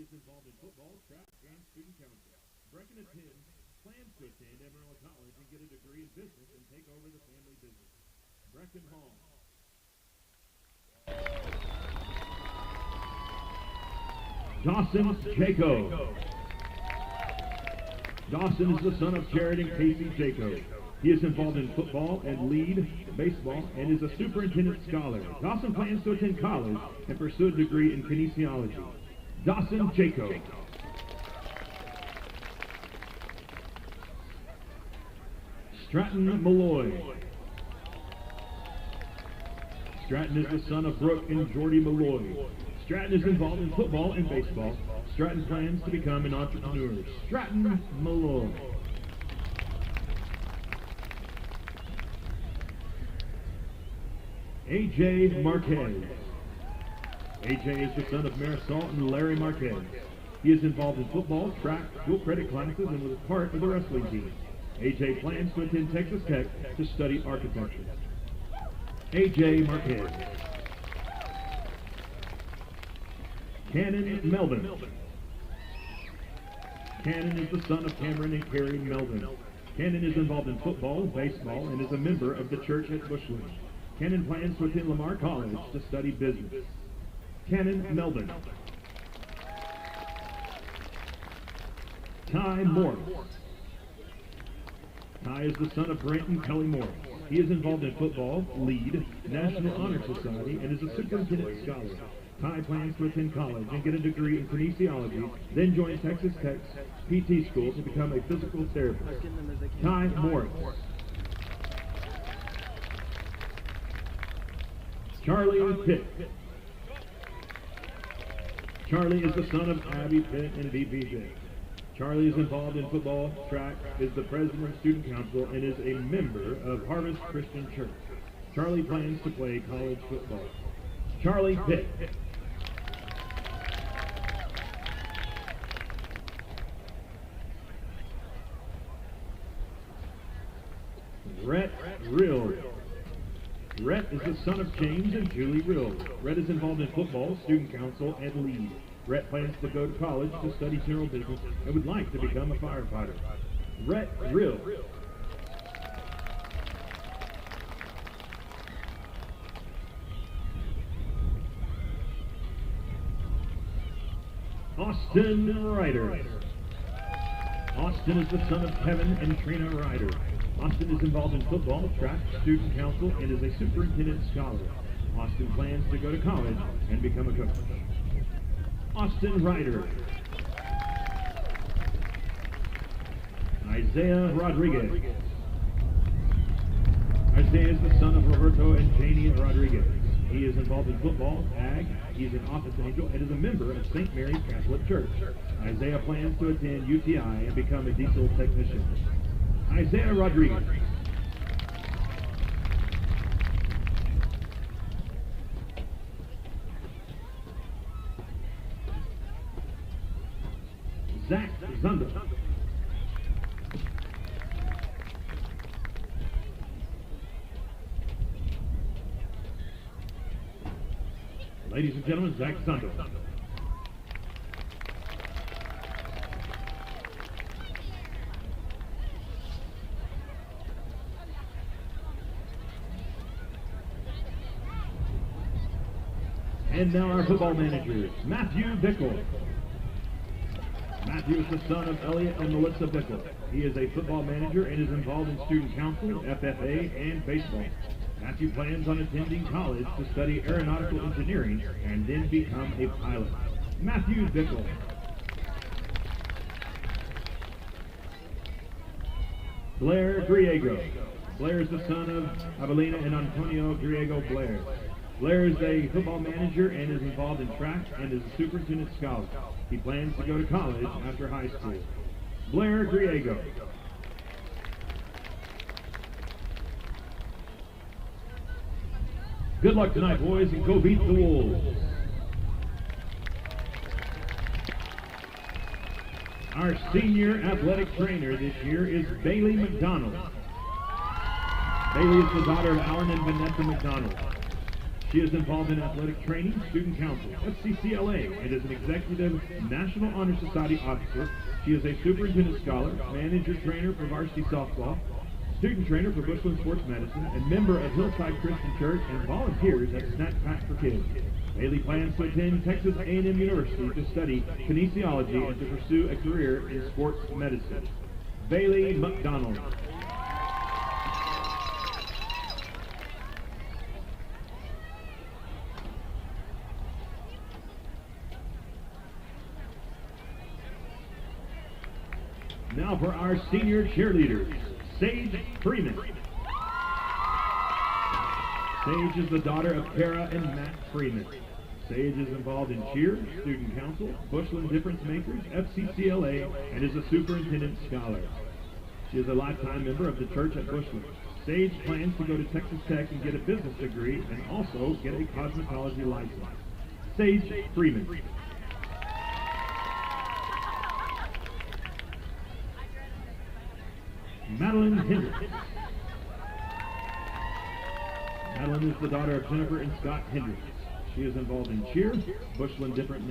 He is involved in football, track, and student council. Brecken plans to attend Amarillo College and get a degree in business and take over the family business. Brecken Hall. Dawson Jaco. Dawson is the son of Jared and Casey Jaco. He is involved in football and lead baseball and is a superintendent scholar. Dawson plans to attend college and pursue a degree in kinesiology. Dawson Jaco. Stratton Malloy. Stratton is the son of Brooke and Jordy Malloy. Stratton is involved in football and baseball. Stratton plans to become an entrepreneur. Stratton Malloy. A.J. Marquez. A.J. is the son of Marisol and Larry Marquez. He is involved in football, track, dual credit classes, and was part of the wrestling team. A.J. plans to attend Texas Tech to study architecture. A.J. Marquez. Cannon Melvin. Cannon is the son of Cameron and Carrie Melvin. Cannon is involved in football, baseball, and is a member of the church at Bushland. Cannon plans to attend Lamar College to study business. Cannon Melvin. Ty Morris. Ty is the son of Brent and Kelly Morris. He is involved in football, lead, National Honor Society, and is a superintendent scholar. Ty plans to attend college and get a degree in kinesiology, then join Texas Tech's PT school to become a physical therapist. Ty Morris. Charlie Pitt. Charlie is the son of Abby Pitt and VPJ. Charlie is involved in football, track, is the president of student council, and is a member of Harvest Christian Church. Charlie plans to play college football. Charlie Pitt. Rhett Rill. Rhett is the son of James and Julie Rill. Rhett is involved in football, student council, and lead. Rhett plans to go to college to study general business and would like to become a firefighter. Rhett Rill. Austin Ryder. Austin is the son of Kevin and Trina Ryder. Austin is involved in football, track, student council, and is a superintendent scholar. Austin plans to go to college and become a coach. Austin Ryder. Isaiah Rodriguez. Isaiah is the son of Roberto and Janie Rodriguez. He is involved in football, ag, he's an office angel, and is a member of St. Mary's Catholic Church. Isaiah plans to attend UTI and become a diesel technician. Isaiah Rodriguez. Zach Zunder. Ladies and gentlemen, Zach Zunder. And now our football managers, Matthew Bickle. Matthew is the son of Elliot and Melissa Bickle. He is a football manager and is involved in student council, FFA, and baseball. Matthew plans on attending college to study aeronautical engineering and then become a pilot. Matthew Bickle. Blair Griego. Blair is the son of Avelina and Antonio Griego Blair. Blair is a football manager and is involved in track and is a superintendent scholar. He plans to go to college after high school. Blair Griego. Good luck tonight, boys, and go beat the Wolves. Our senior athletic trainer this year is Bailey McDonald. Bailey is the daughter of Alan and Vanessa McDonald. She is involved in athletic training, student council, FCCLA, and is an executive National Honor Society officer. She is a superintendent scholar, manager trainer for varsity softball, student trainer for Bushland Sports Medicine, and member of Hillside Christian Church, and volunteers at Snack Pack for Kids. Bailey plans to attend Texas A&M University to study kinesiology and to pursue a career in sports medicine. Bailey McDonald. Now for our senior cheerleaders, Sage Freeman. Sage is the daughter of Kara and Matt Freeman. Sage is involved in cheer, student council, Bushland Difference Makers, FCCLA, and is a superintendent scholar. She is a lifetime member of the church at Bushland. Sage plans to go to Texas Tech and get a business degree and also get a cosmetology license. Sage Freeman. Madeline Hendricks. Madeline is the daughter of Jennifer and Scott Hendricks. She is involved in cheer, Bushland Difference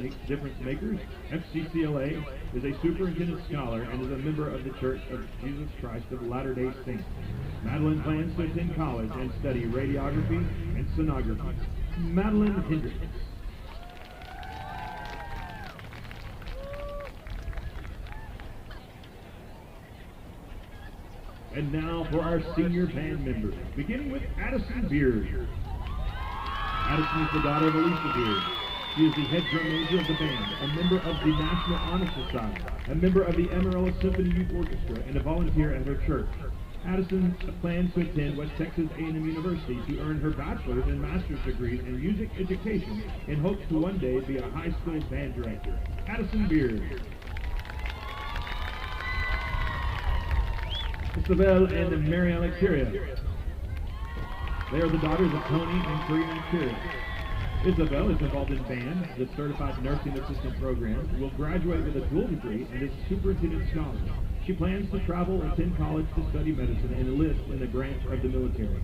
Makers, FCCLA, is a superintendent scholar, and is a member of the Church of Jesus Christ of Latter-day Saints. Madeline plans to attend college and study radiography and sonography. Madeline Hendricks. And now for our senior band members, beginning with Addison Beard. Addison is the daughter of Alicia Beard. She is the head drum major of the band, a member of the National Honor Society, a member of the Amarillo Symphony Youth Orchestra, and a volunteer at her church. Addison plans to attend West Texas A&M University to earn her bachelor's and master's degrees in music education and hopes to one day be a high school band director. Addison Beard. Isabel and Mariella Curia. They are the daughters of Tony and Karina Curia. Isabel is involved in band, the Certified Nursing Assistant program, will graduate with a dual degree, and is a superintendent scholar. She plans to travel, attend college to study medicine, and enlist in a branch of the military.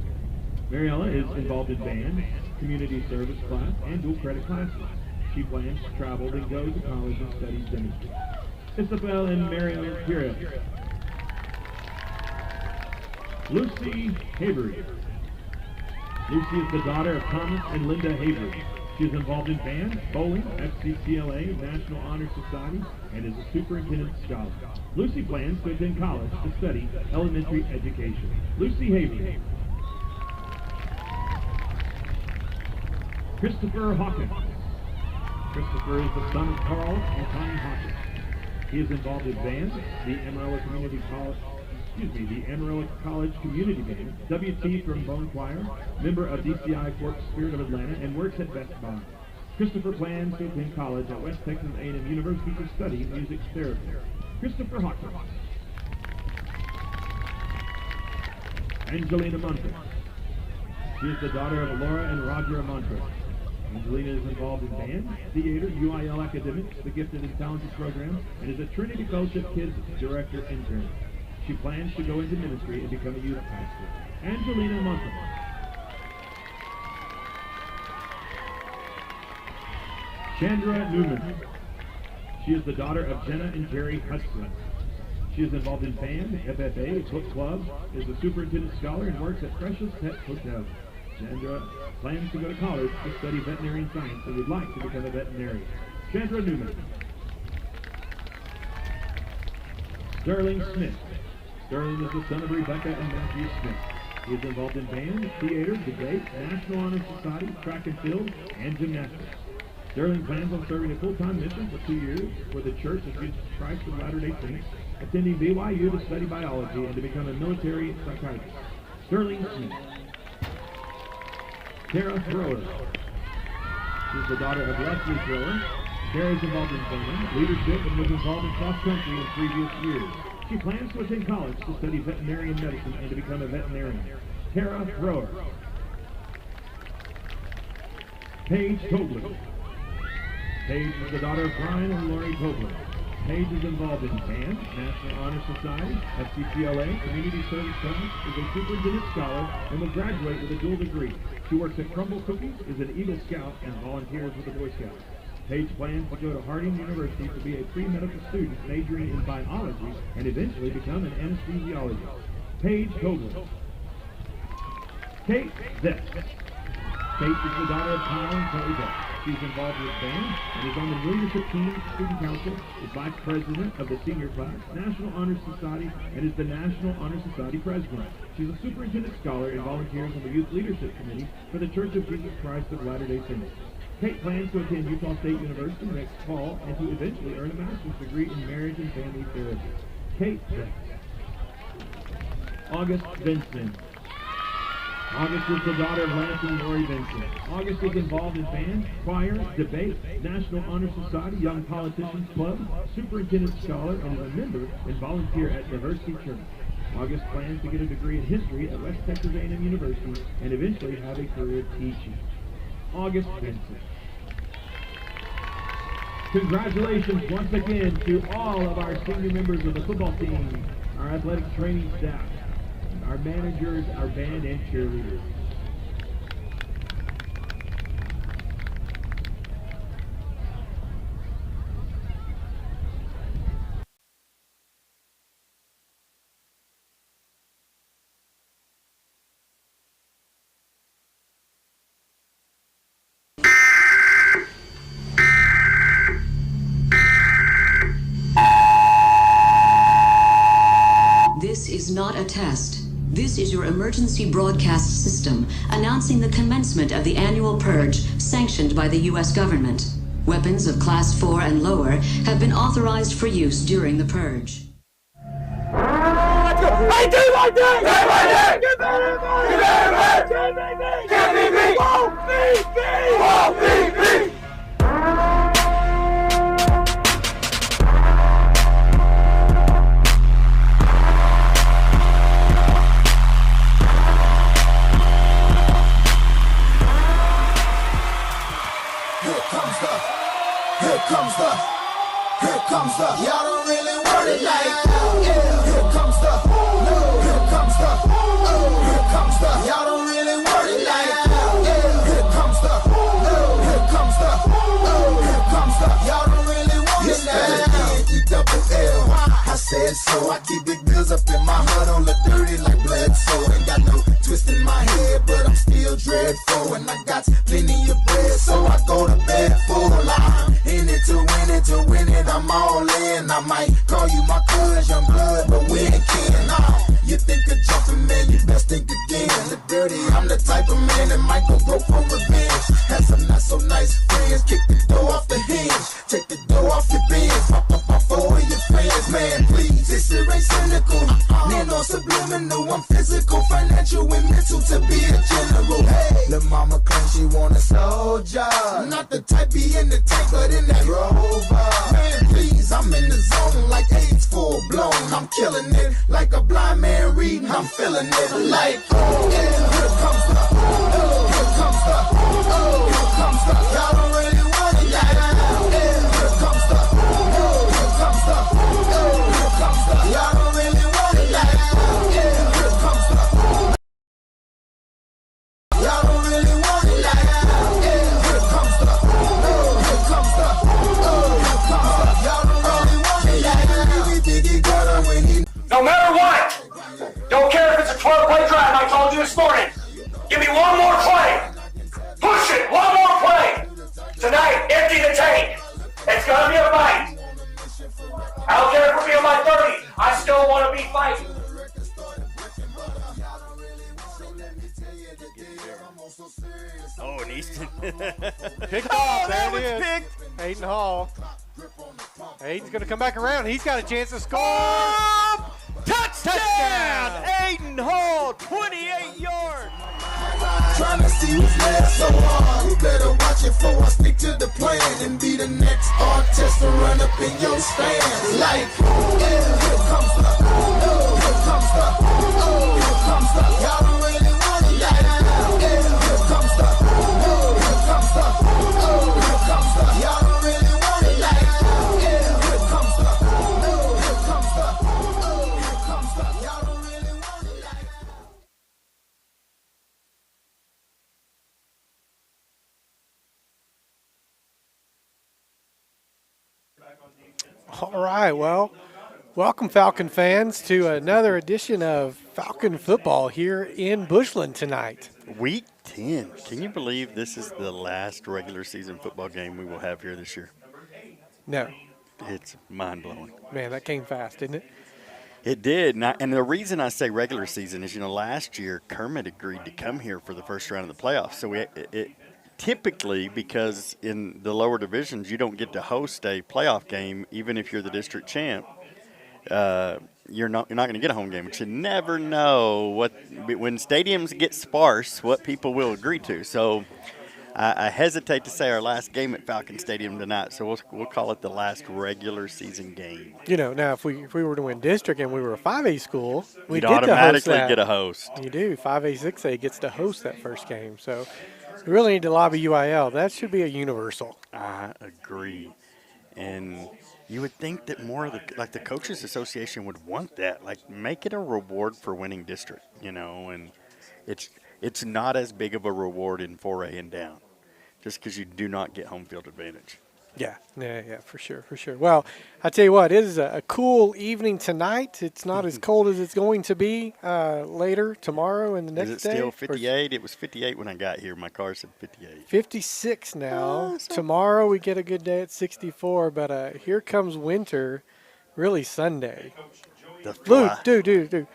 Mariella is involved in band, community service class, and dual credit classes. She plans to travel, then go to college and study dentistry. Isabel and Mariella Curia. Lucy Havery. Lucy is the daughter of Thomas and Linda Havery. She is involved in band, bowling, FCCLA, National Honor Society, and is a superintendent scholar. Lucy plans to attend college to study elementary education. Lucy Havery. Christopher Hawkins. Christopher is the son of Carl and Connie Hawkins. He is involved in band, the Amarillo College Community Band, WT Trombone Choir, member of DCI Corpus Spirit of Atlanta, and works at Best Buy. Christopher plans to attend college at West Texas A&M University to study music therapy. Christopher Hawkins. Angelina Montrose. She is the daughter of Laura and Roger Montrose. Angelina is involved in band, theater, UIL academics, the Gifted and Talented program, and is a Trinity Fellowship Kids Director intern. She plans to go into ministry and become a youth pastor. Angelina Montrose. Chandra Newman. She is the daughter of Jenna and Jerry Hudson. She is involved in band, FFA, book club, is a superintendent scholar, and works at Precious Pet Hotel. Chandra plans to go to college to study veterinary science and would like to become a veterinarian. Chandra Newman. Sterling Smith. Sterling is the son of Rebecca and Matthew Smith. He is involved in band, theater, debate, National Honor Society, track and field, and gymnastics. Sterling plans on serving a full-time mission for 2 years for the Church of Jesus Christ of Latter-day Saints, attending BYU to study biology and to become a military psychiatrist. Sterling Smith. Tara Thrower. She is the daughter of Leslie Thrower. Tara is involved in band, leadership, and was involved in cross-country in previous years. She plans to attend college to study veterinarian medicine and to become a veterinarian. Tara Thrower. Paige Tobler. Paige is the daughter of Brian and Lori Tobler. Paige is involved in band, National Honor Society, FCCLA, Community Service Class, is a superintendent scholar, and will graduate with a dual degree. She works at Crumble Cookies, is an Eagle Scout, and volunteers with the Boy Scouts. Paige plans to go to Harding University to be a pre-medical student majoring in biology and eventually become an anesthesiologist. Paige Copeland. Kate Zett. Kate is the daughter of Kyle and Chloe Zett. She's involved with band and is on the leadership team, student council, is vice president of the senior class, National Honor Society, and is the National Honor Society president. She's a superintendent scholar and volunteers on the youth leadership committee for the Church of Jesus Christ of Latter-day Saints. Kate plans to attend Utah State University next fall and to eventually earn a master's degree in marriage and family therapy. Kate Zett. August Benson. August is the daughter of Lance and Lori Benson. August is involved in band, choir, debate, National Honor Society, Young Politicians Club, superintendent scholar, and is a member and volunteer at Diversity Church. August plans to get a degree in history at West Texas A&M University and eventually have a career teaching. August Benson. Congratulations once again to all of our senior members of the football team, our athletic training staff, our managers, our band, and cheerleaders. This is not a test. This is your emergency broadcast system announcing the commencement of the annual Purge sanctioned by the U.S. government. Weapons of Class 4 and lower have been authorized for use during the Purge. I do my day! Do my day! Give me! Give me! Won't be! Here comes the, y'all don't really want it like that. Yeah. Here comes the, no. Here comes the, oh. Here comes the, y'all don't really want it like that. Yeah. Here comes the, no. Here comes the, oh. Here comes the, y'all don't really want it like that. E-double-L, I said so. I keep big bills up in my hood on the dirty like blood, so ain't got no twist in my head, but I'm still dreadful, and I got plenty of bread, so I go to bed full. I'm in it to win it, I'm all in. I might call you my cuz, young blood, but we ain't kin. You think of jumping, man, you best think again. The dirty, I'm the type of man that might go broke for revenge. Had some not so nice friends, kick the door off the hinge, take the door off your bins, pop for your fans, man, please. This shit ain't cynical, man, no subliminal. I'm physical, financial, and mental to be a general. Hey, the mama claims she want a soldier, not the type be in the tank, but in that Rover. Man, please, I'm in the zone like AIDS full blown. I'm killing it like a blind man reading. I'm feeling it like, oh, yeah, here comes the, oh, here comes the, oh, here comes the, y'all don't really want it like that. Yeah, here comes the, oh, here comes the, oh, here comes the, y'all don't really want it like that. Yeah, here comes the, y'all don't really want it like that. Yeah, here comes the, oh, here comes the, oh, here comes the, y'all don't really want it like that. Diggy got her when he. No matter what, don't care if it's a 12-play drive, I told you this morning. Give me one more play. Push it, one more play. Tonight, empty the tank. It's gonna be a fight. I don't care if we're being my 30. I still want to be fighting. Oh, and Easton. Picked off. That There was it is. picked. Hayden Hall. Hayden's going to come back around. He's got a chance to score. Touchdown! Aiden Hall, 28 yards. Trying to see who's left so hard. You better watch it for I stick to the plan and be the next artist to run up in your stand. Like, yeah, here comes the, oh, here comes the, oh, here comes the, y'all don't really want it like that. Yeah, here comes the, oh, here comes the, oh, here comes the, y'all don't really want it like that. Yeah, here comes the. All right, well, welcome Falcon fans to another edition of Falcon football here in Bushland tonight. Week 10. Can you believe this is the last regular season football game we will have here this year? No, It's mind-blowing. man, that came fast, didn't it? It did. And the reason I say regular season is, last year Kermit agreed to come here for the first round of the playoffs. So it typically, because in the lower divisions you don't get to host a playoff game even if you're the district champ, you're not going to get a home game. But you never know when stadiums get sparse what people will agree to. So I hesitate to say our last game at Falcon Stadium tonight, so we'll call it the last regular season game. Now if we were to win district and we were a 5A school, we'd You'd get to host automatically that. get a host. You do. 5A, 6A gets to host that first game. So we really need to lobby UIL. That should be a universal. I agree. And you would think that more of the Coaches Association would want that. Like, make it a reward for winning district, and it's not as big of a reward in 4A and down, just because you do not get home field advantage. Yeah, for sure. Well, I tell you what, it is a cool evening tonight. It's not as cold as it's going to be later tomorrow and the next day. Is it still 58? It was 58 when I got here. My car said 58. 56 now. Tomorrow we get a good day at 64, but here comes winter, really Sunday. Luke, dude.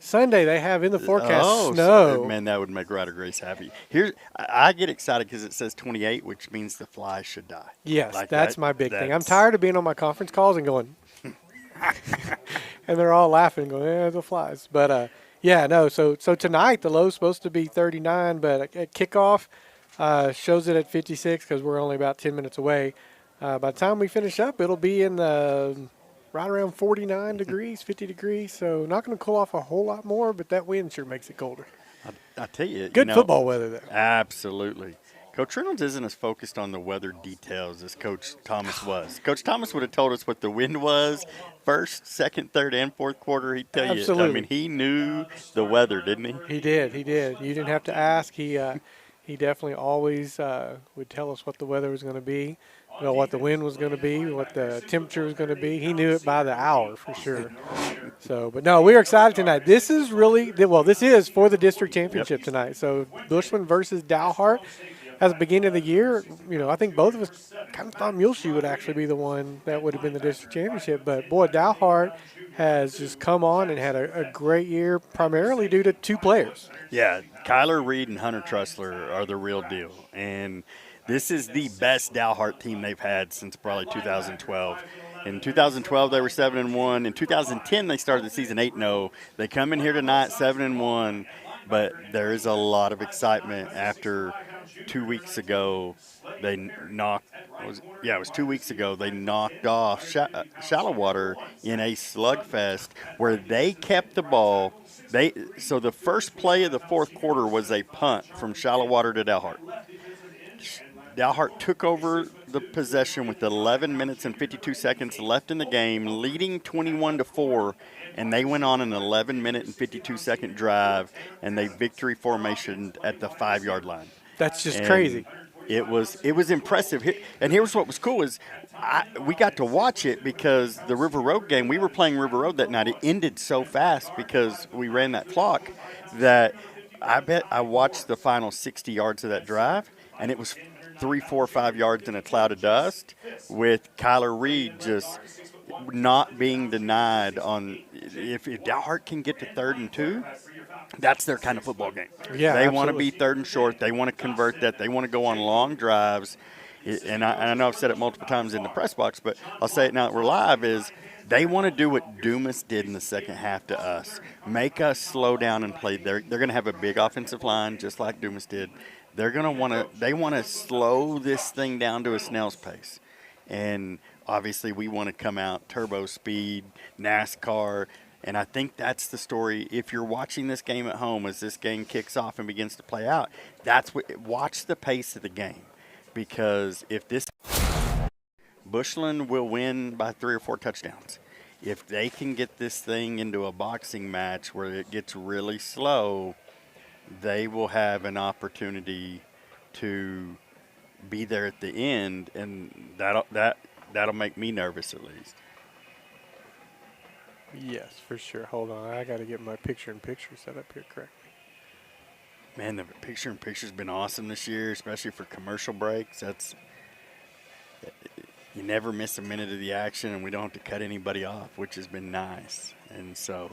Sunday they have in the forecast snow. Man, that would make Ryder Grace happy. I get excited because it says 28, which means the flies should die. Yes, that's my big thing. I'm tired of being on my conference calls and going, and they're all laughing, going, the flies. But so tonight the low's supposed to be 39, but at kickoff shows it at 56 because we're only about 10 minutes away. By the time we finish up, it'll be in the right around 49 degrees, 50 degrees. So not going to cool off a whole lot more, but that wind sure makes it colder. I tell you. Good football weather, though. Absolutely. Coach Reynolds isn't as focused on the weather details as Coach Thomas was. Coach Thomas would have told us what the wind was first, second, third, and fourth quarter. He'd tell you. Absolutely. I mean, he knew the weather, didn't he? He did. You didn't have to ask. He definitely always would tell us what the weather was going to be. What the wind was going to be, what the temperature was going to be. He knew it by the hour for sure. So, but no, we're excited tonight. This is this is for the district championship tonight. So, Bushland versus Dalhart. At the beginning of the year, I think both of us kind of thought Muleshoe would actually be the one that would have been the district championship. But, boy, Dalhart has just come on and had a great year, primarily due to two players. Yeah, Kyler Reed and Hunter Trussler are the real deal. And this is the best Dalhart team they've had since probably 2012. In 2012, they were 7-1. In 2010, they started the season 8-0. They come in here tonight 7-1, but there is a lot of excitement after 2 weeks ago. They knocked. It was 2 weeks ago. They knocked off Shallow Water in a slugfest where they kept the ball. So the first play of the fourth quarter was a punt from Shallow Water to Dalhart. Dalhart took over the possession with 11 minutes and 52 seconds left in the game, leading 21-4, and they went on an 11-minute and 52-second drive, and they victory formation at the 5-yard line. That's just crazy. It was impressive. And here's what was cool is we got to watch it because the River Road game, we were playing River Road that night. It ended so fast because we ran that clock that I bet I watched the final 60 yards of that drive, and it was 3, 4, 5 yards in a cloud of dust with Kyler Reed just not being denied on if Dalhart can get to 3rd and 2, that's their kind of football game. Yeah, they want to be 3rd and short. They want to convert that. They want to go on long drives. And I know I've said it multiple times in the press box, but I'll say it now that we're live is they want to do what Dumas did in the second half to us. Make us slow down and play. They're going to have a big offensive line just like Dumas did. They want to slow this thing down to a snail's pace. And obviously we want to come out turbo speed, NASCAR, and I think that's the story. If you're watching this game at home as this game kicks off and begins to play out, watch the pace of the game. Because if Bushland will win by 3 or 4 touchdowns. If they can get this thing into a boxing match where it gets really slow, they will have an opportunity to be there at the end, and that that'll make me nervous at least. Yes, for sure. Hold on. I got to get my picture-in-picture set up here correctly. Man, the picture-in-picture's been awesome this year, especially for commercial breaks. You never miss a minute of the action, and we don't have to cut anybody off, which has been nice. And so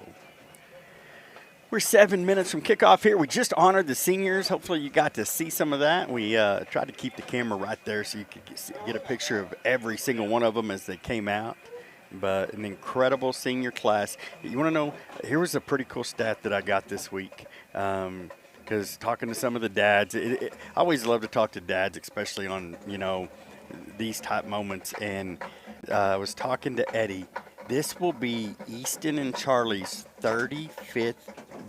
we're 7 minutes from kickoff here. We just honored the seniors. Hopefully you got to see some of that. We tried to keep the camera right there so you could get a picture of every single one of them as they came out. But an incredible senior class. You want to know, here was a pretty cool stat that I got this week. Because talking to some of the dads, I always love to talk to dads, especially on, these type moments. And I was talking to Eddie. This will be Easton and Charlie's 35th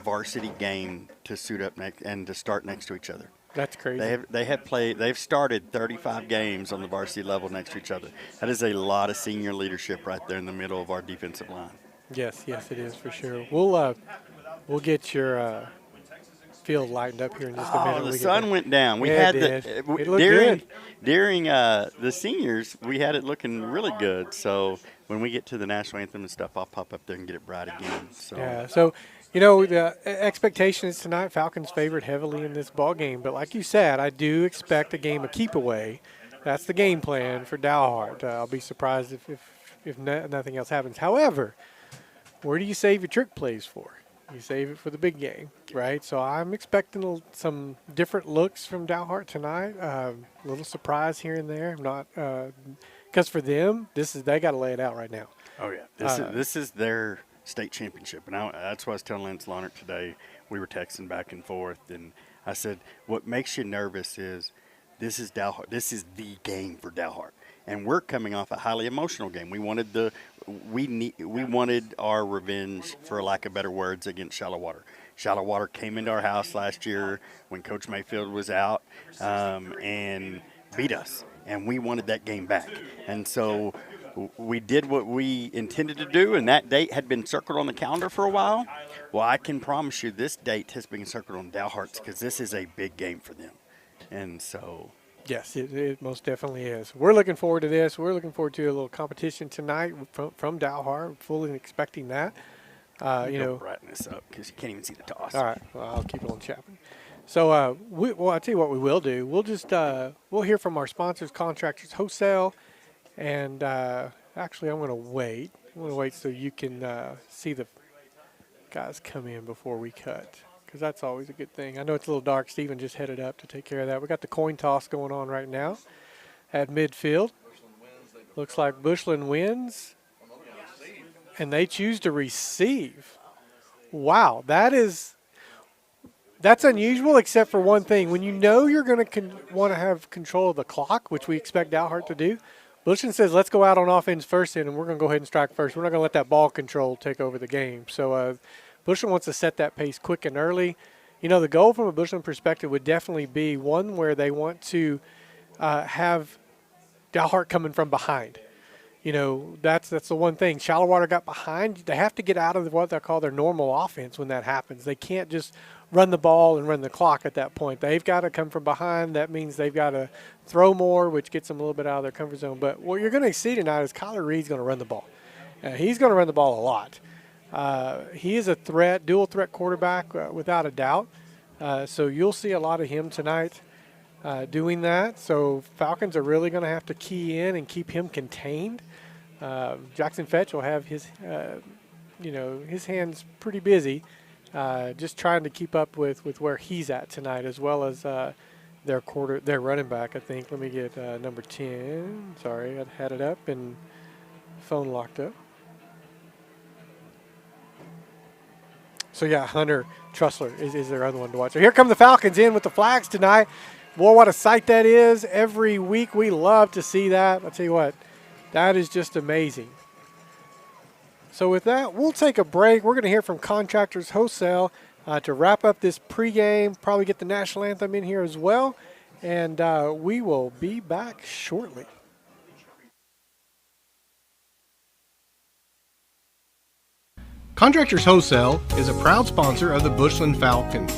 varsity game to suit up next and to start next to each other. That's crazy. They've started 35 games on the varsity level next to each other. That is a lot of senior leadership right there in the middle of our defensive line. Yes, it is for sure. We'll get your field lightened up here in just a minute. Oh, the sun went down. We had it looked good. During the seniors, we had it looking really good. So when we get to the national anthem and stuff, I'll pop up there and get it bright again. So. Yeah. So. The expectation is tonight Falcons favored heavily in this ball game. But like you said, I do expect a game of keep away. That's the game plan for Dalhart. I'll be surprised if nothing else happens. However, where do you save your trick plays for? You save it for the big game, right? So I'm expecting some different looks from Dalhart tonight. A little surprise here and there. I'm not because for them, they got to lay it out right now. Oh yeah, this is their state championship, and that's what I was telling Lance Lawnert today. We were texting back and forth, and I said, what makes you nervous is this is Dalhart. This is the game for Dalhart, and we're coming off a highly emotional game. We wanted our revenge, for lack of better words, against Shallow Water. Shallow Water came into our house last year when Coach Mayfield was out and beat us, and we wanted that game back, and so we did what we intended to do, and that date had been circled on the calendar for a while. Well, I can promise you this date has been circled on Dalhart's because this is a big game for them. And so. Yes, it most definitely is. We're looking forward to this. We're looking forward to a little competition tonight from Dalhart. Fully expecting that. Brighten this up because you can't even see the toss. All right. Well, I'll keep on chapping. So, I'll tell you what we will do. We'll just we'll hear from our sponsors, Contractors Wholesale. And actually, I'm going to wait. I'm going to wait so you can see the guys come in before we cut, because that's always a good thing. I know it's a little dark. Steven just headed up to take care of that. We got the coin toss going on right now at midfield. Looks like Bushland wins, and they choose to receive. Wow, that's unusual, except for one thing. When you know you're going to want to have control of the clock, which we expect Dalhart to do, Bushland says, let's go out on offense first, and we're going to go ahead and strike first. We're not going to let that ball control take over the game. So Bushland wants to set that pace quick and early. The goal from a Bushland perspective would definitely be one where they want to have Dalhart coming from behind. That's the one thing. Shallow Water got behind. They have to get out of what they call their normal offense when that happens. They can't just run the ball and run the clock at that point. They've got to come from behind. That means they've got to throw more, which gets them a little bit out of their comfort zone. But what you're going to see tonight is Kyler Reed's going to run the ball. He's going to run the ball a lot. He is a threat, dual threat quarterback without a doubt. So you'll see a lot of him tonight doing that. So Falcons are really going to have to key in and keep him contained. Jackson Fetch will have his hands pretty busy. Just trying to keep up with where he's at tonight, as well as their running back, I think. Let me get number 10. Sorry, I had it up and phone locked up. So, yeah, Hunter Trussler is their other one to watch. So here come the Falcons in with the flags tonight. Boy, what a sight that is. Every week we love to see that. I'll tell you what, that is just amazing. So with that, we'll take a break. We're going to hear from Contractors Wholesale to wrap up this pregame, probably get the national anthem in here as well, and we will be back shortly. Contractors Wholesale is a proud sponsor of the Bushland Falcons.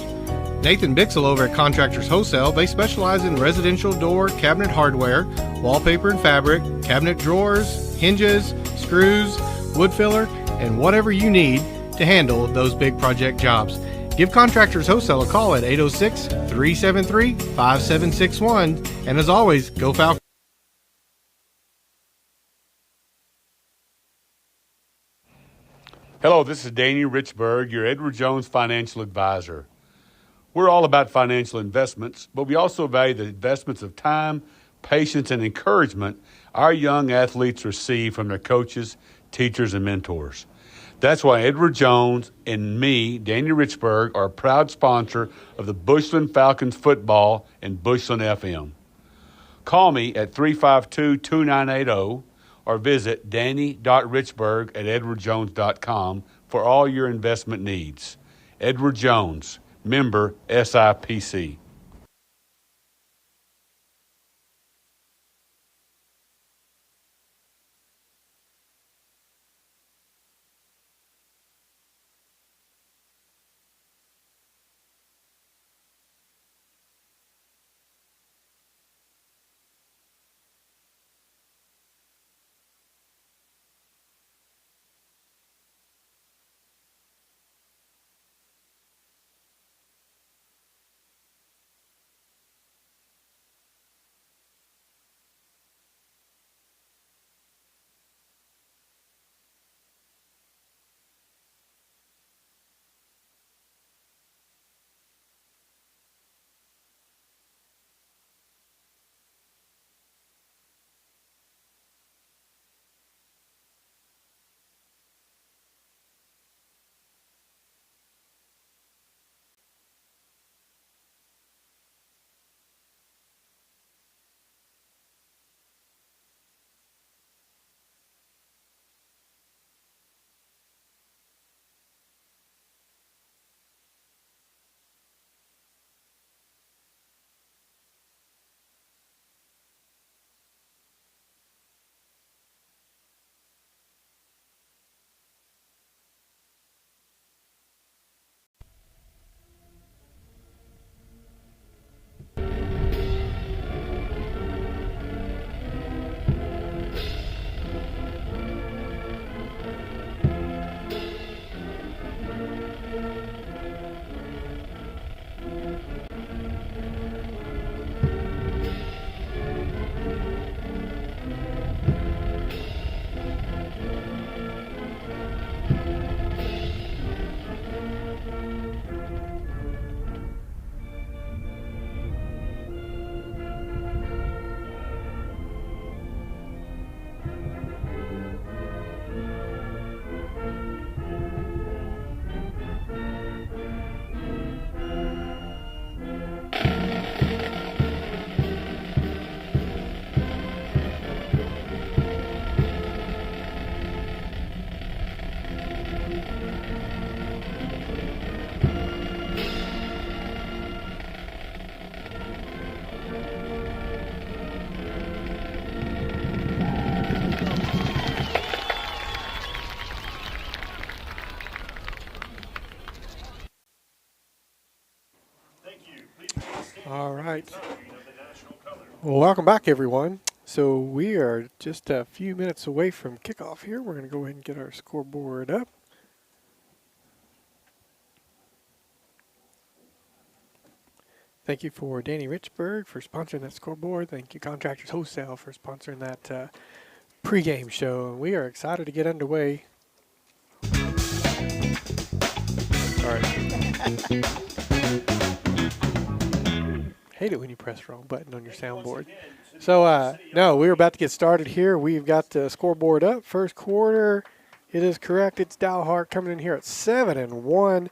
Nathan Bixel over at Contractors Wholesale. They specialize in residential door cabinet hardware, wallpaper and fabric, cabinet drawers, hinges, screws, wood filler, and whatever you need to handle those big project jobs. Give Contractors Wholesale a call at 806-373-5761. And as always, go Falcons. Hello, this is Danny Richburg, your Edward Jones financial advisor. We're all about financial investments, but we also value the investments of time, patience, and encouragement our young athletes receive from their coaches, teachers, and mentors. That's why Edward Jones and me, Danny Richburg, are a proud sponsor of the Bushland Falcons football and Bushland FM. Call me at 352-2980 or visit danny.richburg@edwardjones.com for all your investment needs. Edward Jones, member SIPC. All right. Well, welcome back, everyone. So we are just a few minutes away from kickoff here. We're going to go ahead and get our scoreboard up. Thank you for Danny Richburg for sponsoring that scoreboard. Thank you, Contractors Wholesale, for sponsoring that pregame show. And we are excited to get underway. All right. Hate it when you press the wrong button on your soundboard. So, no, we're about to get started here. We've got the scoreboard up. First quarter, it is correct. It's Dalhart coming in here at 7-1.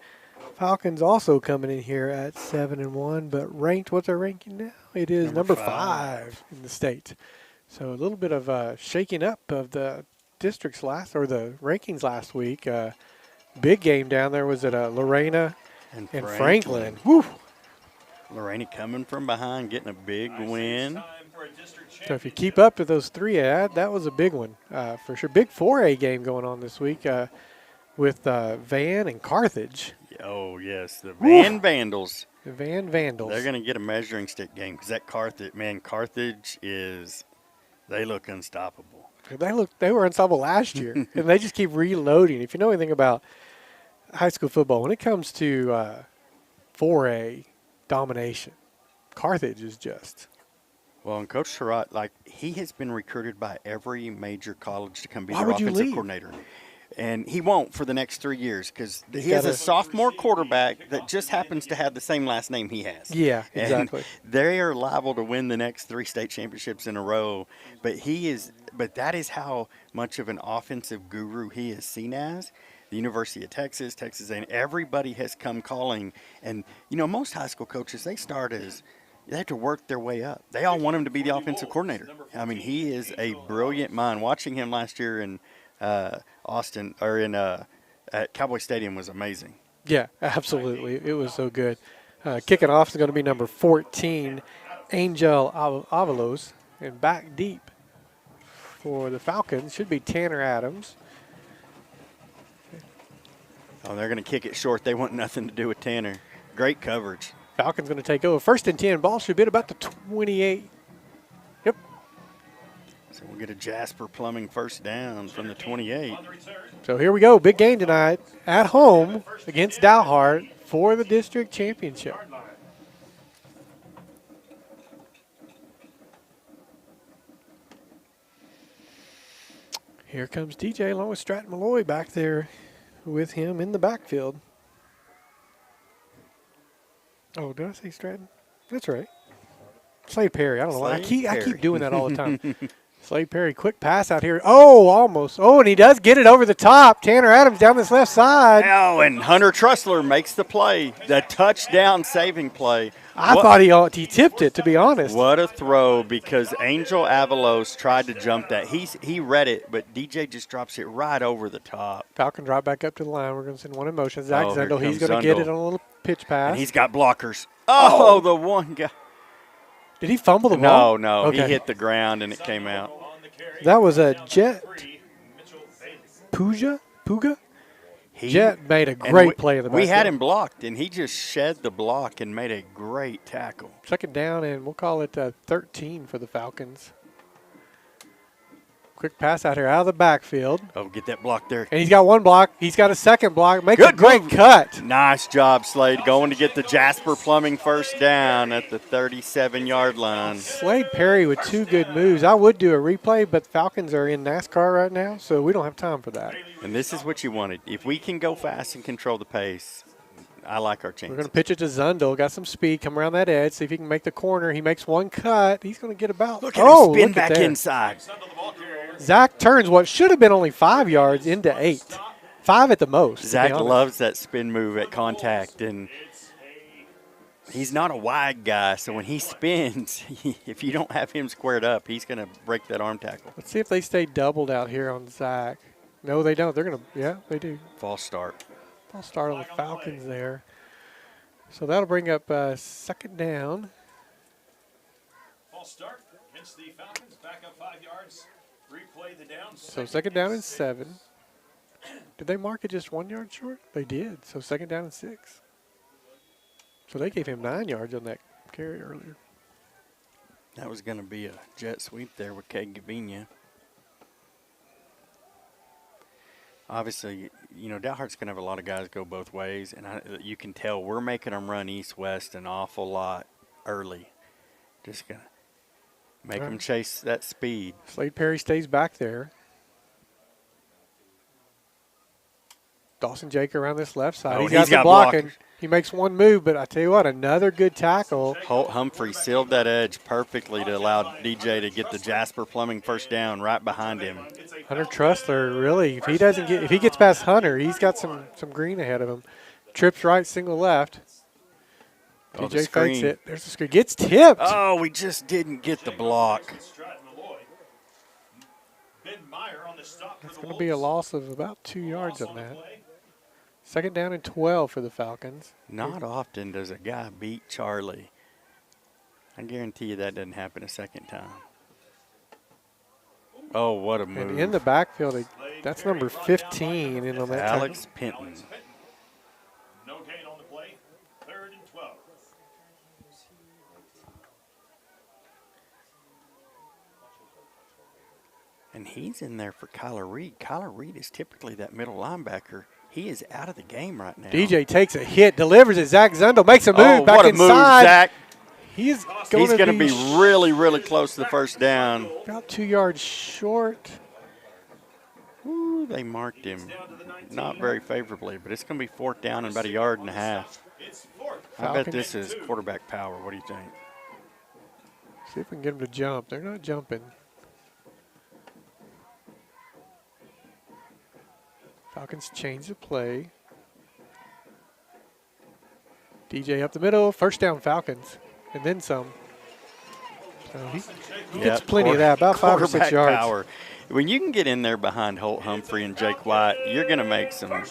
Falcons also coming in here at 7-1, but ranked, what's our ranking now? It is number 5 in the state. So a little bit of shaking up of the districts the rankings last week. Big game down there was at Lorena and Franklin. Woo! Lorena coming from behind, getting a big win. So if you keep up with those three, that was a big one for sure. Big 4A game going on this week with Van and Carthage. Oh, yes, the Van Vandals. The Van Vandals. They're going to get a measuring stick game because that Carthage is – they look unstoppable. They were unstoppable last year, and they just keep reloading. If you know anything about high school football, when it comes to 4A domination, Carthage is just – Well, and Coach Surratt, he has been recruited by every major college to come be Why their would you offensive leave? coordinator. And he won't for the next 3 years because he got has a sophomore quarterback that just happens to have the same last name he has. Yeah, exactly. And they are liable to win the next 3 state championships in a row. But that is how much of an offensive guru he is seen as. The University of Texas, Texas A&M, everybody has come calling. And, most high school coaches, they start as – they have to work their way up. They all want him to be the offensive coordinator. I mean, he is a brilliant mind. Watching him last year in Austin or at Cowboy Stadium was amazing. Yeah, absolutely. It was so good. Kicking off is going to be number 14, Angel Avalos, and back deep for the Falcons should be Tanner Adams. Oh, they're going to kick it short. They want nothing to do with Tanner. Great coverage. Falcons going to take over. 1st and 10. Ball should be at about the 28. Yep. So we'll get a Jasper Plumbing first down from the 28. So here we go. Big game tonight at home against Dalhart for the district championship. Here comes DJ along with Stratton Malloy back there with him in the backfield. Oh, did I say Stratton? That's right. Slade Perry. I don't know why. I keep doing that all the time. Slade Perry, quick pass out here. Oh, almost. Oh, and he does get it over the top. Tanner Adams down this left side. Oh, and Hunter Trussler makes the play, the touchdown saving play. I thought he tipped it, to be honest. What a throw, because Angel Avalos tried to jump that. He read it, but DJ just drops it right over the top. Falcon drop back up to the line. We're going to send one in motion. Zach here Zendel, he's comes going to get it on a little pitch pass. And he's got blockers. Oh, the one guy. Did he fumble the ball? No. Okay. He hit the ground and it came out. That was a Jet Puga? Jet made a great play in the backfield. We had him blocked, and he just shed the block and made a great tackle. 2nd down, and we'll call it 13 for the Falcons. Quick pass out here out of the backfield. Oh, get that block there. And he's got one block. He's got a second block. Makes a great cut. Nice job, Slade, going to get the Jasper Plumbing first down at the 37-yard line. Slade Perry with 2 good moves. I would do a replay, but the Falcons are in NASCAR right now, so we don't have time for that. And this is what you wanted. If we can go fast and control the pace, I like our chances. We're going to pitch it to Zundel. Got some speed. Come around that edge. See if he can make the corner. He makes one cut. He's going to get about. Look at him spin back inside. Zach turns what should have been only 5 yards into 8. 5 at the most. Zach loves that spin move at contact, and he's not a wide guy, so when he spins, if you don't have him squared up, he's going to break that arm tackle. Let's see if they stay doubled out here on Zach. No, they don't. They're going to, yeah, they do. False start. False start on the Falcons there. So that'll bring up 2nd down. False start against the Falcons. Back up 5 yards. Replay the down. So 2nd down and 7. Did they mark it just 1 yard short? They did. So 2nd down and 6. So they gave him 9 yards on that carry earlier. That was going to be a jet sweep there with Keg Gavinia. Obviously, Dalhart's going to have a lot of guys go both ways, and you can tell we're making them run east-west an awful lot early. Just going to make them chase that speed. Slade Perry stays back there. Dawson Jake around this left side. He's got blocking. He makes one move, but I tell you what, another good tackle. Holt Humphrey sealed that edge perfectly to allow DJ to get the Jasper Plumbing first down right behind him. Hunter Trussler, really, if he gets past Hunter, he's got some green ahead of him. Trips right, single left. Oh, DJ fakes it. There's the screen. Gets tipped. Oh, we just didn't get the block. That's going to be a loss of about 2 yards on that. 2nd down and 12 for the Falcons. Not often does a guy beat Charlie. I guarantee you that doesn't happen a second time. Oh, what a move. And in the backfield, that's number 15. In on that Alex Penton. And he's in there for Kyler Reed. Kyler Reed is typically that middle linebacker. He is out of the game right now. DJ takes a hit, delivers it. Zach Zundel makes a move back what a inside. move, Zach. He's going to be really, really close to the first down. About 2 yards short. Ooh, they marked him not very favorably, but it's going to be 4th down and about 1.5 yards. I bet this is quarterback power. What do you think? See if we can get them to jump. They're not jumping. Falcons change the play. DJ up the middle. First down, Falcons. And then some. So he gets plenty of that, about 5 or 6 yards. Power. When you can get in there behind Holt Humphrey and Jake White, you're going to make some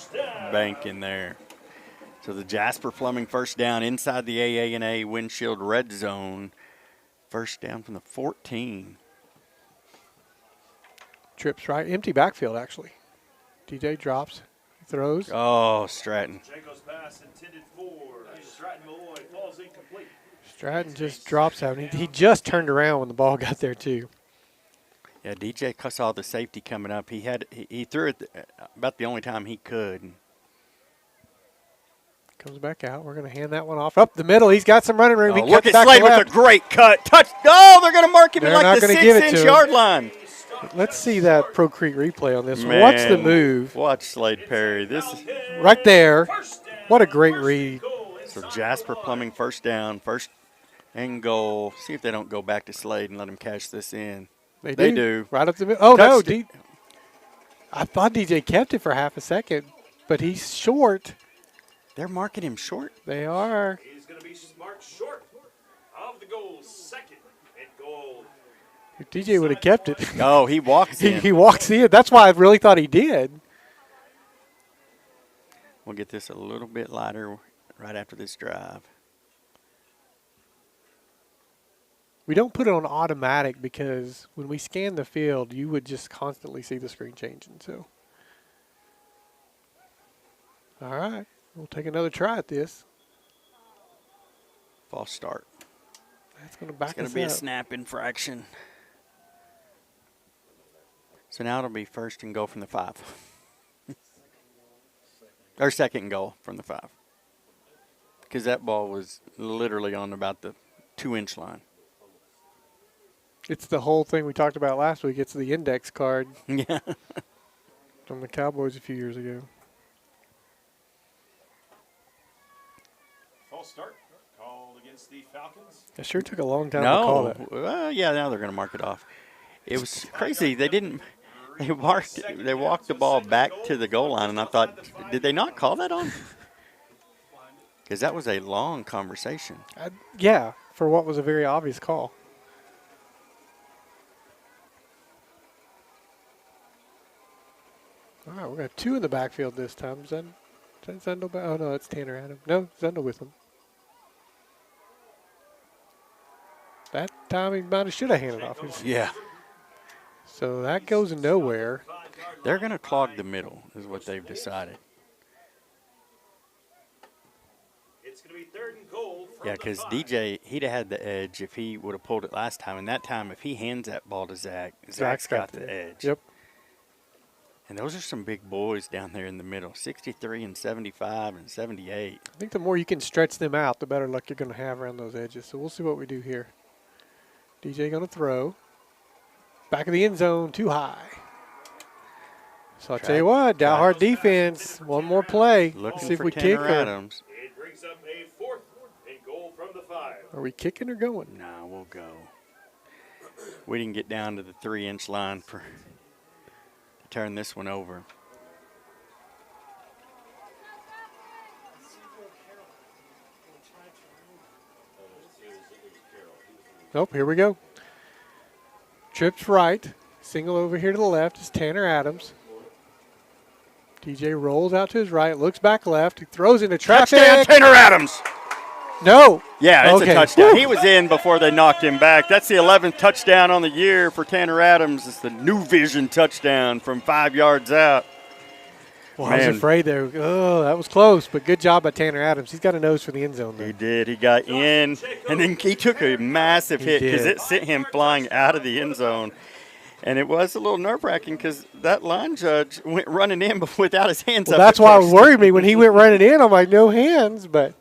bank in there. So the Jasper Fleming first down inside the AA&A windshield red zone. First down from the 14. Trips right. Empty backfield, actually. DJ drops. Throws. Oh, Stratton. Jaco's pass intended for Stratton Malloy falls incomplete. Stratton just drops out. He just turned around when the ball got there, too. Yeah, DJ saw the safety coming up. He threw it about the only time he could. Comes back out. We're going to hand that one off. Up the middle. He's got some running room. Oh, he look cuts at back Slade to with left. a great cut. Touch. Oh, they're going to mark him They're at not like the gonna give it to 6-inch him. yard line. Let's see that Pro Creek replay on this one. Man, Watch the move. Watch Slade Perry. This is right there. What a great read. So Jasper Plumbing first down, first and goal. See if they don't go back to Slade and let him cash this in. They do. Right up the middle. Oh, Touched no. I thought DJ kept it for half a second, but he's short. They're marking him short. They are. He's going to be marked short of the goal, 2nd and goal. If DJ would have kept it. Oh, he walks in. He walks in. That's why I really thought he did. We'll get this a little bit lighter right after this drive. We don't put it on automatic because when we scan the field, you would just constantly see the screen changing. So, all right, we'll take another try at this. False start. That's going to back us up. It's going to be a snap infraction. So now it'll be 1st and goal from the 5. Or 2nd and goal from the 5. Because that ball was literally on about the 2-inch line. It's the whole thing we talked about last week. It's the index card. Yeah. From the Cowboys a few years ago. False start called against the Falcons. It sure took a long time to call that. Well, yeah, now they're going to mark it off. It was crazy. They didn't. They walked the ball back to the goal line, and I thought, did they not call that on? Because that was a long conversation. Yeah, for what was a very obvious call. All right, we got 2 in the backfield this time. Is that Zundel? Oh, no, it's Tanner Adams. No, Zundel with him. That time he should have handed off. Yeah. So that goes nowhere. They're going to clog the middle is what they've decided. It's going to be 3rd and goal from Yeah, because DJ, he'd have had the edge if he would have pulled it last time. And that time, if he hands that ball to Zach, Zach's got the edge. Yep. And those are some big boys down there in the middle, 63 and 75 and 78. I think the more you can stretch them out, the better luck you're going to have around those edges. So we'll see what we do here. DJ going to throw. Back of the end zone, too high. So I'll tell you what, Dalhart defense, one more play. Looking see if for we kick Tanner Adams. It brings up a 4th and goal from the 5. Are we kicking or going? No, we'll go. We didn't get down to the 3-inch line to turn this one over. Nope, here we go. Trips right. Single over here to the left is Tanner Adams. DJ rolls out to his right, looks back left. He throws into traffic. Touchdown, Tanner Adams. No. Yeah, it's Okay. a touchdown. Woo. He was in before they knocked him back. That's the 11th touchdown on the year for Tanner Adams. It's the New Vision touchdown from 5 yards out. Well, I was afraid there. Oh, that was close, but good job by Tanner Adams. He's got a nose for the end zone there. He did. He got in, and then he took a massive hit because it sent him flying out of the end zone. And it was a little nerve-wracking because that line judge went running in but without his hands up. That's why it worried me when he went running in. I'm like, no hands, but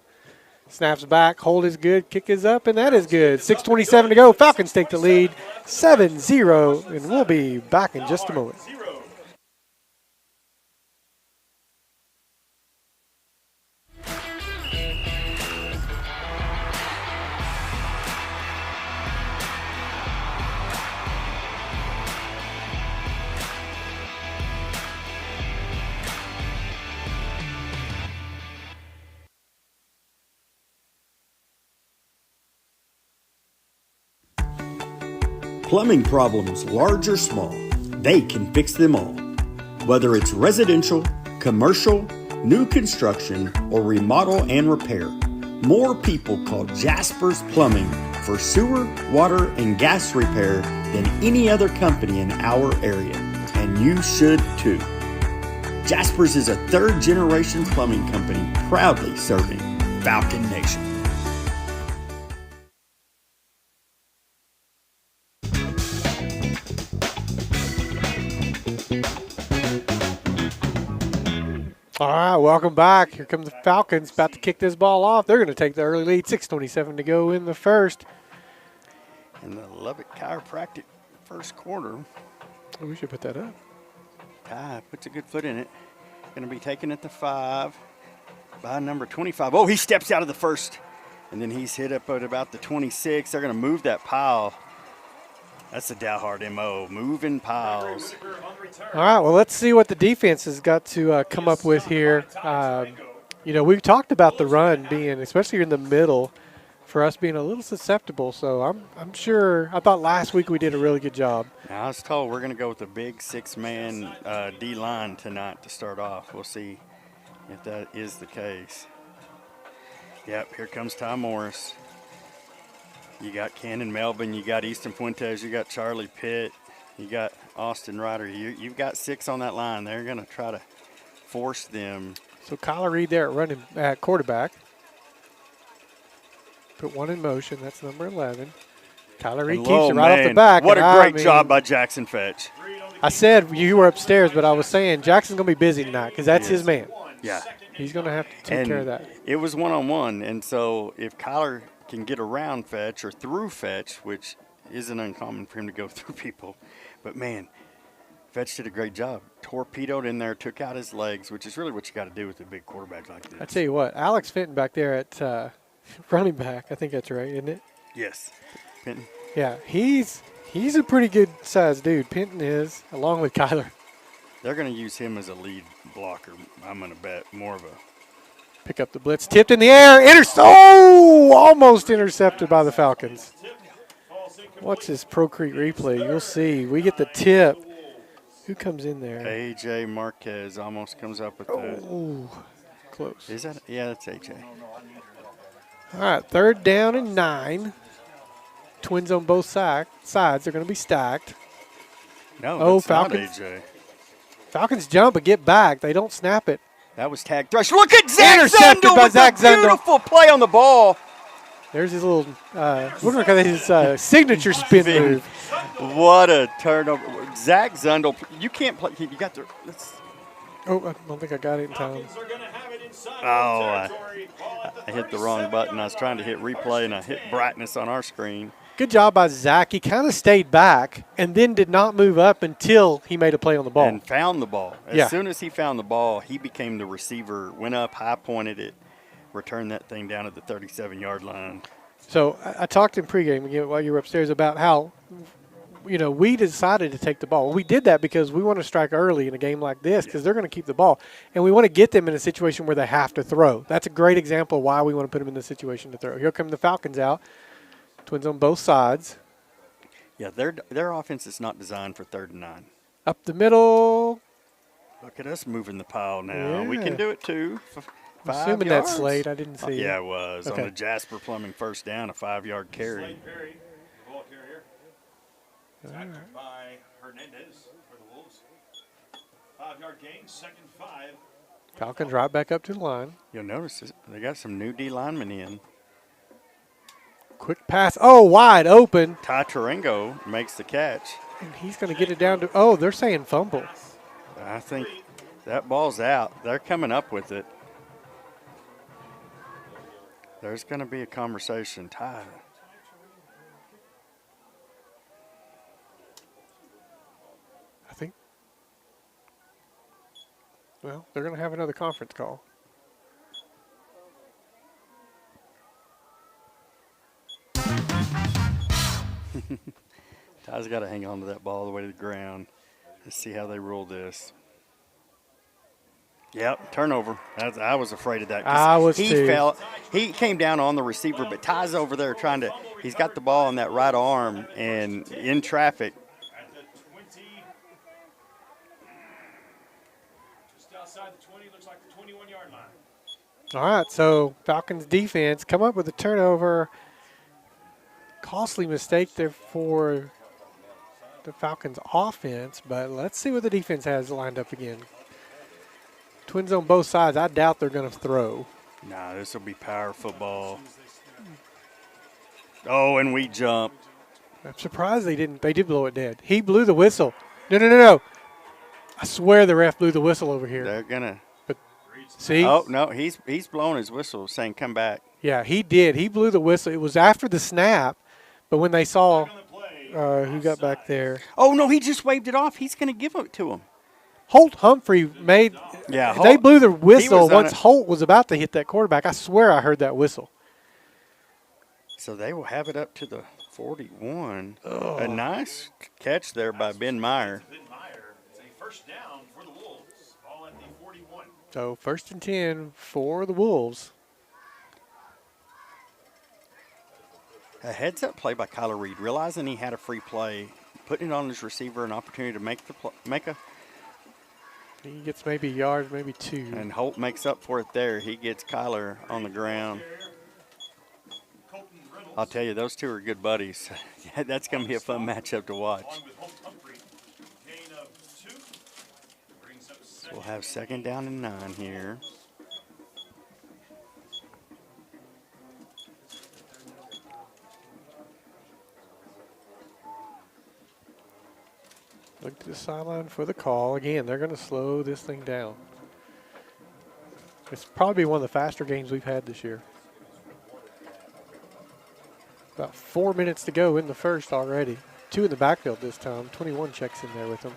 snaps back, hold is good, kick is up, and that is good. 6:27 to go. Falcons take the lead 7-0, and we'll be back in just a moment. Plumbing problems, large or small, they can fix them all. Whether it's residential, commercial, new construction, or remodel and repair, more people call Jasper's Plumbing for sewer, water, and gas repair than any other company in our area, and you should too. Jasper's is a third-generation plumbing company proudly serving Falcon Nation. All right, welcome back. Here come the Falcons, about to kick this ball off. They're going to take the early lead, 6:27 to go in the first. And the Lubbock Chiropractic first quarter. Oh, we should put that up. Ty puts a good foot in it. Going to be taken at the 5 by number 25. Oh, he steps out of the first, and then he's hit up at about the 26. They're going to move that pile. That's the Dalhart MO, moving piles. All right, well, let's see what the defense has got to come up with here. We've talked about the run being, especially in the middle, for us being a little susceptible. So I'm sure. I thought last week we did a really good job. Now, I was told we're going to go with a big 6-man D-line tonight to start off. We'll see if that is the case. Yep, here comes Ty Morris. You got Cannon Melvin, you got Easton Fuentes, you got Charlie Pitt, you got Austin Ryder. You've got 6 on that line. They're going to try to force them. So Kyler Reed there at quarterback. Put one in motion. That's number 11. Kyler Reed keeps it right off the back. What a great job by Jackson Fetch. I said you were upstairs, but I was saying Jackson's going to be busy tonight because that's his man. Yeah. He's going to have to take care of that. It was one-on-one, and so if Kyler can get around Fetch or through Fetch, which isn't uncommon for him to go through people. But, man, Fetch did a great job. Torpedoed in there, took out his legs, which is really what you got to do with a big quarterback like this. I tell you what, Alex Fenton back there at running back, I think that's right, isn't it? Yes. Fenton. Yeah, he's a pretty good-sized dude. Fenton is, along with Kyler. They're going to use him as a lead blocker, I'm going to bet, more of a. Pick up the blitz, tipped in the air, almost intercepted by the Falcons. Watch this Procrete replay. You'll see. We get the tip. Who comes in there? A.J. Marquez almost comes up with that. Oh, close. Is that? Yeah, that's A.J. All right, 3rd down and 9. Twins on both sides. They're going to be stacked. No, that's Falcons. not A.J. Falcons jump but get back. They don't snap it. That was tag thrush. Look at Zach Intercepted Zundel by with Zach a Zundel. beautiful play on the ball. There's his little, his signature spin move. What a turnover. Zach Zundel, you can't play. You got to. Oh, I don't think I got it in time. Oh, I hit the wrong button. I was trying to hit replay, and I hit brightness on our screen. Good job by Zach. He kind of stayed back and then did not move up until he made a play on the ball. And found the ball. As soon as he found the ball, he became the receiver, went up, high-pointed it, returned that thing down at the 37-yard line. So I talked in pregame again while you were upstairs about how, we decided to take the ball. Well, we did that because we want to strike early in a game like this because they're going to keep the ball. And we want to get them in a situation where they have to throw. That's a great example of why we want to put them in the situation to throw. Here come the Falcons out. Twins on both sides. Yeah, their offense is not designed for 3rd and 9. Up the middle. Look at us moving the pile now. Yeah. We can do it too. 5 assuming yards. that's Slade. I didn't see it. Yeah, it was. Okay. On the Jasper Plumbing first down, a 5-yard carry. Slade Perry, the ball carrier. Tackled by Hernandez for the Wolves. 5-yard gain, 2nd 5. Falcons right back up to the line. You'll notice they got some new D linemen in. Quick pass. Oh, wide open. Ty Tarango makes the catch. And he's going to get it down to, oh, they're saying fumble. I think that ball's out. They're coming up with it. There's going to be a conversation. Ty. I think. Well, they're going to have another conference call. Ty's got to hang on to that ball all the way to the ground. Let's see how they rule this. Yep, turnover. I was afraid of that. I was he too. fell. He came down on the receiver, but Ty's over there trying to. He's got the ball in that right arm and in traffic. At the 20, just outside the 20, looks like the 21-yard line. All right, so Falcons defense come up with a turnover. Costly mistake there for the Falcons offense, but let's see what the defense has lined up again. Twins on both sides. I doubt they're going to throw. Nah, this will be power football. Oh, and we jumped. I'm surprised they didn't. They did blow it dead. He blew the whistle. No. I swear the ref blew the whistle over here. They're gonna. But see? Oh no, he's blowing his whistle, saying come back. Yeah, he did. He blew the whistle. It was after the snap, but when they saw who got back there. Oh no, he just waved it off. He's gonna give it to him. Holt Humphrey made. Yeah, they blew the whistle once it. Holt was about to hit that quarterback. I swear I heard that whistle. So they will have it up to the 41. Oh. A nice catch there by Ben Meyer. It's a first down for the Wolves. Ball at the 41. So 1st and 10 for the Wolves. A heads-up play by Kyler Reed, realizing he had a free play, putting it on his receiver, an opportunity to make a. He gets maybe a yard, maybe two. And Holt makes up for it there. He gets Kyler on the ground. I'll tell you, those two are good buddies. That's going to be a fun matchup to watch. We'll have 2nd down and 9 here. Look to the sideline for the call. Again, they're going to slow this thing down. It's probably one of the faster games we've had this year. About 4 minutes to go in the first already. 2 in the backfield this time. 21 checks in there with them.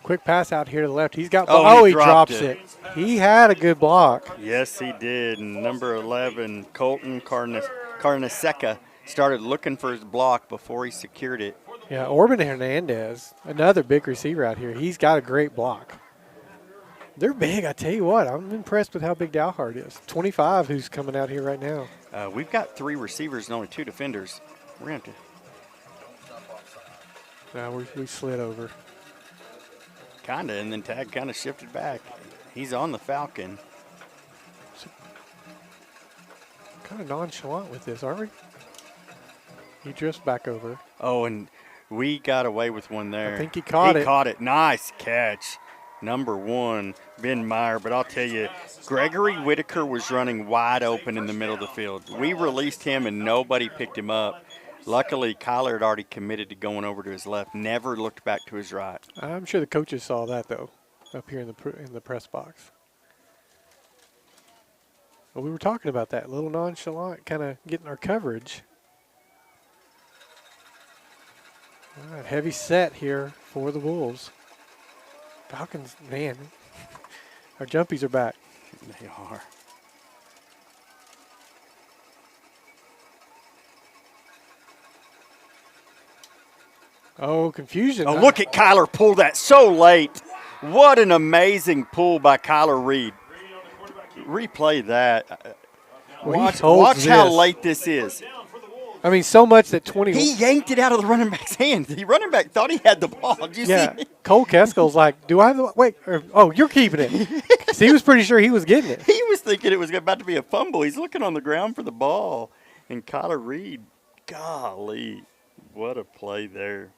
Quick pass out here to the left. He's got. He drops it. He had a good block. Yes, he did. And number 11, Colton Carnesecca, started looking for his block before he secured it. Yeah, Orban Hernandez, another big receiver out here. He's got a great block. They're big, I tell you what. I'm impressed with how big Dalhart is. 25 who's coming out here right now. We've got 3 receivers and only 2 defenders. We're going to have to. Now we slid over. Kind of, and then Tag kind of shifted back. He's on the Falcon. Kind of nonchalant with this, aren't we? He drifts back over. Oh, and we got away with one there. I think he caught it. He caught it. Nice catch. Number 1, Ben Meyer. But I'll tell you, Gregory Whitaker was running wide open in the middle of the field. We released him, and nobody picked him up. Luckily, Kyler had already committed to going over to his left, never looked back to his right. I'm sure the coaches saw that, though, up here in the press box. Well, we were talking about that, a little nonchalant, kind of getting our coverage. All right, heavy set here for the Wolves. Falcons, man, our jumpies are back. They are. Oh, confusion. Oh, look at Kyler pull that so late. What an amazing pull by Kyler Reed. Replay that. Well, watch how late this is. I mean, so much that 20. He yanked it out of the running back's hand. The running back thought he had the ball. Did you see? Cole Keskel's like, do I have the – wait. Oh, you're keeping it. So he was pretty sure he was getting it. He was thinking it was about to be a fumble. He's looking on the ground for the ball. And Kyler Reed, golly, what a play there.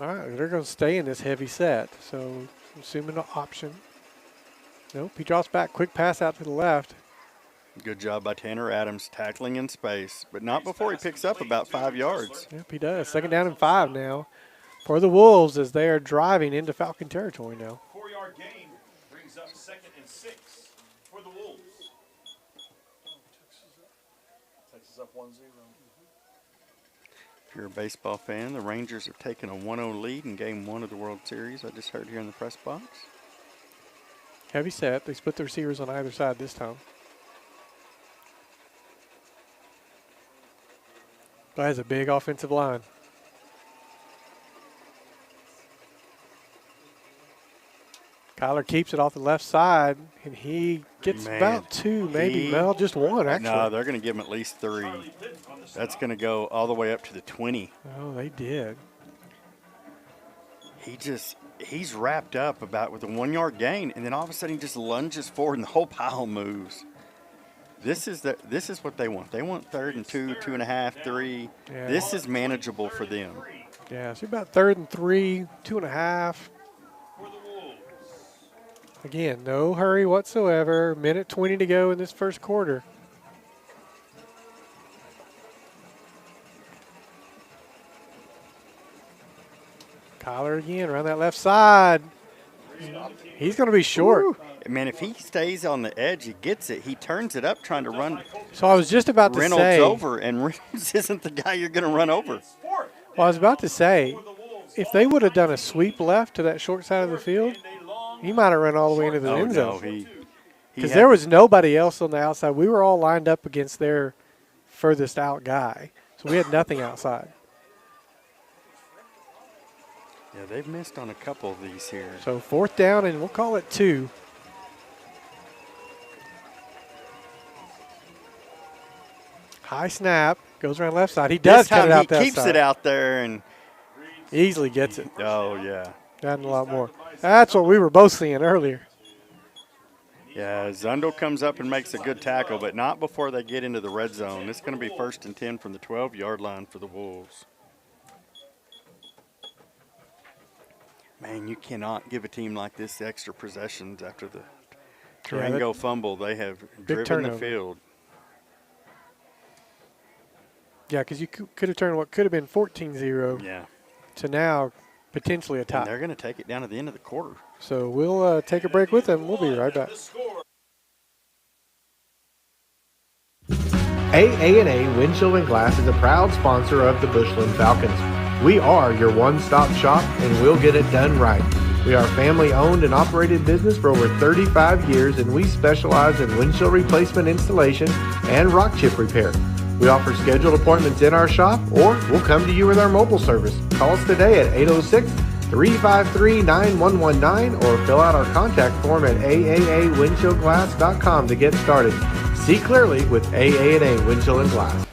All right, they're going to stay in this heavy set. So, assuming an option. Nope, he drops back. Quick pass out to the left. Good job by Tanner Adams tackling in space, but not before he picks up about 5 yards. Yep, he does. 2nd down and 5 now for the Wolves as they are driving into Falcon territory now. 4-yard gain brings up 2nd and 6 for the Wolves. Texas up 1-0. If you're a baseball fan, the Rangers have taken a 1-0 lead in Game 1 of the World Series. I just heard here in the press box. Heavy set. They split the receivers on either side this time. That is a big offensive line. Kyler keeps it off the left side, and he gets about 2, maybe. Well, just 1, actually. No, they're going to give him at least 3. That's going to go all the way up to the 20. Oh, they did. He's wrapped up about with a 1-yard gain, and then all of a sudden he just lunges forward, and the whole pile moves. This is what they want. They want 3rd and 2, 2.5, 3. Yeah. This is manageable for them. Yeah, so about 3rd and 3, 2.5. Again, no hurry whatsoever. 1:20 to go in this first quarter. Kyler again around that left side. He's going to be short. Woo. Man, if he stays on the edge, he gets it. He turns it up trying to run. So I was just about to Reynolds say. over, and Reynolds isn't the guy you're going to run over. Well, I was about to say, if they would have done a sweep left to that short side of the field, he might have run all the way into the end zone. Because there was nobody else on the outside. We were all lined up against their furthest out guy. So we had nothing outside. Yeah, they've missed on a couple of these here. So 4th down, and we'll call it 2. High snap, goes around left side. He does cut it out that side. He keeps it out there and easily gets it. Oh, yeah. Gotten a lot more. That's what we were both seeing earlier. Yeah, Zundel comes up and makes a good tackle, but not before they get into the red zone. It's going to be 1st and 10 from the 12-yard line for the Wolves. Man, you cannot give a team like this extra possessions after the Tarango fumble. They have driven turnover. the field. Yeah, because you could have turned what could have been 14-0 to now potentially a tie. And they're going to take it down at the end of the quarter. So we'll take a break with them. We'll be right back. AA&A Windshield and Glass is a proud sponsor of the Bushland Falcons. We are your one-stop shop, and we'll get it done right. We are a family-owned and operated business for over 35 years, and we specialize in windshield replacement installation and rock chip repair. We offer scheduled appointments in our shop, or we'll come to you with our mobile service. Call us today at 806-353-9119 or fill out our contact form at aawindshieldglass.com to get started. See clearly with AA&A Windshield and Glass.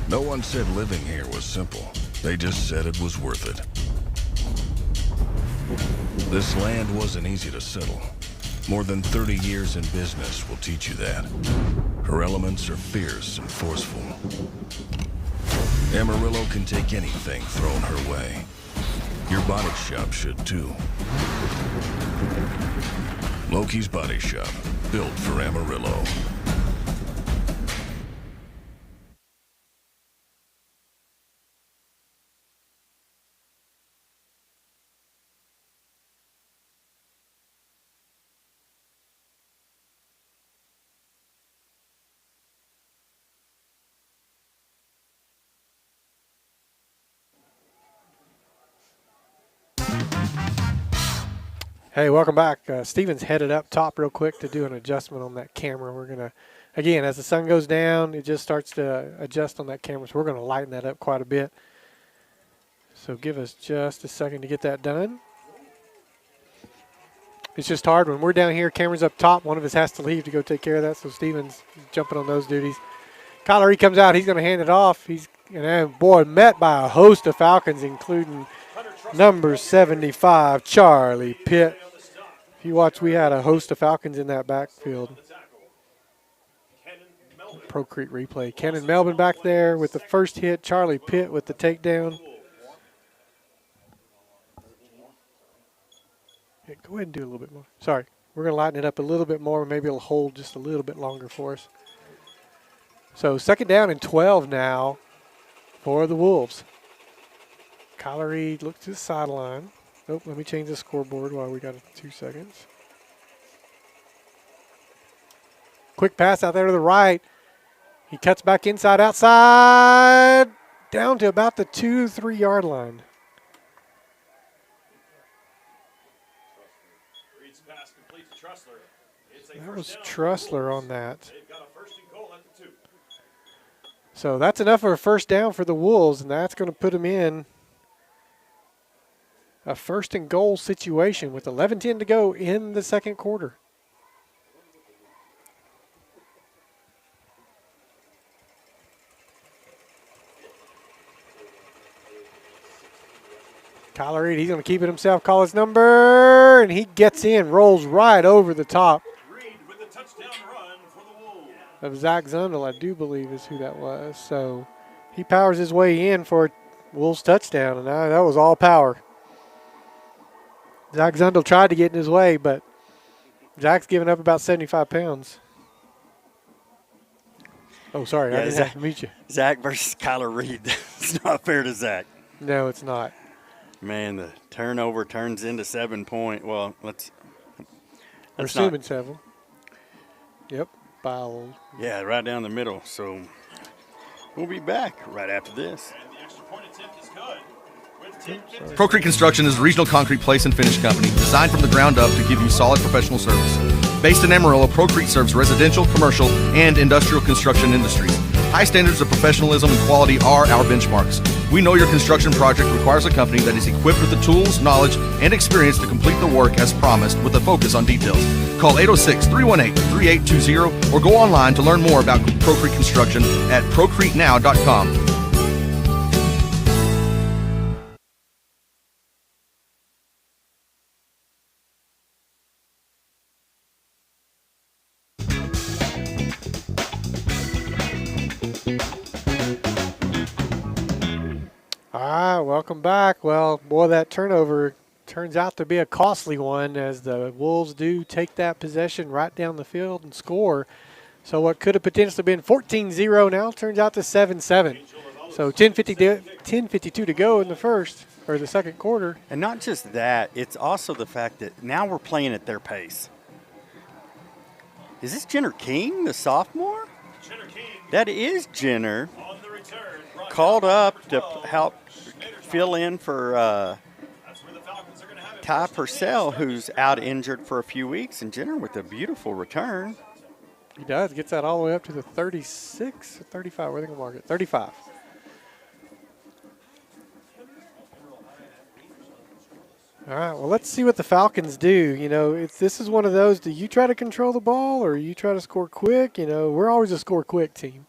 No one said living here was simple. They just said it was worth it. This land wasn't easy to settle. More than 30 years in business will teach you that. Her elements are fierce and forceful. Amarillo can take anything thrown her way. Your body shop should too. Loki's Body Shop, built for Amarillo. Hey, welcome back. Steven's headed up top real quick to do an adjustment on that camera. We're going to, again, as the sun goes down, it just starts to adjust on that camera, so we're going to lighten that up quite a bit. So give us just a second to get that done. It's just hard when we're down here, camera's up top, one of us has to leave to go take care of that, so Steven's jumping on those duties. Kyler, he comes out, he's going to hand it off. He's, boy, met by a host of Falcons, including number 75, Charlie Pitt. If you watch, we had a host of Falcons in that backfield. Pro Creek replay. Kennon Melvin back there with the first hit. Charlie Pitt with the takedown. Yeah, go ahead and do a little bit more. Sorry. We're going to lighten it up a little bit more. Maybe it'll hold just a little bit longer for us. So 2nd down and 12 now for the Wolves. Kyler Reed looks to the sideline. Nope, let me change the scoreboard while we got 2 seconds. Quick pass out there to the right. He cuts back inside, outside, down to about the 2-3 yard line. Reed's pass complete to Trussler. That was Trussler on that. They've got a 1st and goal at the 2. So that's enough for a 1st down for the Wolves, and that's going to put them in a 1st and goal situation with 11:10 to go in the 2nd quarter. Kyler Reed, he's going to keep it himself, call his number, and he gets in, rolls right over the top Reed with the touchdown run for the Wolves. of Zach Zundel, I do believe is who that was. So he powers his way in for a Wolves touchdown, and that was all power. Zach Zundel tried to get in his way, but Zach's giving up about 75 pounds. Oh, sorry, I didn't have to meet you. Zach versus Kyler Reed. It's not fair to Zach. No, it's not. Man, the turnover turns into 7 point. Well, We're assuming 7. Yep. Yeah, right down the middle. So we'll be back right after this. And the extra point attempt is good. Procrete Construction is a regional concrete place and finish company designed from the ground up to give you solid professional service. Based in Amarillo, Procrete serves residential, commercial, and industrial construction industries. High standards of professionalism and quality are our benchmarks. We know your construction project requires a company that is equipped with the tools, knowledge, and experience to complete the work as promised with a focus on details. Call 806-318-3820 or go online to learn more about Procrete Construction at procretenow.com. All right, welcome back. Well, boy, that turnover turns out to be a costly one as the Wolves do take that possession right down the field and score. So what could have potentially been 14-0 now turns out to 7-7. So 10:52 to go in the first or the 2nd quarter. And not just that, it's also the fact that now we're playing at their pace. Is this Jenner King, the sophomore? Jenner King. That is Jenner. On the return. Called up to help fill in for Ty Purcell, who's out injured for a few weeks, and Jenner with a beautiful return. He does. Gets that all the way up to the 36 or 35. Where are they going to mark it? 35. All right, well, let's see what the Falcons do. You know, this is one of those, do you try to control the ball or you try to score quick? You know, we're always a score quick team.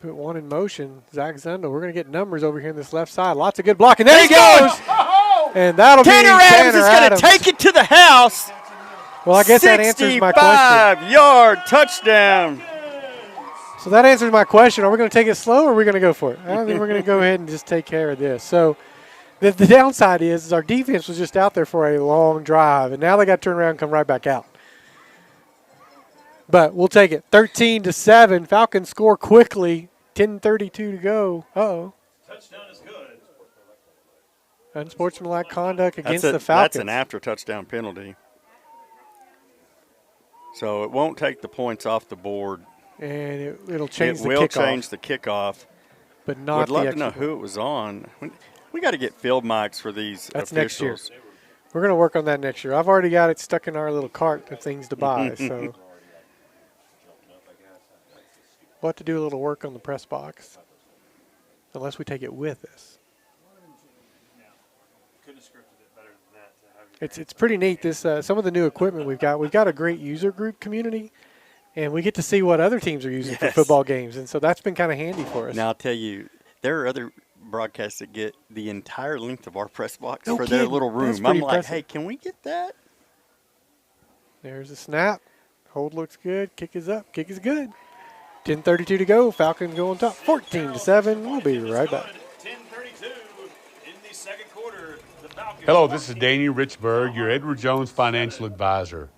Put one in motion. Zach Zundel. We're going to get numbers over here on this left side. Lots of good blocking. There he goes! And that'll be Tanner Adams is going to take it to the house. Well, I guess that answers my question. 65-yard touchdown. So that answers my question. Are we going to take it slow or are we going to go for it? I think we're going to go ahead and just take care of this. So the downside is our defense was just out there for a long drive, and now they got to turn around and come right back out. But we'll take it. 13-7. Falcons score quickly. 10:32 to go. Uh-oh. Touchdown is good. Unsportsmanlike conduct against the Falcons. That's an after touchdown penalty. So it won't take the points off the board. And it'll change the kickoff. It will change the kickoff. But not Would love to know who it was on. We got to get field mics for these That's officials. Next year. We're going to work on that next year. I've already got it stuck in our little cart of things to buy. So we'll have to do a little work on the press box. Unless we take it with us. Couldn't have scripted it better than that. It's pretty neat. This some of the new equipment we've got a great user group community, and we get to see what other teams are using for football games, and so that's been kind of handy for us. Now I'll tell you, there are other broadcasts that get the entire length of our press box for their little room. I'm like, hey, can we get that? There's a snap. Hold looks good. Kick is up. Kick is good. 10:32 to go. Falcons go on top. 14-7. We'll be right back. 10:32 in the second quarter. The Falcons Hello, this is Danny Richburg, your Edward Jones financial advisor.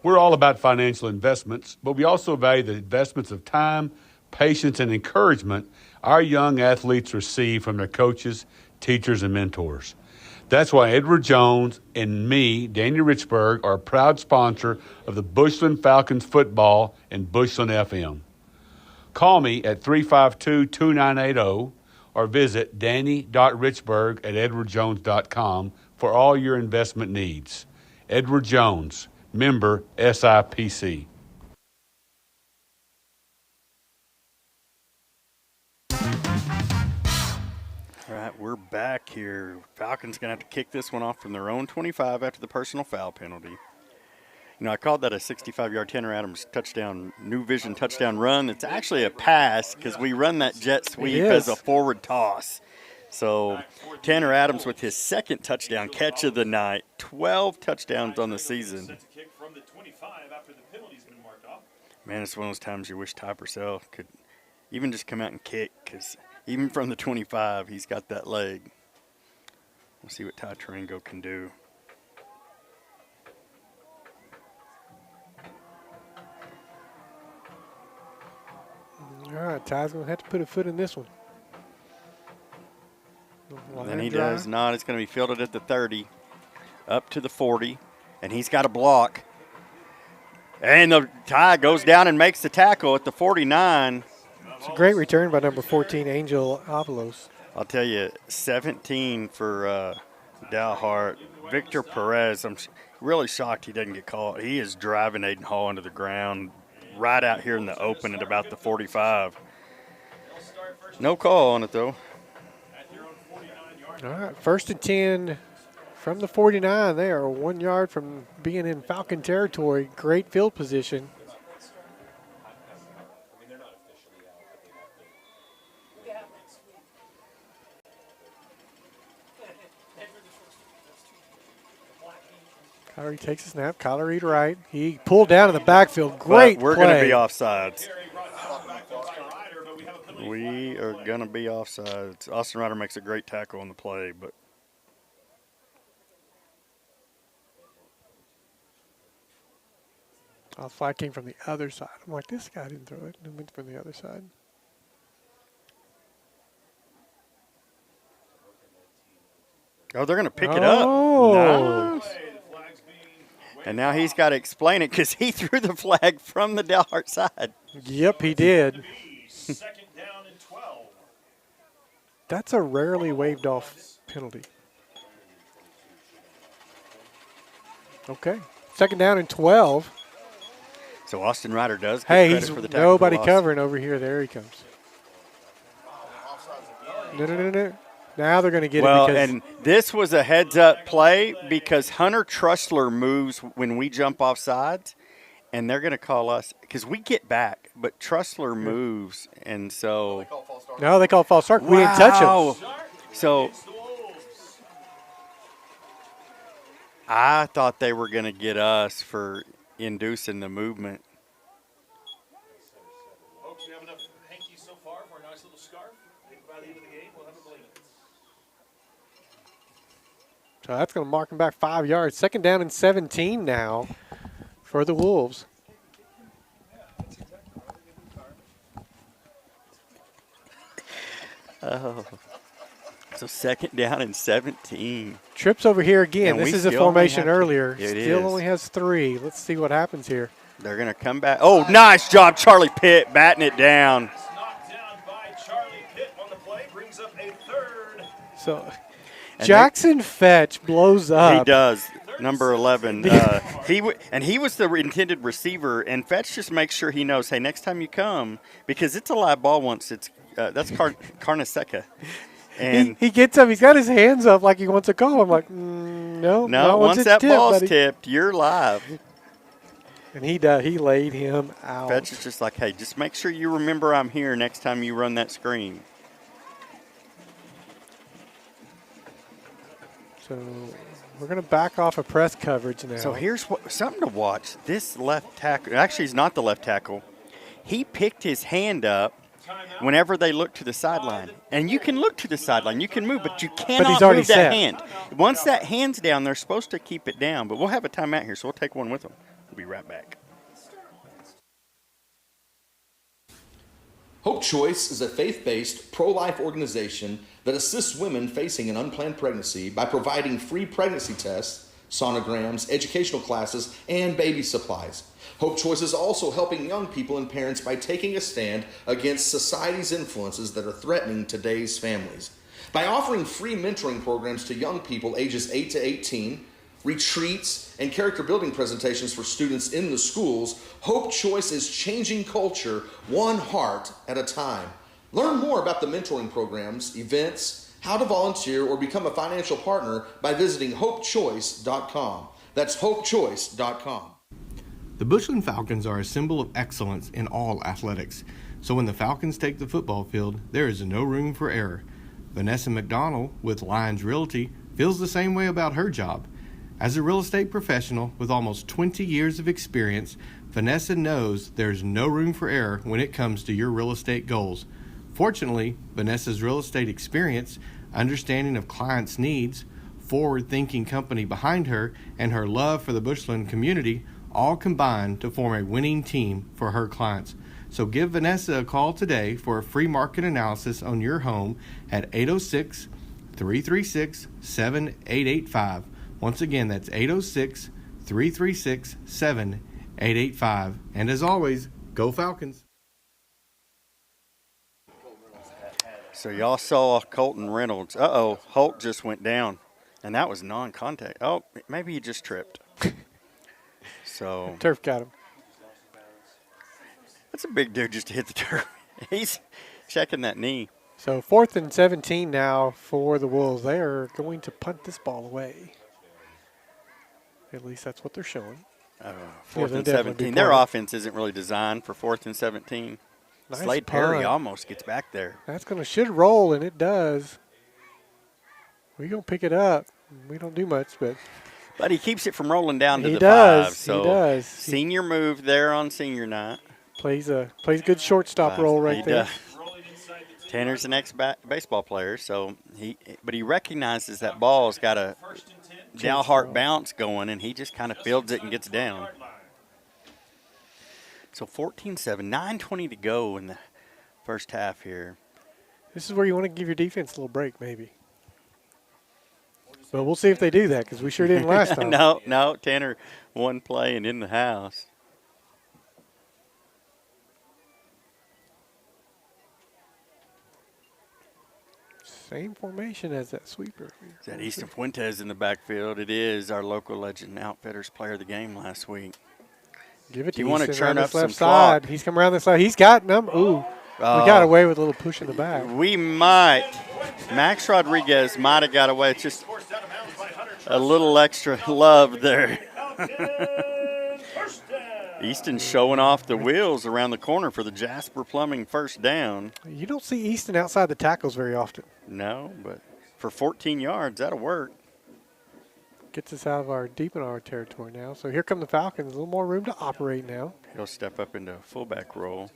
We're all about financial investments, but we also value the investments of time, patience, and encouragement our young athletes receive from their coaches, teachers, and mentors. That's why Edward Jones and me, Danny Richburg, are a proud sponsor of the Bushland Falcons football and Bushland FM. Call me at 352-2980 or visit danny.richburg@edwardjones.com for all your investment needs. Edward Jones, member SIPC. All right, we're back here. Falcons going to have to kick this one off from their own 25 after the personal foul penalty. You know, I called that a 65-yard Tanner Adams touchdown, new vision touchdown run. It's actually a pass because we run that jet sweep as a forward toss. So Tanner Adams with his second touchdown catch of the night, 12 touchdowns on the season. Man, it's one of those times you wish Ty Purcell could even just come out and kick, because even from the 25, he's got that leg. We'll see what Ty Tarango can do. All right, Ty's going to have to put a foot in this one. And then he does not. It's going to be fielded at the 30, up to the 40, and he's got a block. And the Ty goes down and makes the tackle at the 49. It's a great return by number 14, Angel Avalos. I'll tell you, 17 for Dalhart. Victor Perez, I'm really shocked he doesn't get caught. He is driving Aiden Hall into the ground right out here in the open at about the 45. No call on it, though. All right, 1st and 10 from the 49. They are 1 yard from being in Falcon territory. Great field position. Kyler takes a snap. Kyler Reed right. He pulled down in the backfield. Great play. We're going to be offsides. We are going to be offsides. Austin Ryder makes a great tackle on the play, but the flag came from the other side. I'm like, this guy didn't throw it. It went from the other side. Oh, they're going to pick it up. Nice. And now he's got to explain it because he threw the flag from the Dalhart side. Yep, he did. That's a rarely waved off penalty. Okay. 2nd down and 12. So Austin Ryder does get credit for the tackle. Nobody covering over here. There he comes. No. Now they're going to get it. Well, and this was a heads-up play because Hunter Trussler moves when we jump off sides, and they're going to call us because we get back, but Trussler moves, and so. No, they call false start. We didn't touch him. So I thought they were going to get us for inducing the movement. Folks, we have enough hankies so far for a nice little scarf. Maybe by the end of the game, we'll have a blanket. So that's going to mark him back 5 yards. 2nd down and 17 now for the Wolves. Oh. So 2nd down and 17. Trips over here again. And this is a formation earlier. Still only has 3. Let's see what happens here. They're going to come back. Oh, nice job, Charlie Pitt, batting it down. Knocked down by Charlie Pitt on the play. Brings up a 3rd. So Jackson Fetch blows up. He does. Number 11. He was the intended receiver, and Fetch just makes sure he knows, hey, next time you come, because it's a live ball once it's that's Carneseca. And he gets up. He's got his hands up like he wants to call. I'm like, no. Once that ball's tipped, you're live. And he laid him out. Fetch is just like, hey, just make sure you remember I'm here next time you run that screen. So we're going to back off of press coverage now. So here's something to watch. This left tackle, actually he's not the left tackle. He picked his hand up whenever they look to the sideline. And you can look to the sideline. You can move, but you cannot he's already move that set. hand. Once that hand's down, they're supposed to keep it down. But we'll have a timeout here, so we'll take one with them. We'll be right back. Hope Choice is a faith-based, pro-life organization that assists women facing an unplanned pregnancy by providing free pregnancy tests, sonograms, educational classes, and baby supplies. Hope Choice is also helping young people and parents by taking a stand against society's influences that are threatening today's families. By offering free mentoring programs to young people ages 8 to 18, retreats, and character building presentations for students in the schools, Hope Choice is changing culture one heart at a time. Learn more about the mentoring programs, events, how to volunteer, or become a financial partner by visiting hopechoice.com. That's hopechoice.com. The Bushland Falcons are a symbol of excellence in all athletics, so when the Falcons take the football field, there is no room for error. Vanessa McDonald with Lions Realty feels the same way about her job. As a real estate professional with almost 20 years of experience, Vanessa knows there's no room for error when it comes to your real estate goals. Fortunately, Vanessa's real estate experience, understanding of clients' needs, forward-thinking company behind her, and her love for the Bushland community all combine to form a winning team for her clients. So give Vanessa a call today for a free market analysis on your home at 806-336-7885. Once again, that's 806-336-7885. And as always, go Falcons. So y'all saw Colton Reynolds. Uh-oh, Holt just went down, and that was non-contact. Oh, maybe he just tripped. So Turf got him. That's a big dude just to hit the turf. He's checking that knee. So 4th and 17 now for the Wolves. They are going to punt this ball away. At least that's what they're showing. 4th and 17. Their offense isn't really designed for 4th and 17. Nice Slade punt. Perry almost gets back there. That's going to should roll, and it does. We're going to pick it up. We don't do much, but he keeps it from rolling down to he the does. 5. So he does. Senior move there on senior night. Plays good shortstop role right there. Tanner's an ex-baseball player, so he recognizes that ball's got a Dalhart bounce going, and he just kind of fields it and gets down. So 14-7, 9:20 to go in the first half here. This is where you want to give your defense a little break, maybe. But we'll see if they do that, because we sure didn't last time. No, Tanner one play and in the house. Same formation as that sweeper. Is that Easton Fuentes in the backfield? It is our local Legend Outfitters player of the game last week. Give it to you want to churn up some left side. clock. He's come around this side. He's got them. Ooh, we got away with a little push in the back. We might. Max Rodriguez might have got away. It's just a little extra love there. Easton showing off the wheels around the corner for the Jasper Plumbing first down. You don't see Easton outside the tackles very often. No, but for 14 yards, that'll work. Gets us out of deep in our territory now. So here come the Falcons. A little more room to operate now. He'll step up into fullback role.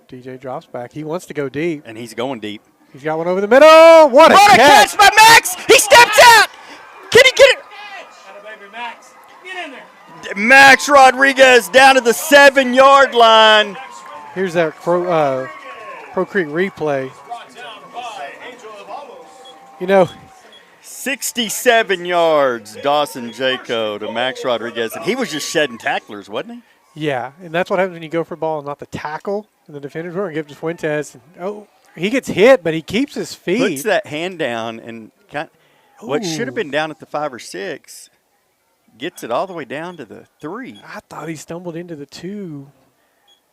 DJ drops back. He wants to go deep. And he's going deep. He's got one over the middle. What a catch by Max! He steps out! Can he get it? Max, get in there. Max Rodriguez down to the 7-yard line. Here's that Pro Creek replay. You know, 67 yards, Dawson Jaco to Max Rodriguez. And he was just shedding tacklers, wasn't he? Yeah, and that's what happens when you go for a ball and not the tackle. And the defender's going to give it to Fuentes. And, he gets hit, but he keeps his feet. Puts that hand down and what should have been down at the 5 or 6 gets it all the way down to the 3. I thought he stumbled into the 2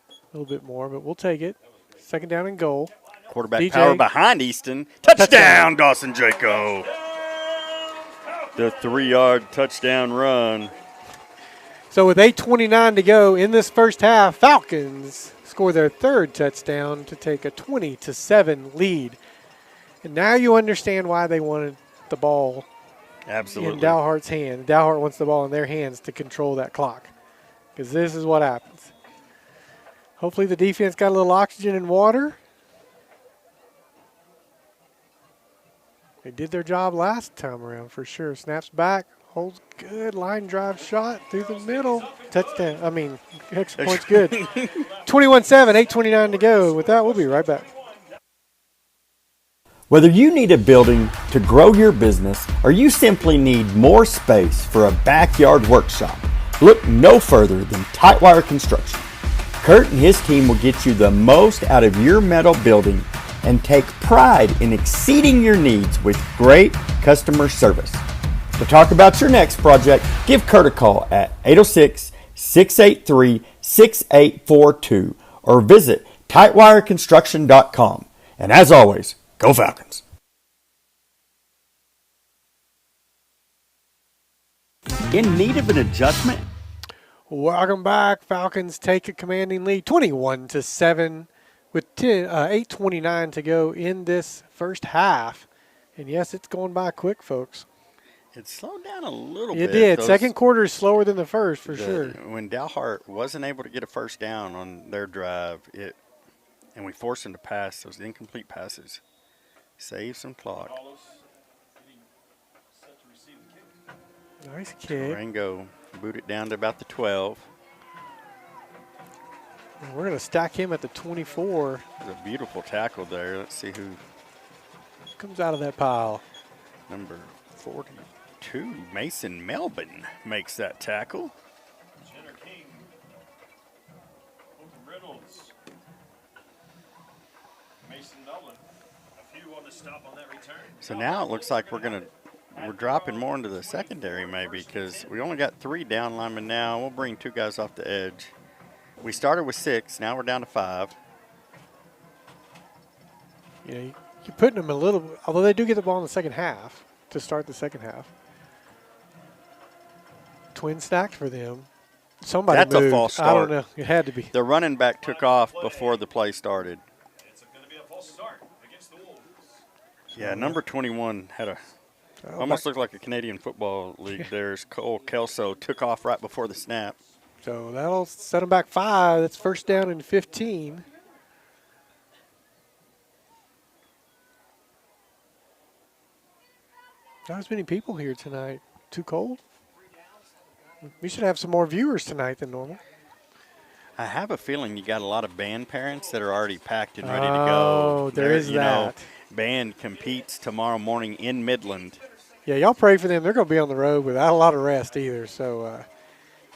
a little bit more, but we'll take it. 2nd down and goal. Quarterback DJ. power behind Easton. Touchdown, Dawson Jaco. The 3-yard touchdown run. So with 8:29 to go in this first half, Falcons score their 3rd touchdown to take a 20-7 lead. And now you understand why they wanted the ball absolutely in Dalhart's hand. Dalhart wants the ball in their hands to control that clock, because this is what happens. Hopefully the defense got a little oxygen and water. They did their job last time around for sure. Snaps back, holds good, line drive shot through the middle. Touchdown. I mean, extra point's good. 21-7, 8:29 to go. With that, we'll be right back. Whether you need a building to grow your business or you simply need more space for a backyard workshop, look no further than Tightwire Construction. Kurt and his team will get you the most out of your metal building and take pride in exceeding your needs with great customer service. To talk about your next project, give Kurt a call at 806-683-6842 or visit tightwireconstruction.com. And as always, go Falcons! In need of an adjustment? Welcome back. Falcons take a commanding lead, 21-7. With 8:29 to go in this first half. And yes, it's going by quick, folks. It slowed down a little It bit. did. Second quarter is slower than the first, for sure. When Dalhart wasn't able to get a first down on their drive, and we forced them to pass those incomplete passes, save some clock. Nice kick. Rango boot it down to about the 12. We're going to stack him at the 24. There's a beautiful tackle there. Let's see who comes out of that pile. Number 42, Mason Melvin, makes that tackle. Jenner King, Colton Reynolds, Mason Melvin. A few on the stop on that return. So now it looks like we're dropping more into the secondary maybe because we only got 3 down linemen now. We'll bring 2 guys off the edge. We started with 6, now we're down to 5. You know, you're putting them a little, although they do get the ball in the second half to start the second half. Twin stacked for them. Somebody That's moved. a false start. I don't know. It had to be. The running back took off before the play started. It's going to be a false start against the Wolves. Yeah, number 21 had a almost looked like a Canadian Football League. There's Cole Kelso took off right before the snap. So that'll set them back 5. That's first down and 15. Not as many people here tonight. Too cold? We should have some more viewers tonight than normal. I have a feeling you got a lot of band parents that are already packed and ready to go. Oh, there is that. Band competes tomorrow morning in Midland. Yeah, y'all pray for them. They're going to be on the road without a lot of rest either. So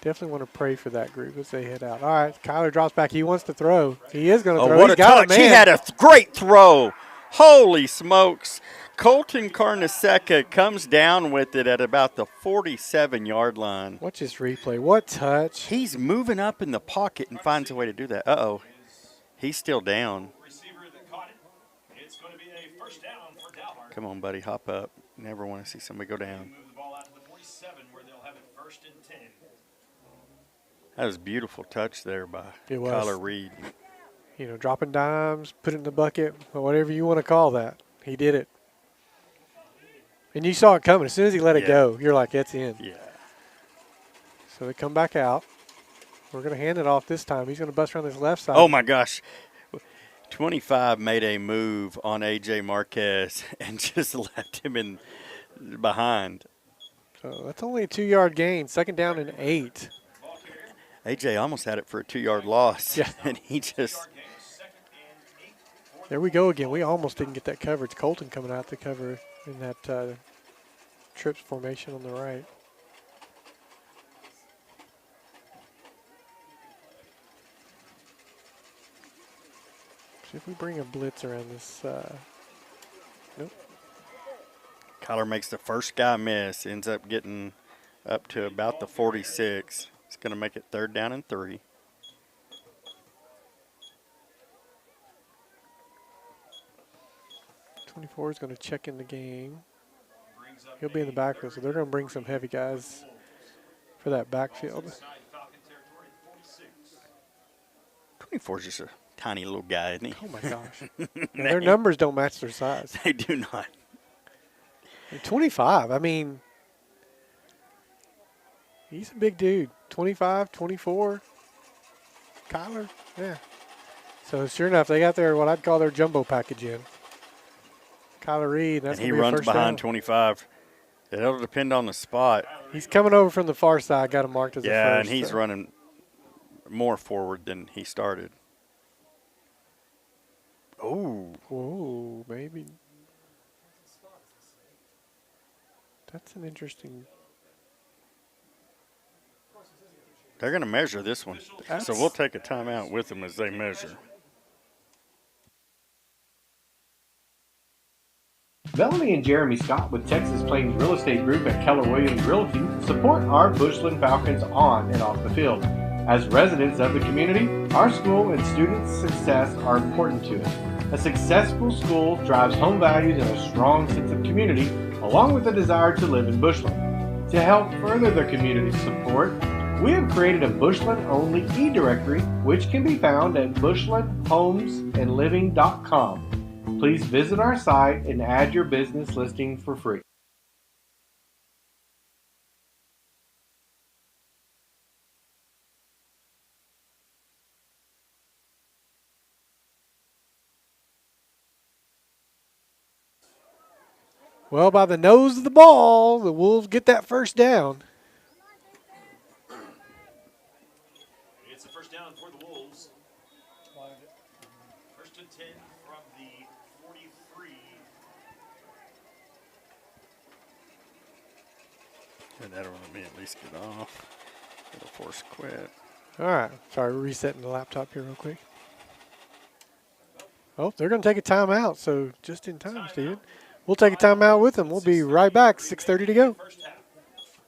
definitely want to pray for that group as they head out. All right, Kyler drops back. He wants to throw. He is going to throw. What He's a got touch. He had a great throw. Holy smokes. Colton Carnesecca comes down with it at about the 47-yard line. Watch this replay. What touch. He's moving up in the pocket and finds a way to do that. Uh-oh. He's still down. Come on, buddy. Hop up. Never want to see somebody go down. That was a beautiful touch there by Kyler Reed. You know, dropping dimes, put it in the bucket, or whatever you want to call that. He did it. And you saw it coming. As soon as he let it go, you're like, it's in. Yeah. So they come back out. We're going to hand it off this time. He's going to bust around this left side. Oh, my gosh. 25 made a move on A.J. Marquez and just left him in behind. So that's only a 2-yard gain. Second down and 8. A.J. almost had it for a 2-yard loss. Yeah. And he just. There we go again. We almost didn't get that coverage. Colton coming out to cover in that trips formation on the right. See if we bring a blitz around this. Nope. Kyler makes the first guy miss. Ends up getting up to about the 46. It's going to make it 3rd down and 3. .24 is going to check in the game. He'll be in the backfield, so they're going to bring some heavy guys for that backfield. 24 is just a tiny little guy, isn't he? Oh, my gosh. Their numbers don't match their size. They do not. And 25, I mean, he's a big dude. 25, 24. Kyler, yeah. So sure enough, they got their what I'd call their jumbo package in. Kyler Reed, that's and he gonna be runs a first behind down. 25. It'll depend on the spot. He's coming over from the far side, got him marked as a first. Yeah, and he's so. running more forward than he started. Oh, maybe. That's an interesting. They're going to measure this one. So we'll take a timeout with them as they measure. Melanie and Jeremy Scott with Texas Plains Real Estate Group at Keller Williams Realty support our Bushland Falcons on and off the field. As residents of the community, our school and students' success are important to us. A successful school drives home values and a strong sense of community, along with a desire to live in Bushland. To help further the community support, we have created a Bushland-only e-directory, which can be found at bushlandhomesandliving.com. Please visit our site and add your business listing for free. Well, by the nose of the ball, the Wolves get that first down. It's a first down for the Wolves. First and 10 from the 43. And that'll let me at least get off. It'll force quit. All right. Sorry, we're resetting the laptop here real quick. Oh, they're going to take a timeout, so just in time, Steven. We'll take a timeout with them. We'll be right back. 6:30 to go.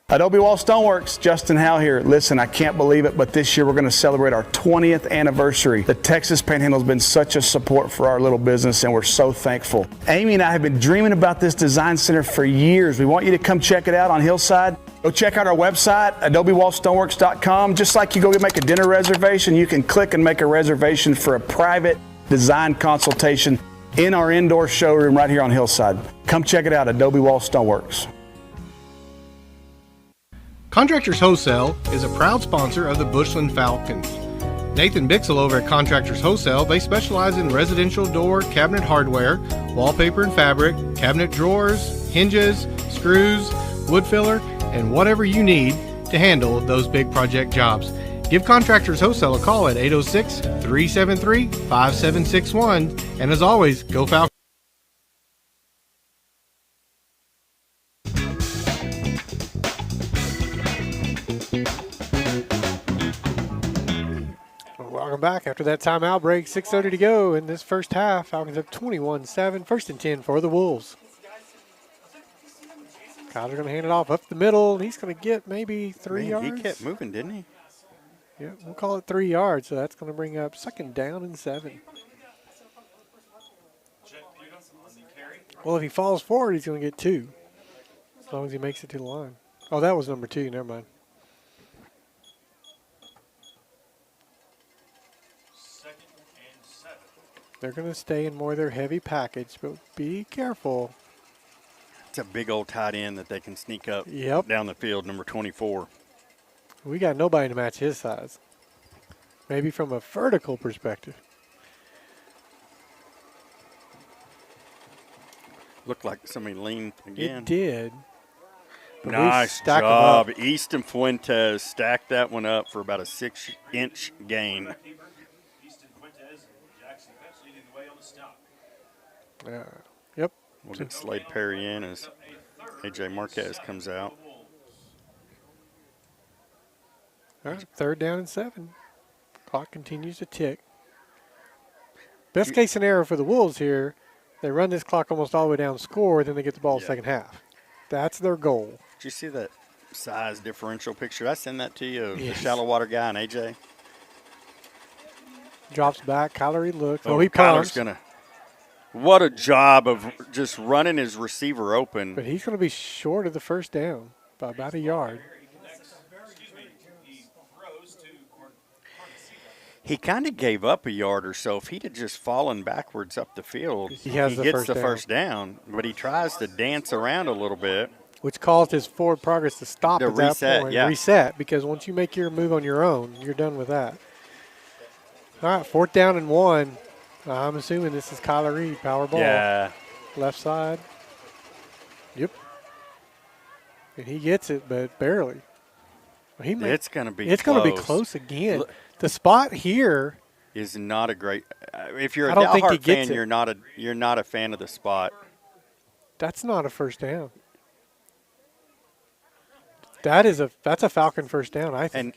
Adobe Wall Stoneworks, Justin Howe here. Listen, I can't believe it, but this year we're going to celebrate our 20th anniversary. The Texas Panhandle has been such a support for our little business, and we're so thankful. Amy and I have been dreaming about this design center for years. We want you to come check it out on Hillside. Go check out our website, adobewallstoneworks.com. Just like you go make a dinner reservation, you can click and make a reservation for a private design consultation in our indoor showroom right here on Hillside. Come check it out, Adobe Wall Stoneworks. Contractors Wholesale is a proud sponsor of the Bushland Falcons. Nathan Bixel over at Contractors Wholesale, they specialize in residential door cabinet hardware, wallpaper and fabric, cabinet drawers, hinges, screws, wood filler, and whatever you need to handle those big project jobs. Give Contractors Wholesale a call at 806-373-5761. And as always, go Falcons. Welcome back after that timeout break. 6:30 to go in this first half. Falcons up 21-7. First and 10 for the Wolves. Kyler's going to hand it off up the middle. He's going to get maybe 3 yards. He kept moving, didn't he? Yeah, we'll call it 3 yards. So that's going to bring up second down and 7. Well, if he falls forward, he's going to get 2. As long as he makes it to the line. Oh, that was number 2. Never mind. They're going to stay in more of their heavy package, but be careful. It's a big old tight end that they can sneak up down the field, number 24. We got nobody to match his size. Maybe from a vertical perspective. Looked like somebody leaned again. It did. But nice job. Easton Fuentes stacked that one up for about a 6-inch gain. Yep. We'll get Slade Perry in as A.J. Marquez comes out. All right, third down and 7. Clock continues to tick. Best case scenario for the Wolves here, they run this clock almost all the way down, score, then they get the ball second half. That's their goal. Did you see that size differential picture? Did I send that to you, the shallow water guy and A.J.? Drops back. Kyler looks. Oh, he Kyler's pumps. going to. What a job of just running his receiver open. But he's going to be short of the first down by about a yard. He kind of gave up a yard or so. If he'd have just fallen backwards up the field, he gets the first down. But he tries to dance around a little bit. Which caused his forward progress to stop at that point. Yeah. Reset, because once you make your move on your own, you're done with that. All right, 4th down and 1. I'm assuming this is Kyler Reed, power ball. Yeah. Left side. Yep. And he gets it, but barely. It's going to be It's going to be close again. The spot here is not a great. If you're a I don't think he Dalhart gets fan, it. you're not a fan of the spot. That's not a first down. That's a Falcon first down, I think.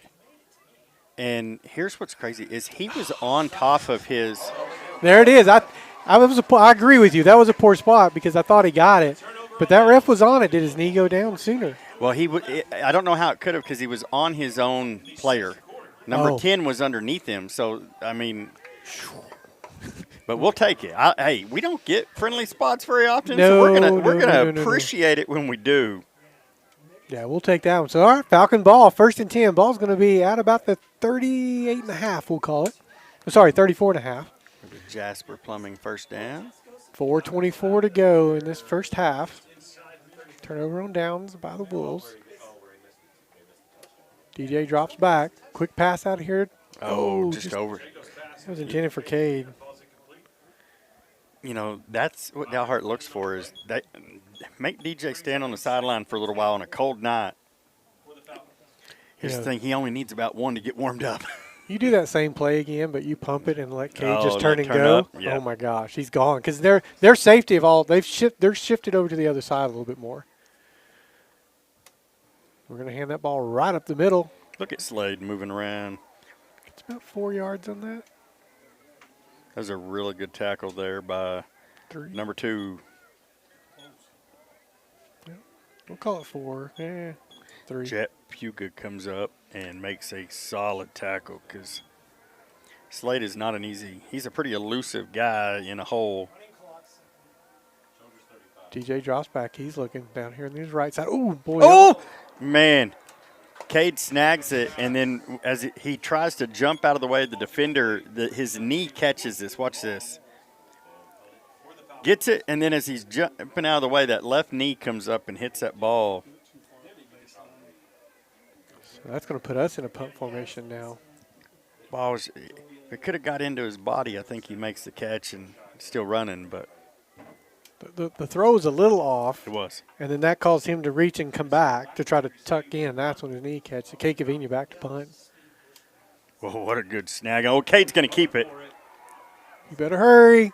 And here's what's crazy is he was on top of his. There it is. I agree with you. That was a poor spot because I thought he got it, but that ref was on it. Did his knee go down sooner? Well, I don't know how it could have because he was on his own player. Number 10 was underneath him. So I mean, but we'll take it. Hey, we don't get friendly spots very often, so we're gonna appreciate it when we do. Yeah, we'll take that one. So, all right, Falcon ball, 1st and 10. Ball's going to be at about the 38.5, we'll call it. Sorry, 34.5. Jasper Plumbing first down. 4:24 to go in this first half. Turnover on downs by the Wolves. DJ drops back. Quick pass out of here. Just over. That was intended for Cade. You know, that's what Dalhart looks for is that make DJ stand on the sideline for a little while on a cold night. Here's the thing, he only needs about one to get warmed up. You do that same play again, but you pump it and let Cade just turn and turn go. up, yeah. Oh my gosh, he's gone because their safety of all they're shifted over to the other side a little bit more. We're gonna hand that ball right up the middle. Look at Slade moving around. It's about 4 yards on that. That was a really good tackle there by number 2. Yeah. We'll call it 4. 3. Jet Puga comes up and makes a solid tackle because Slade is not an easy. He's a pretty elusive guy in a hole. DJ drops back. He's looking down here on his right side. Oh, boy. Oh, man. Cade snags it, and then as he tries to jump out of the way of the defender, his knee catches this. Watch this. Gets it, and then as he's jumping out of the way, that left knee comes up and hits that ball. So that's going to put us in a punt formation now. Ball if it could have got into his body, I think he makes the catch and still running, but. The throw was a little off. It was. And then that caused him to reach and come back to try to tuck in. That's when his knee catches. Cade Cavini back to punt. Whoa, what a good snag. Oh, Cade's going to keep it. You better hurry.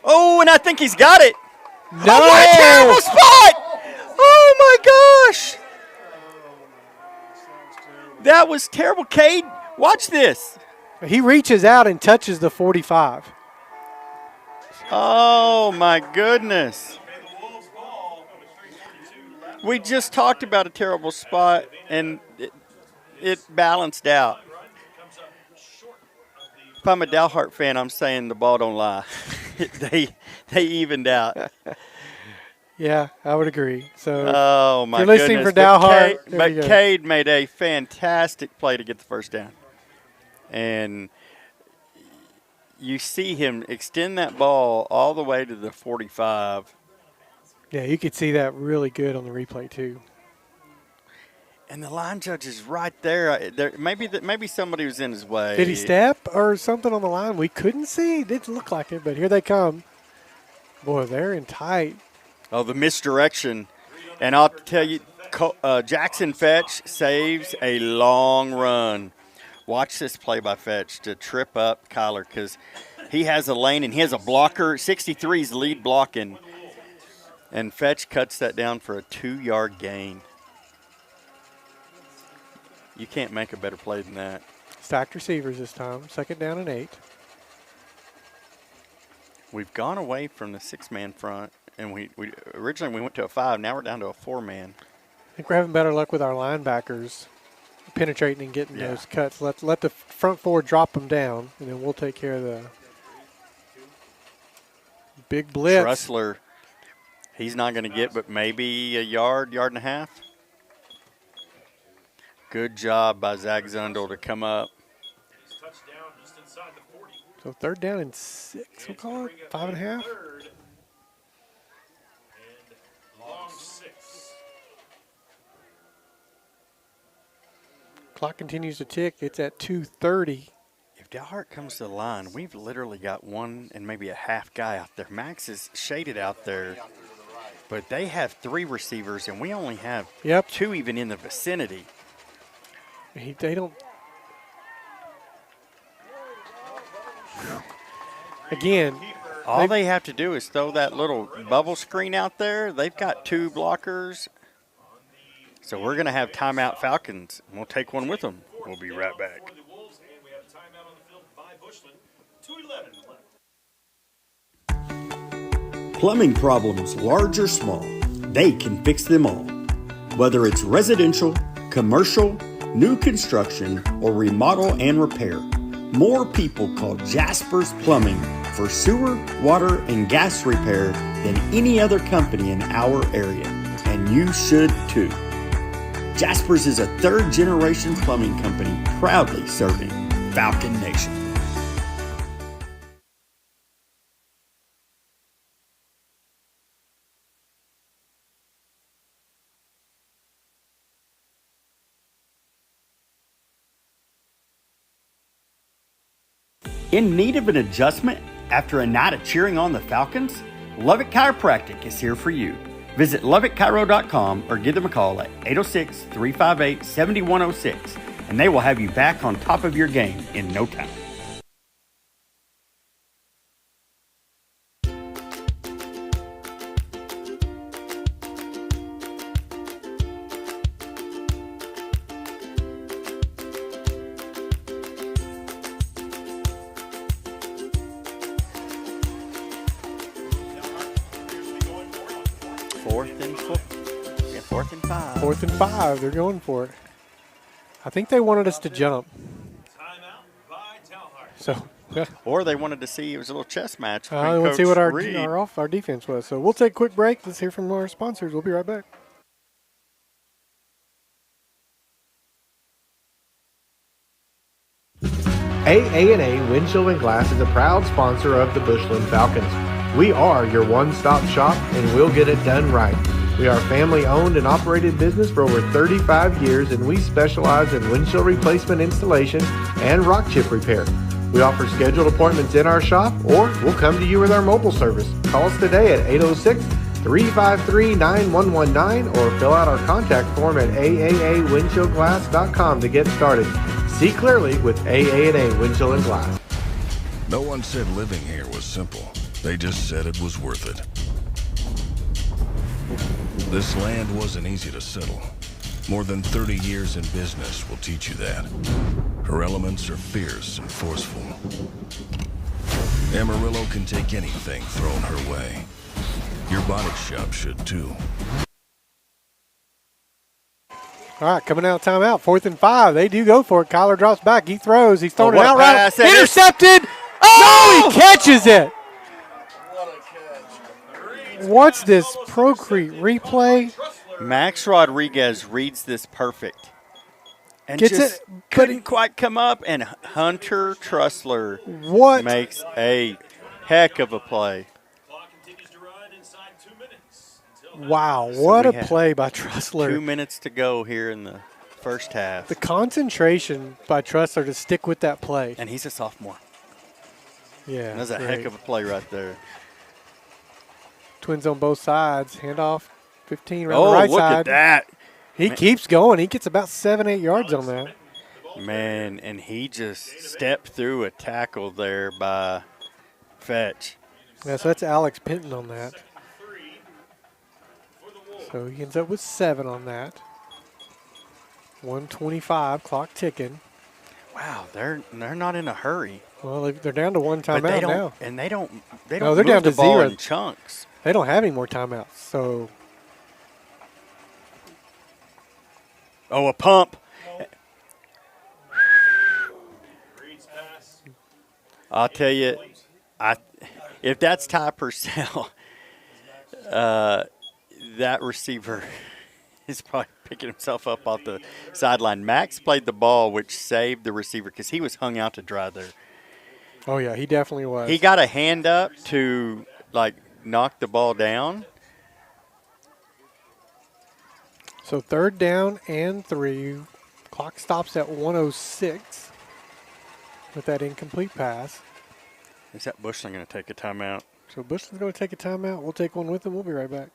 Oh, and I think he's got it. No. Oh, what a terrible spot. Oh, my gosh. That was terrible. Cade, watch this. He reaches out and touches the 45. Oh, my goodness. We just talked about a terrible spot, and it balanced out. If I'm a Dalhart fan, I'm saying the ball don't lie. they evened out. Yeah, I would agree. So, oh, my if you're listening goodness. for Dalhart, But Cade made a fantastic play to get the first down. And you see him extend that ball all the way to the 45. Yeah, you could see that really good on the replay too. And the line judge is right there. Maybe somebody was in his way. Did he step or something on the line? We couldn't see. It didn't look like it, but here they come. Boy, they're in tight. Oh, the misdirection. And I'll tell you, Jackson Fetch saves a long run. Watch this play by Fetch to trip up Kyler because he has a lane and he has a blocker. 63's lead blocking. And Fetch cuts that down for a 2-yard gain. You can't make a better play than that. Stacked receivers this time. 2nd down and 8. We've gone away from the 6-man front. And we originally we went to a 5. Now we're down to a 4-man. I think we're having better luck with our linebackers penetrating and getting those cuts. Let the front 4 drop them down, and then we'll take care of the big blitz. Trussler, he's not going to get but maybe a yard and a half. Good job by Zach Zundel to come up. So 3rd down and 6, we'll call it 5.5. Clock continues to tick. It's at 2:30. If Dalhart comes to the line, we've literally got one and maybe a half guy out there. Max is shaded out there, but they have 3 receivers, and we only have 2 even in the vicinity. They don't. Again, all they have to do is throw that little bubble screen out there. They've got 2 blockers. So we're going to have timeout Falcons, and we'll take one with them. We'll be right back. Plumbing problems, large or small, they can fix them all. Whether it's residential, commercial, new construction, or remodel and repair, more people call Jasper's Plumbing for sewer, water, and gas repair than any other company in our area. And you should too. Jasper's is a 3rd-generation plumbing company proudly serving Falcon Nation. In need of an adjustment after a night of cheering on the Falcons? Lovett Chiropractic is here for you. Visit lovettchiro.com or give them a call at 806-358-7106, and they will have you back on top of your game in no time. Fourth and 5. 4th and 5. They're going for it. I think they wanted us to jump. So, or they wanted to see it was a little chess match. They want to see what our defense was. So we'll take a quick break. Let's hear from our sponsors. We'll be right back. AA&A Windshield and Glass is a proud sponsor of the Bushland Falcons. We are your one-stop shop, and we'll get it done right. We are a family-owned and operated business for over 35 years, and we specialize in windshield replacement installation and rock chip repair. We offer scheduled appointments in our shop, or we'll come to you with our mobile service. Call us today at 806-353-9119 or fill out our contact form at aawindshieldglass.com to get started. See clearly with AA&A Windshield and Glass. No one said living here was simple. They just said it was worth it. This land wasn't easy to settle. More than 30 years in business will teach you that. Her elements are fierce and forceful. Amarillo can take anything thrown her way. Your body shop should too. All right, coming out of timeout, 4th and 5. They do go for it. Kyler drops back. He throws. He's throwing it out right. Intercepted. Oh! No, he catches it. What's this Procrete replay? Max Rodriguez reads this perfect. And Gets just it, couldn't quite come up, and Hunter Trussler makes a heck of a play. Wow, what a play by Trussler. 2 minutes to go here in the first half. The concentration by Trussler to stick with that play. And he's a sophomore. Yeah. That's a heck of a play right there. Twins on both sides. Handoff, 15 around the right look side. at that. He keeps going. He gets about 7-8 yards on that. Man, and he just stepped through a tackle there by Fetch. Yeah, so that's Alex Pinton on that. So he ends up with 7 on that. 1:25, clock ticking. Wow, they're not in a hurry. Well, they're down to one timeout now. And they don't No, they're move down the to ball 0 in chunks. They don't have any more timeouts. So. Oh, a pump. I'll tell you, if that's Ty Purcell, that receiver is probably picking himself up off the sideline. Max played the ball, which saved the receiver because he was hung out to dry there. Oh, yeah, he definitely was. He got a hand up to, knock the ball down. So 3rd down and 3. Clock stops at 1:06. with that incomplete pass. Is that Bushland going to take a timeout? So Bushland's going to take a timeout. We'll take one with him. We'll be right back.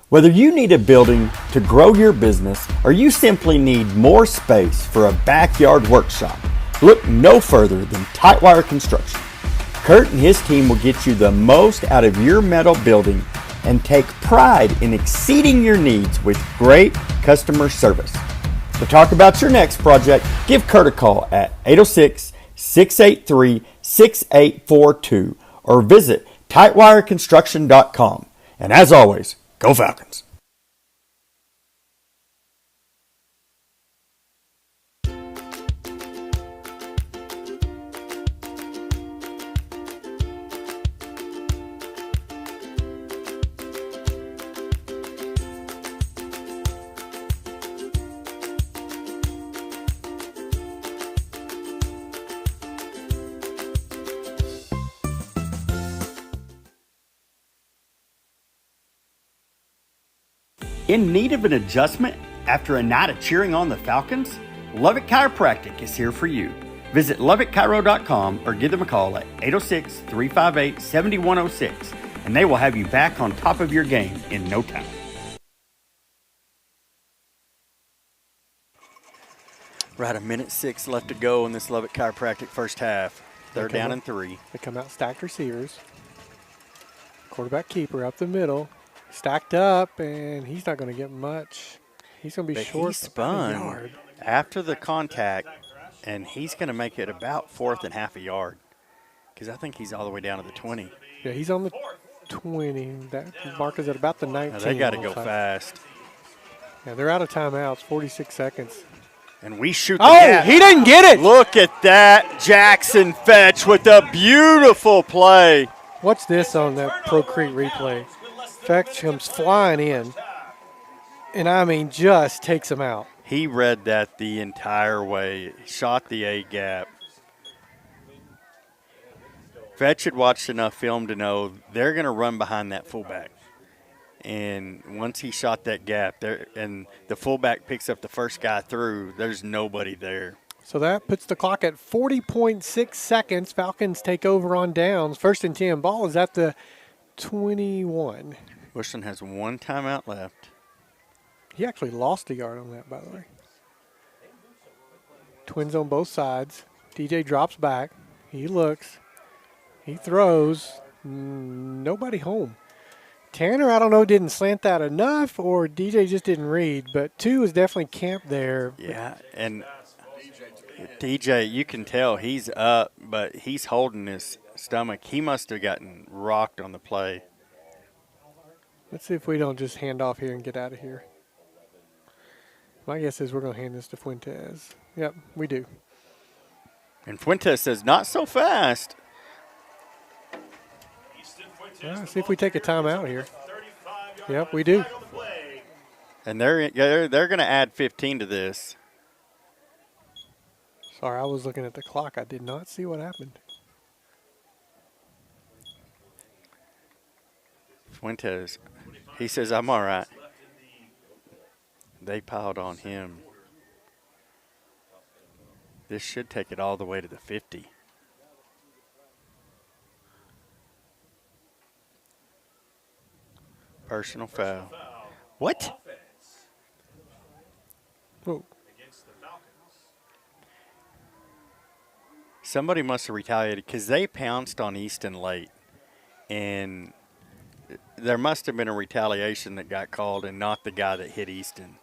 Whether you need a building to grow your business or you simply need more space for a backyard workshop, look no further than Tightwire Construction. Kurt and his team will get you the most out of your metal building and take pride in exceeding your needs with great customer service. To talk about your next project, give Kurt a call at 806-683-6842 or visit tightwireconstruction.com. And as always, go Falcons! In need of an adjustment after a night of cheering on the Falcons? Lubbock Chiropractic is here for you. Visit LubbockChiro.com or give them a call at 806-358-7106 and they will have you back on top of your game in no time. Right, 1:06 left to go in this Lubbock Chiropractic first half. They're down in 3. They come out stacked receivers. Quarterback keeper up the middle. Stacked up, and he's not going to get much. He's going to be short. He spun after the contact, and he's going to make it about 4th and half a yard because I think he's all the way down to the 20. Yeah, he's on the 20. That mark is at about the 19. Now they got to go fast. Yeah, they're out of timeouts, 46 seconds. And we shoot the gap. He didn't get it. Look at that. Jackson Fetch with a beautiful play. What's this on that Pro Creek replay? Fetch comes flying in, and I mean just takes him out. He read that the entire way, shot the A gap. Fetch had watched enough film to know they're going to run behind that fullback. And once he shot that gap, there, and the fullback picks up the first guy through, there's nobody there. So that puts the clock at 40.6 seconds. Falcons take over on downs. 1st and 10. Ball is at the 21. Bushland has 1 timeout left. He actually lost a yard on that, by the way. Twins on both sides. DJ drops back. He looks. He throws. Nobody home. Tanner, I don't know, didn't slant that enough, or DJ just didn't read, but 2 is definitely camped there. Yeah, and DJ, you can tell he's up, but he's holding his stomach. He must have gotten rocked on the play. Let's see if we don't just hand off here and get out of here. My guess is we're going to hand this to Fuentes. Yep, we do. And Fuentes says, not so fast. See if we take a timeout here. Yep, we do. And they're going to add 15 to this. Sorry, I was looking at the clock. I did not see what happened. Fuentes, he says, I'm all right. They piled on him. This should take it all the way to the 50. Personal foul. What? Whoa. Somebody must have retaliated because they pounced on Easton late. And there must have been a retaliation that got called and not the guy that hit Easton.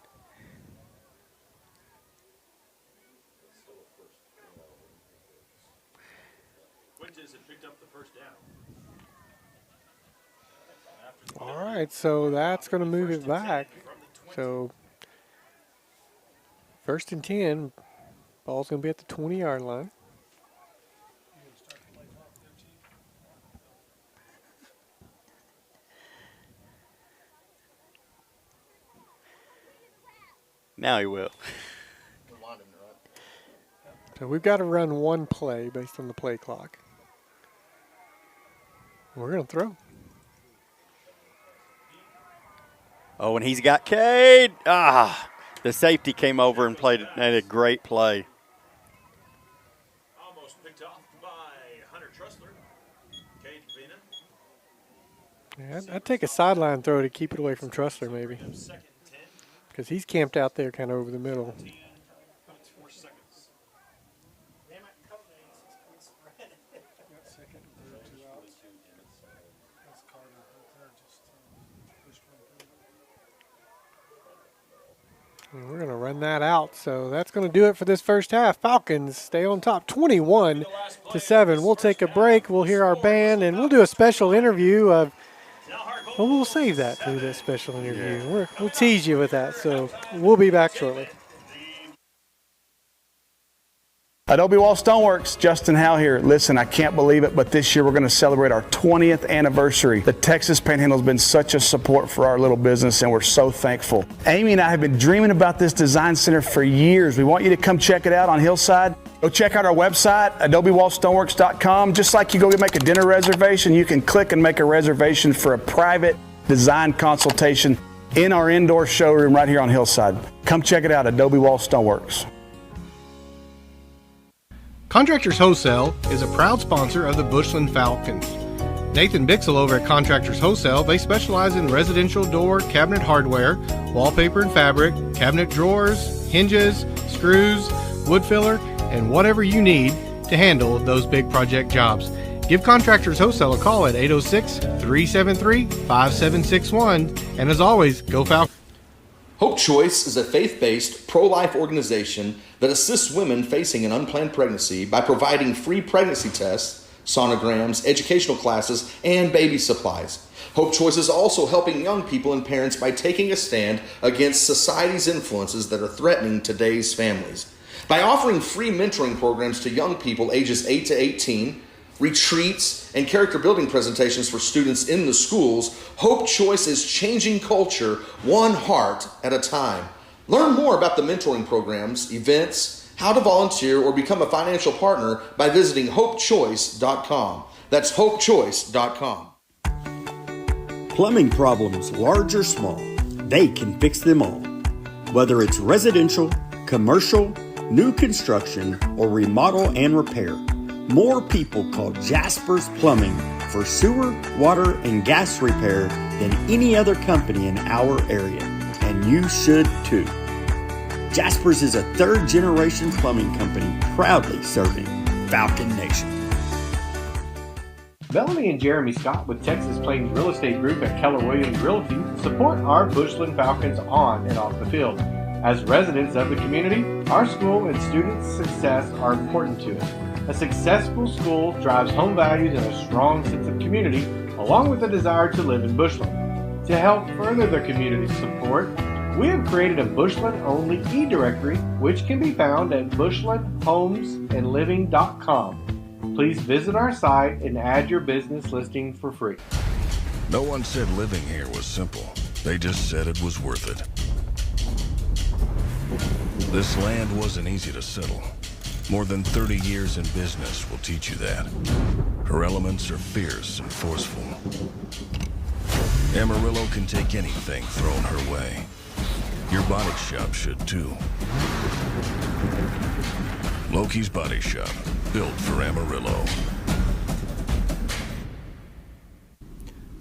All right, so that's going to move it back. So 1st and 10, ball's going to be at the 20-yard line. Now he will. So we've got to run one play based on the play clock. We're going to throw. Oh, and he's got Cade. The safety came over and made a great play. Yeah, I'd take a sideline throw to keep it away from Trussler, maybe. Because he's camped out there kind of over the middle. And we're going to run that out. So that's going to do it for this first half. Falcons stay on top 21-7. We'll take a break. We'll hear our band, and we'll do a special interview of, well, we'll save that to this special interview. Yeah. We'll tease you with that. So we'll be back shortly. Adobe Wall Stoneworks, Justin Howe here. Listen, I can't believe it, but this year we're going to celebrate our 20th anniversary. The Texas Panhandle has been such a support for our little business, and we're so thankful. Amy and I have been dreaming about this design center for years. We want you to come check it out on Hillside. Go check out our website, adobewallstoneworks.com. Just like you go make a dinner reservation, you can click and make a reservation for a private design consultation in our indoor showroom right here on Hillside. Come check it out, Adobe Wall Stoneworks. Contractors Wholesale is a proud sponsor of the Bushland Falcons. Nathan Bixel over at Contractors Wholesale, they specialize in residential door cabinet hardware, wallpaper and fabric, cabinet drawers, hinges, screws, wood filler, and whatever you need to handle those big project jobs. Give Contractors Wholesale a call at 806-373-5761. And as always, go Falcons. Hope Choice is a faith-based, pro-life organization that assists women facing an unplanned pregnancy by providing free pregnancy tests, sonograms, educational classes, and baby supplies. Hope Choice is also helping young people and parents by taking a stand against society's influences that are threatening today's families. By offering free mentoring programs to young people ages 8 to 18, retreats, and character building presentations for students in the schools, Hope Choice is changing culture one heart at a time. Learn more about the mentoring programs, events, how to volunteer, or become a financial partner by visiting hopechoice.com. That's hopechoice.com. Plumbing problems, large or small, they can fix them all. Whether it's residential, commercial, new construction, or remodel and repair, more people call Jasper's Plumbing for sewer, water, and gas repair than any other company in our area, and you should too. Jasper's is a third-generation plumbing company proudly serving Falcon Nation. Melanie and Jeremy Scott with Texas Plains Real Estate Group at Keller Williams Realty support our Bushland Falcons on and off the field. As residents of the community, our school and students' success are important to us. A successful school drives home values and a strong sense of community, along with a desire to live in Bushland. To help further the community support, we have created a Bushland-only e-directory, which can be found at bushlandhomesandliving.com. Please visit our site and add your business listing for free. No one said living here was simple. They just said it was worth it. This land wasn't easy to settle. More than 30 years in business will teach you that. Her elements are fierce and forceful. Amarillo can take anything thrown her way. Your body shop should too. Loki's Body Shop, built for Amarillo.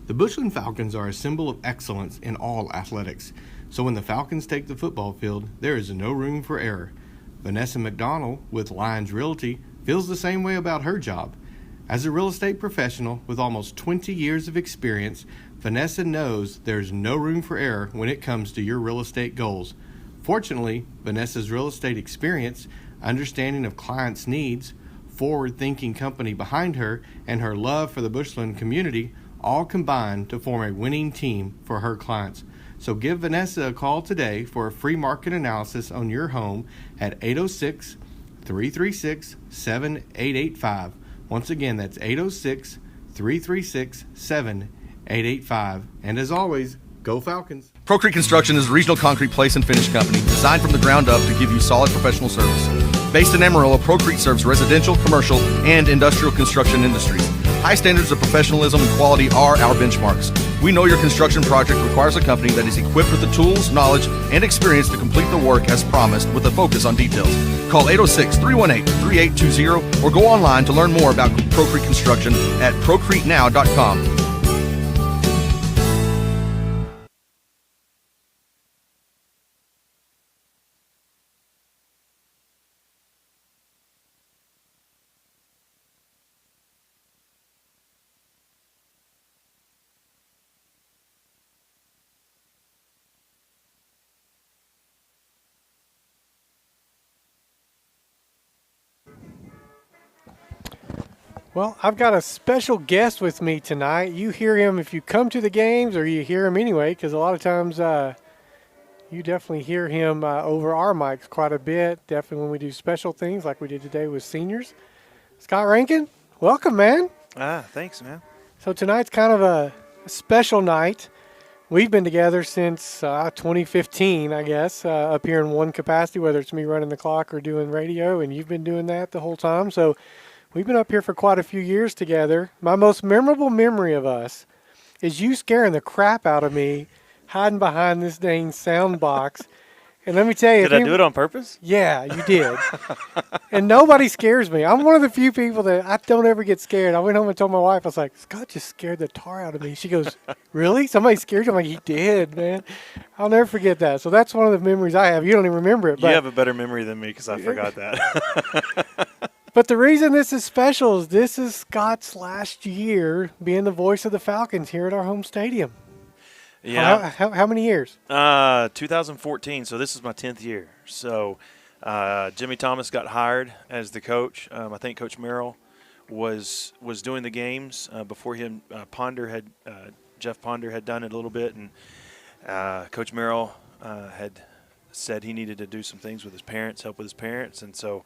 The Bushland Falcons are a symbol of excellence in all athletics. So when the Falcons take the football field, there is no room for error. Vanessa McDonald with Lyons Realty feels the same way about her job. As a real estate professional with almost 20 years of experience, Vanessa knows there's no room for error when it comes to your real estate goals. Fortunately, Vanessa's real estate experience, understanding of clients' needs, forward-thinking company behind her, and her love for the Bushland community all combine to form a winning team for her clients. So give Vanessa a call today for a free market analysis on your home at 806-336-7885. Once again, that's 806-336-7885. And as always, go Falcons. Pro Creek Construction is a regional concrete place and finish company designed from the ground up to give you solid professional service. Based in Amarillo, Pro Creek serves residential, commercial, and industrial construction industries. High standards of professionalism and quality are our benchmarks. We know your construction project requires a company that is equipped with the tools, knowledge, and experience to complete the work as promised with a focus on details. Call 806-318-3820 or go online to learn more about Pro Creek Construction at procretenow.com. Well, I've got a special guest with me tonight. You hear him if you come to the games, or you hear him anyway, because a lot of times you definitely hear him over our mics quite a bit, definitely when we do special things like we did today with seniors. Scott Rankin, welcome, man. Thanks, man. So tonight's kind of a special night. We've been together since 2015, I guess, up here in one capacity, whether it's me running the clock or doing radio, and you've been doing that the whole time. So we've been up here for quite a few years together. My most memorable memory of us is you scaring the crap out of me hiding behind this dang sound box. And let me tell you. Did I do it on purpose? Yeah, you did. And nobody scares me. I'm one of the few people that I don't ever get scared. I went home and told my wife, I was like, Scott just scared the tar out of me. She goes, really? Somebody scared you? I'm like, he did, man. I'll never forget that. So that's one of the memories I have. You don't even remember it. You have a better memory than me because I forgot that. But the reason this is special is this is Scott's last year being the voice of the Falcons here at our home stadium. Yeah. How many years? 2014, so this is my 10th year. So Jimmy Thomas got hired as the coach. I think Coach Merrill was doing the games before him. Jeff Ponder had done it a little bit, and Coach Merrill had said he needed to do some things with his parents, help with his parents, and so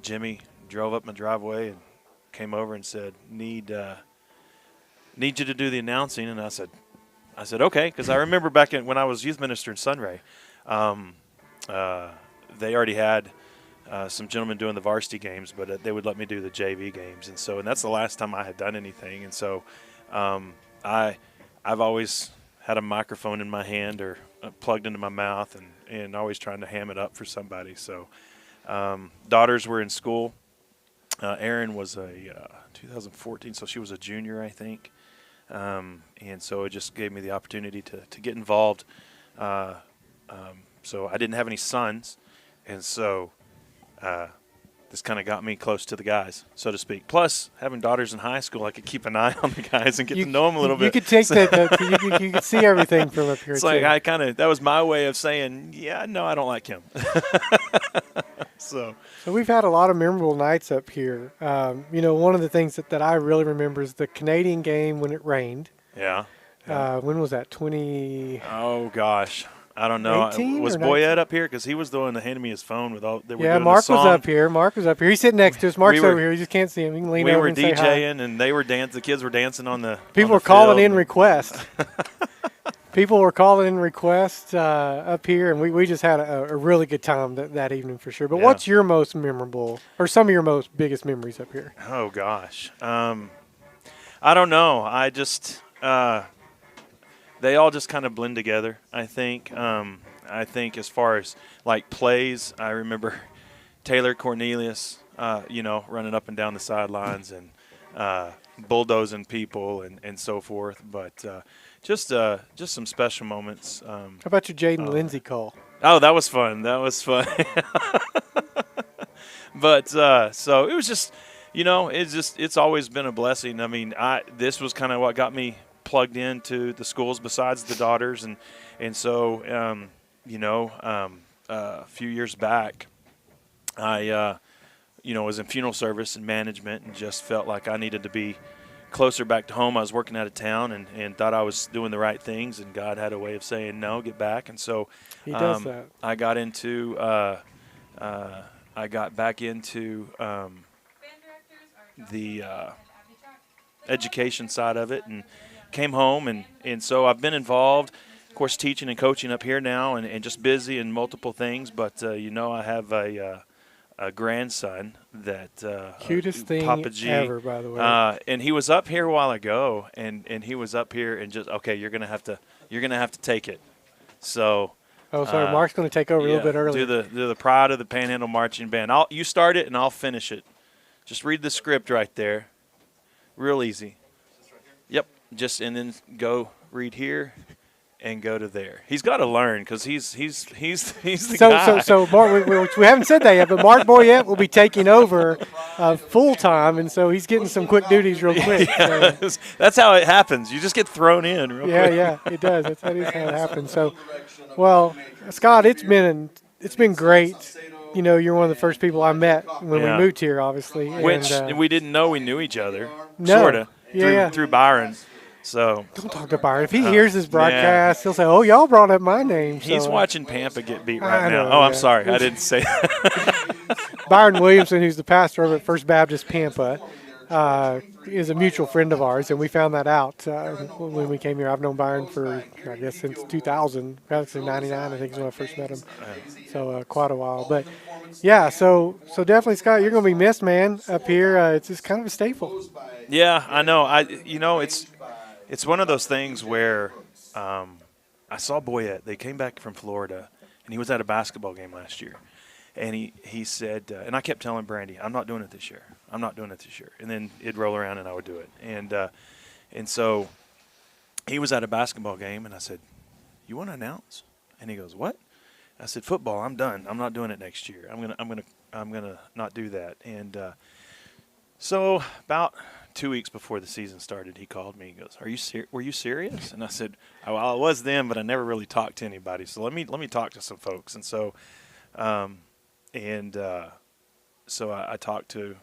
Jimmy drove up my driveway and came over and said, "Need you to do the announcing," and I said, okay, because I remember back when I was youth minister in Sunray, they already had some gentlemen doing the varsity games, but they would let me do the JV games, and that's the last time I had done anything, and so I've always had a microphone in my hand or plugged into my mouth and always trying to ham it up for somebody. So daughters were in school. Erin was a 2014, so she was a junior, I think. And so it just gave me the opportunity to get involved. So I didn't have any sons, and so this kind of got me close to the guys, so to speak. Plus, having daughters in high school, I could keep an eye on the guys and get to know them a little bit. You could take you could see everything from up here. It's like that was my way of saying, yeah, no, I don't like him. So we've had a lot of memorable nights up here. One of the things that I really remember is the Canadian game when it rained. Yeah. When was that? 20? Oh gosh, I don't know. Was Boyette up here? Because he was the one that handed me his phone with all. Yeah, Mark was up here. Mark was up here. He's sitting next to us. Mark's over here. You just can't see him. You can lean over and say hi. We were DJing, and they were dancing. The kids were dancing on the. People were calling in requests. People were calling in requests up here, and we just had a really good time that evening for sure. But what's your most memorable, or some of your biggest memories up here? Oh gosh, I don't know. I just they all just kind of blend together. I think as far as like plays, I remember Taylor Cornelius, running up and down the sidelines and bulldozing people and so forth. But just some special moments. How about your Jaden Lindsay call? Oh, that was fun. But so it was just, it's always been a blessing. I mean, this was kind of what got me plugged into the schools besides the daughters, and so a few years back, I was in funeral service and management and just felt like I needed to be closer back to home. I was working out of town and thought I was doing the right things, and God had a way of saying no, get back. And so He does that. I got into I got back into the education side of it and came home, and so I've been involved, of course, teaching and coaching up here now, and just busy in multiple things. But I have a grandson that cutest thing Papa G, ever, by the way. and he was up here a while ago, and he was up here and just you're gonna have to take it. So. Oh, sorry, Mark's going to take over a little bit earlier. Do the Pride of the Panhandle Marching Band. You start it and I'll finish it. Just read the script right there. Real easy. Yep. And then go read here and go to there. He's got to learn because he's the guy. So Mark, we haven't said that yet, but Mark Boyette will be taking over full time, and so he's getting some quick duties real quick. Yeah, so. That's how it happens. You just get thrown in real quick. Yeah, it does. That's how it happens. So, well, Scott, it's been great you're one of the first people I met when Yeah. we moved here, obviously. Which and, we didn't know we knew each other, No. sort of, Yeah. through Byron. So don't talk to Byron. If he hears this broadcast, he'll say, "Oh, y'all brought up my name." He's So, watching Pampa get beat I right now. know, Oh, I'm yeah. sorry. I didn't say that. Byron Williamson, who's the pastor over at First Baptist Pampa, is a mutual friend of ours, and we found that out when we came here. I've known Byron for, I guess, since 2000, probably 99, I think is when I first met him. So quite a while. But, yeah, so definitely, Scott, you're going to be missed, man, up here. It's just kind of a staple. Yeah, I know. It's one of those things where I saw Boyette. They came back from Florida, and he was at a basketball game last year. And he said, and I kept telling Brandy, I'm not doing it this year. I'm not doing it this year. And then it'd roll around and I would do it. And so he was at a basketball game, and I said, you want to announce? And he goes, what? I said, football. I'm done. I'm not doing it next year. I'm gonna not do that. And so about 2 weeks before the season started, he called me. He goes, were you serious? And I said, well, I was then, but I never really talked to anybody. So let me talk to some folks. And so. So I talked to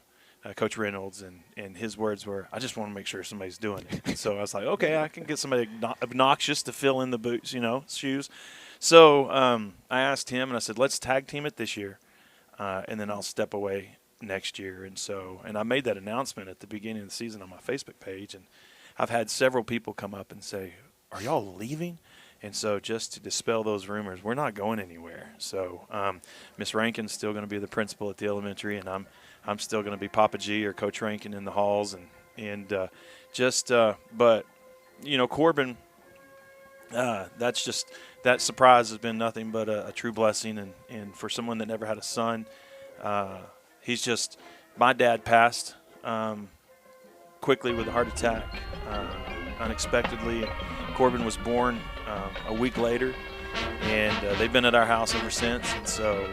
Coach Reynolds, and his words were, I just want to make sure somebody's doing it. And so I was like, okay, I can get somebody obnoxious to fill in the boots, shoes. So I asked him, and I said, let's tag team it this year, and then I'll step away next year. And I made that announcement at the beginning of the season on my Facebook page, and I've had several people come up and say, are y'all leaving? And so just to dispel those rumors, we're not going anywhere. So Miss Rankin's still going to be the principal at the elementary, and I'm still going to be Papa G or Coach Rankin in the halls. But, Corbin, that surprise has been nothing but a true blessing. And for someone that never had a son, my dad passed quickly with a heart attack, unexpectedly. Corbin was born a week later, and they've been at our house ever since. And so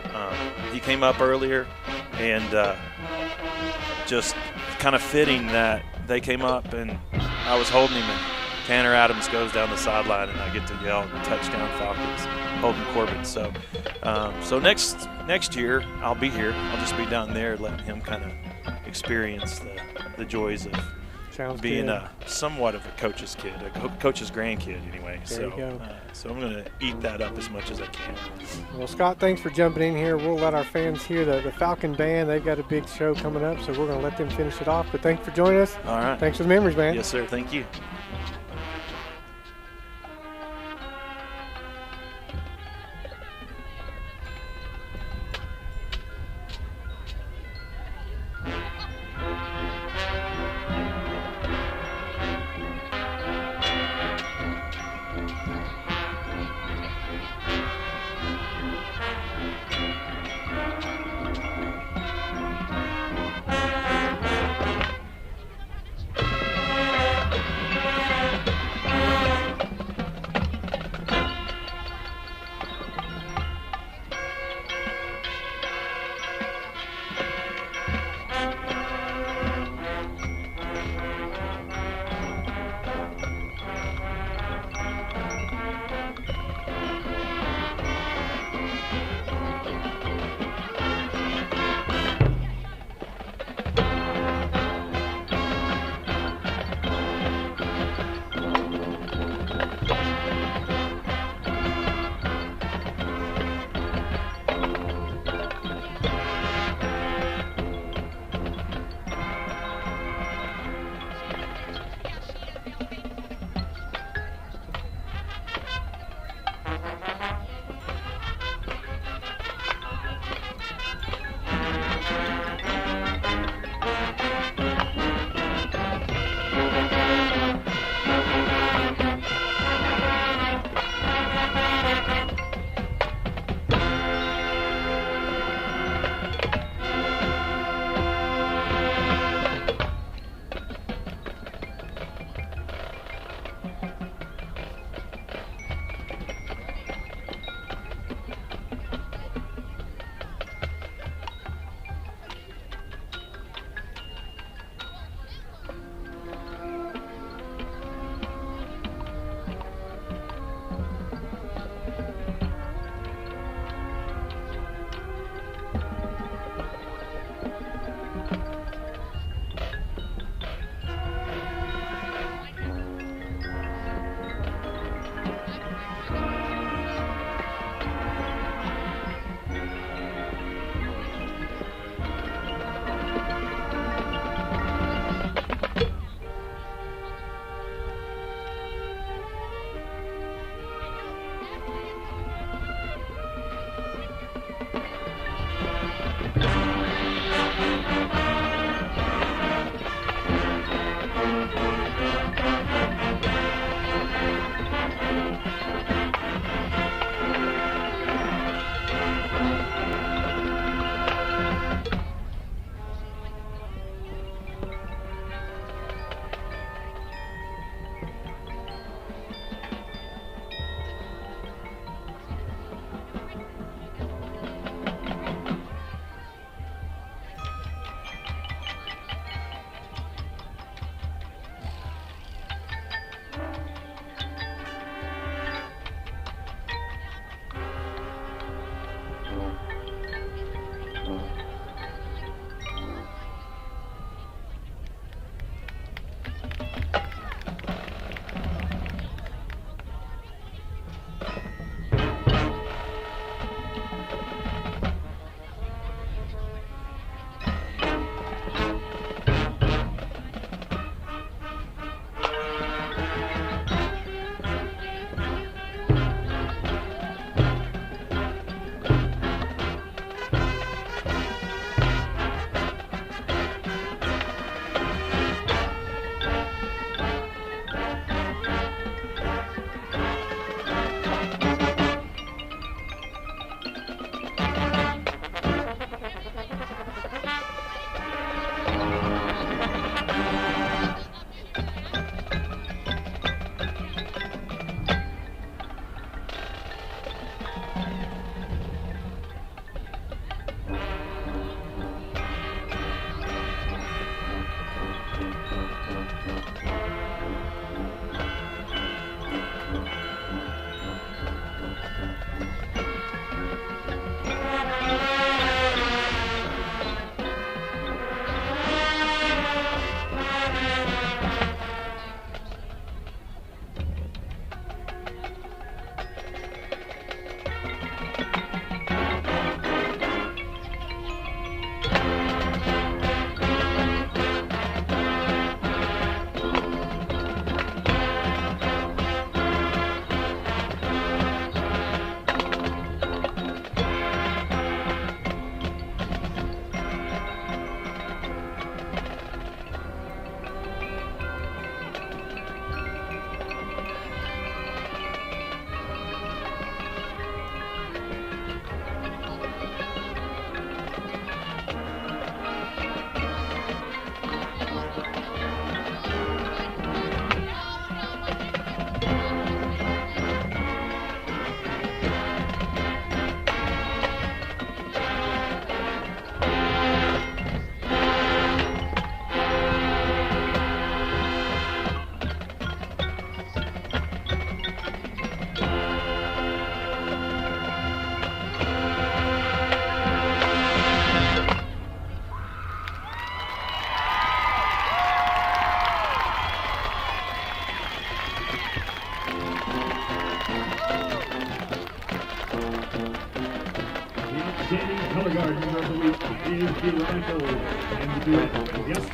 he came up earlier, and just kind of fitting that they came up, and I was holding him, and Tanner Adams goes down the sideline, and I get to yell, touchdown Falcons, holding Corbin. So next year I'll be here. I'll just be down there letting him kind of experience the joys of being somewhat of a coach's kid, a coach's grandkid anyway. There you go. So I'm going to eat that up as much as I can. Well, Scott, thanks for jumping in here. We'll let our fans hear the Falcon Band. They've got a big show coming up, so we're going to let them finish it off. But thanks for joining us. All right. Thanks for the memories, man. Yes, sir. Thank you.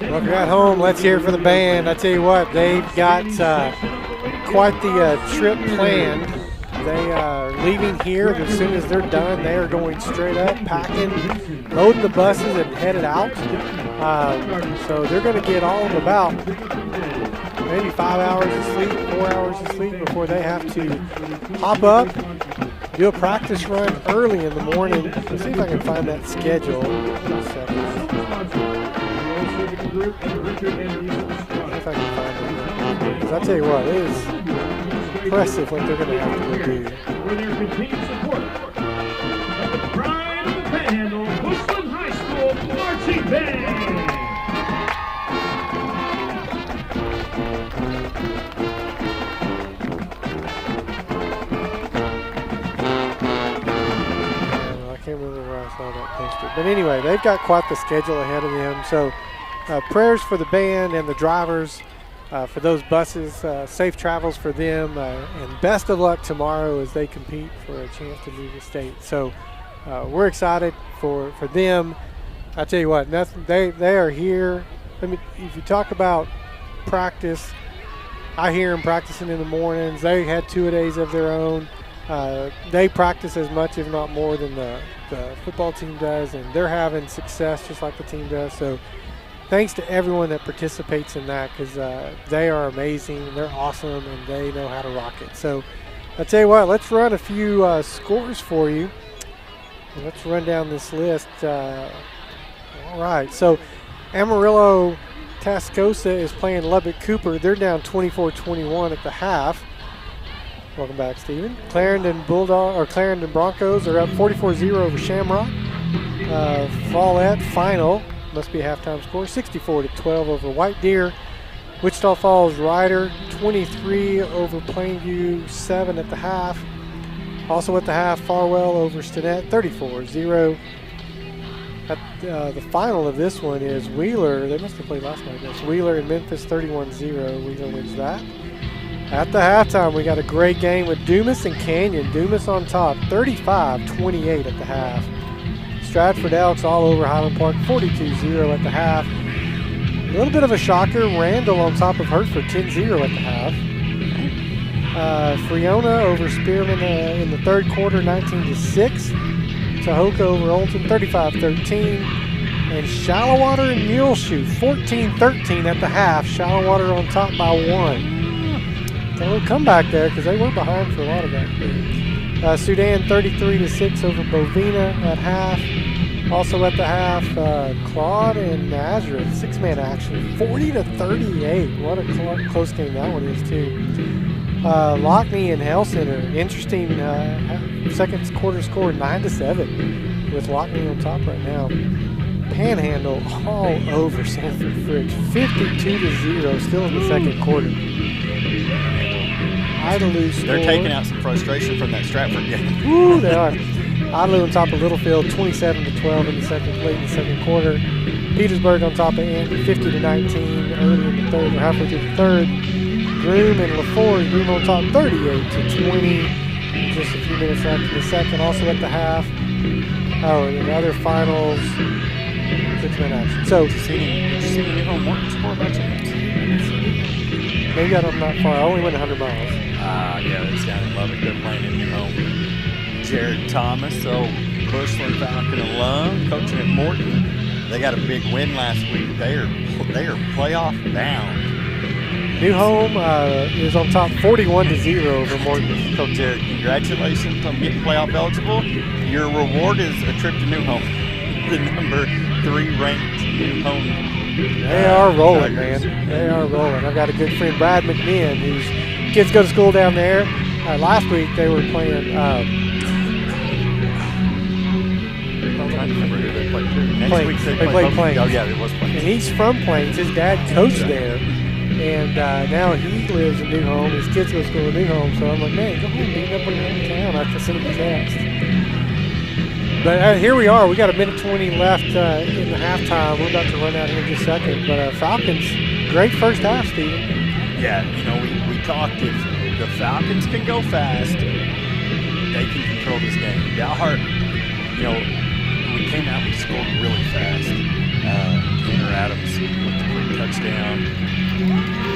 Well, if you're at home, let's hear it for the band. I tell you what, they've got quite the trip planned. They are leaving here. As soon as they're done, they are going straight up, packing, loading the buses, and headed out. So they're going to get all of about maybe 5 hours of sleep, 4 hours of sleep before they have to hop up, do a practice run early in the morning. Let's see if I can find that schedule. In a second. If I can find it. Because I'll tell you what, it is impressive what they're going to have to go do. For their continued support of the pride of the Panhandle, Bushland High School Marching Band. I can't remember where I saw that posted. But anyway, they've got quite the schedule ahead of them. So prayers for the band and the drivers. For those buses, safe travels for them, and best of luck tomorrow as they compete for a chance to move the state. So we're excited for them. I tell you what, they are here. I mean, if you talk about practice, I hear them practicing in the mornings. They had 2-a-days of their own. They practice as much, if not more, than the football team does, and they're having success just like the team does. So thanks to everyone that participates in that, because they are amazing, they're awesome, and they know how to rock it. So I'll tell you what, let's run a few scores for you. And let's run down this list. All right, so Amarillo Tascosa is playing Lubbock Cooper. They're down 24-21 at the half. Welcome back, Stephen. Clarendon Broncos are up 44-0 over Shamrock. Follett final. Must be a halftime score, 64-12 over White Deer. Wichita Falls Rider, 23 over Plainview, 7 at the half. Also at the half, Farwell over Stinnett, 34-0. At the final of this one is Wheeler. They must have played last night, I guess. Wheeler in Memphis, 31-0. Wheeler wins that. At the halftime, we got a great game with Dumas and Canyon. Dumas on top, 35-28 at the half. Stratford Elks all over Highland Park, 42-0 at the half. A little bit of a shocker, Randall on top of Hertford, 10-0 at the half. Friona over Spearman in the third quarter, 19-6. Tahoka over Olton, 35-13. And Shallowater and Muleshoe, 14-13 at the half. Shallowater on top by 1. So a little comeback there because they were behind for a lot of that. Sudan 33-6 over Bovina at half. Also at the half, Claude and Nazareth, 6-man action, 40-38. What a close game that one is too. Lockney and Hell Center, interesting second quarter score, 9-7 with Lockney on top right now. Panhandle all over Sanford Fridge, 52-0, still in the second quarter. Idalou score. They're taking out some frustration from that Stratford game. Woo, they are. Idalou on top of Littlefield, 27-12 in the late in the second quarter. Petersburg on top of Andy, 50-19 early in the third, or halfway through the third. Groom and LaForge, Groom on top, 38-20. Just a few minutes left in the second. Also at the half. Oh, and the other finals, 6-man action. So, did you see the New Morton score by chance? Maybe I'm not far. I only went 100 miles. Yeah, it's down in Lubbock. They're playing in New Home. Jared Thomas, Bushland Falcon alum, coaching at Morton. They got a big win last week. They are playoff bound. New Home is on top 41-0 over Morton. So Jared, congratulations on getting playoff eligible. Your reward is a trip to New Home, the number 3 ranked New Home. They are rolling, man. They are rolling. I've got a good friend, Brad McMinn, whose kids go to school down there. Last week they were playing. I'm trying to remember who they played too. Next Plains. week They played Plains. Oh yeah, it was Plains. And he's from Plains. His dad coached there, and now he lives in New Home. His kids go to school in New Home. So I'm like, man, go home, beat up when you're in town. I have to send him a text. But here we are. We got a minute 20 left in the halftime. We're about to run out here in just a second. But Falcons, great first half, Steven. Yeah, we talked if the Falcons can go fast, they can control this game. Dalhart, we came out, we scored really fast. touchdown.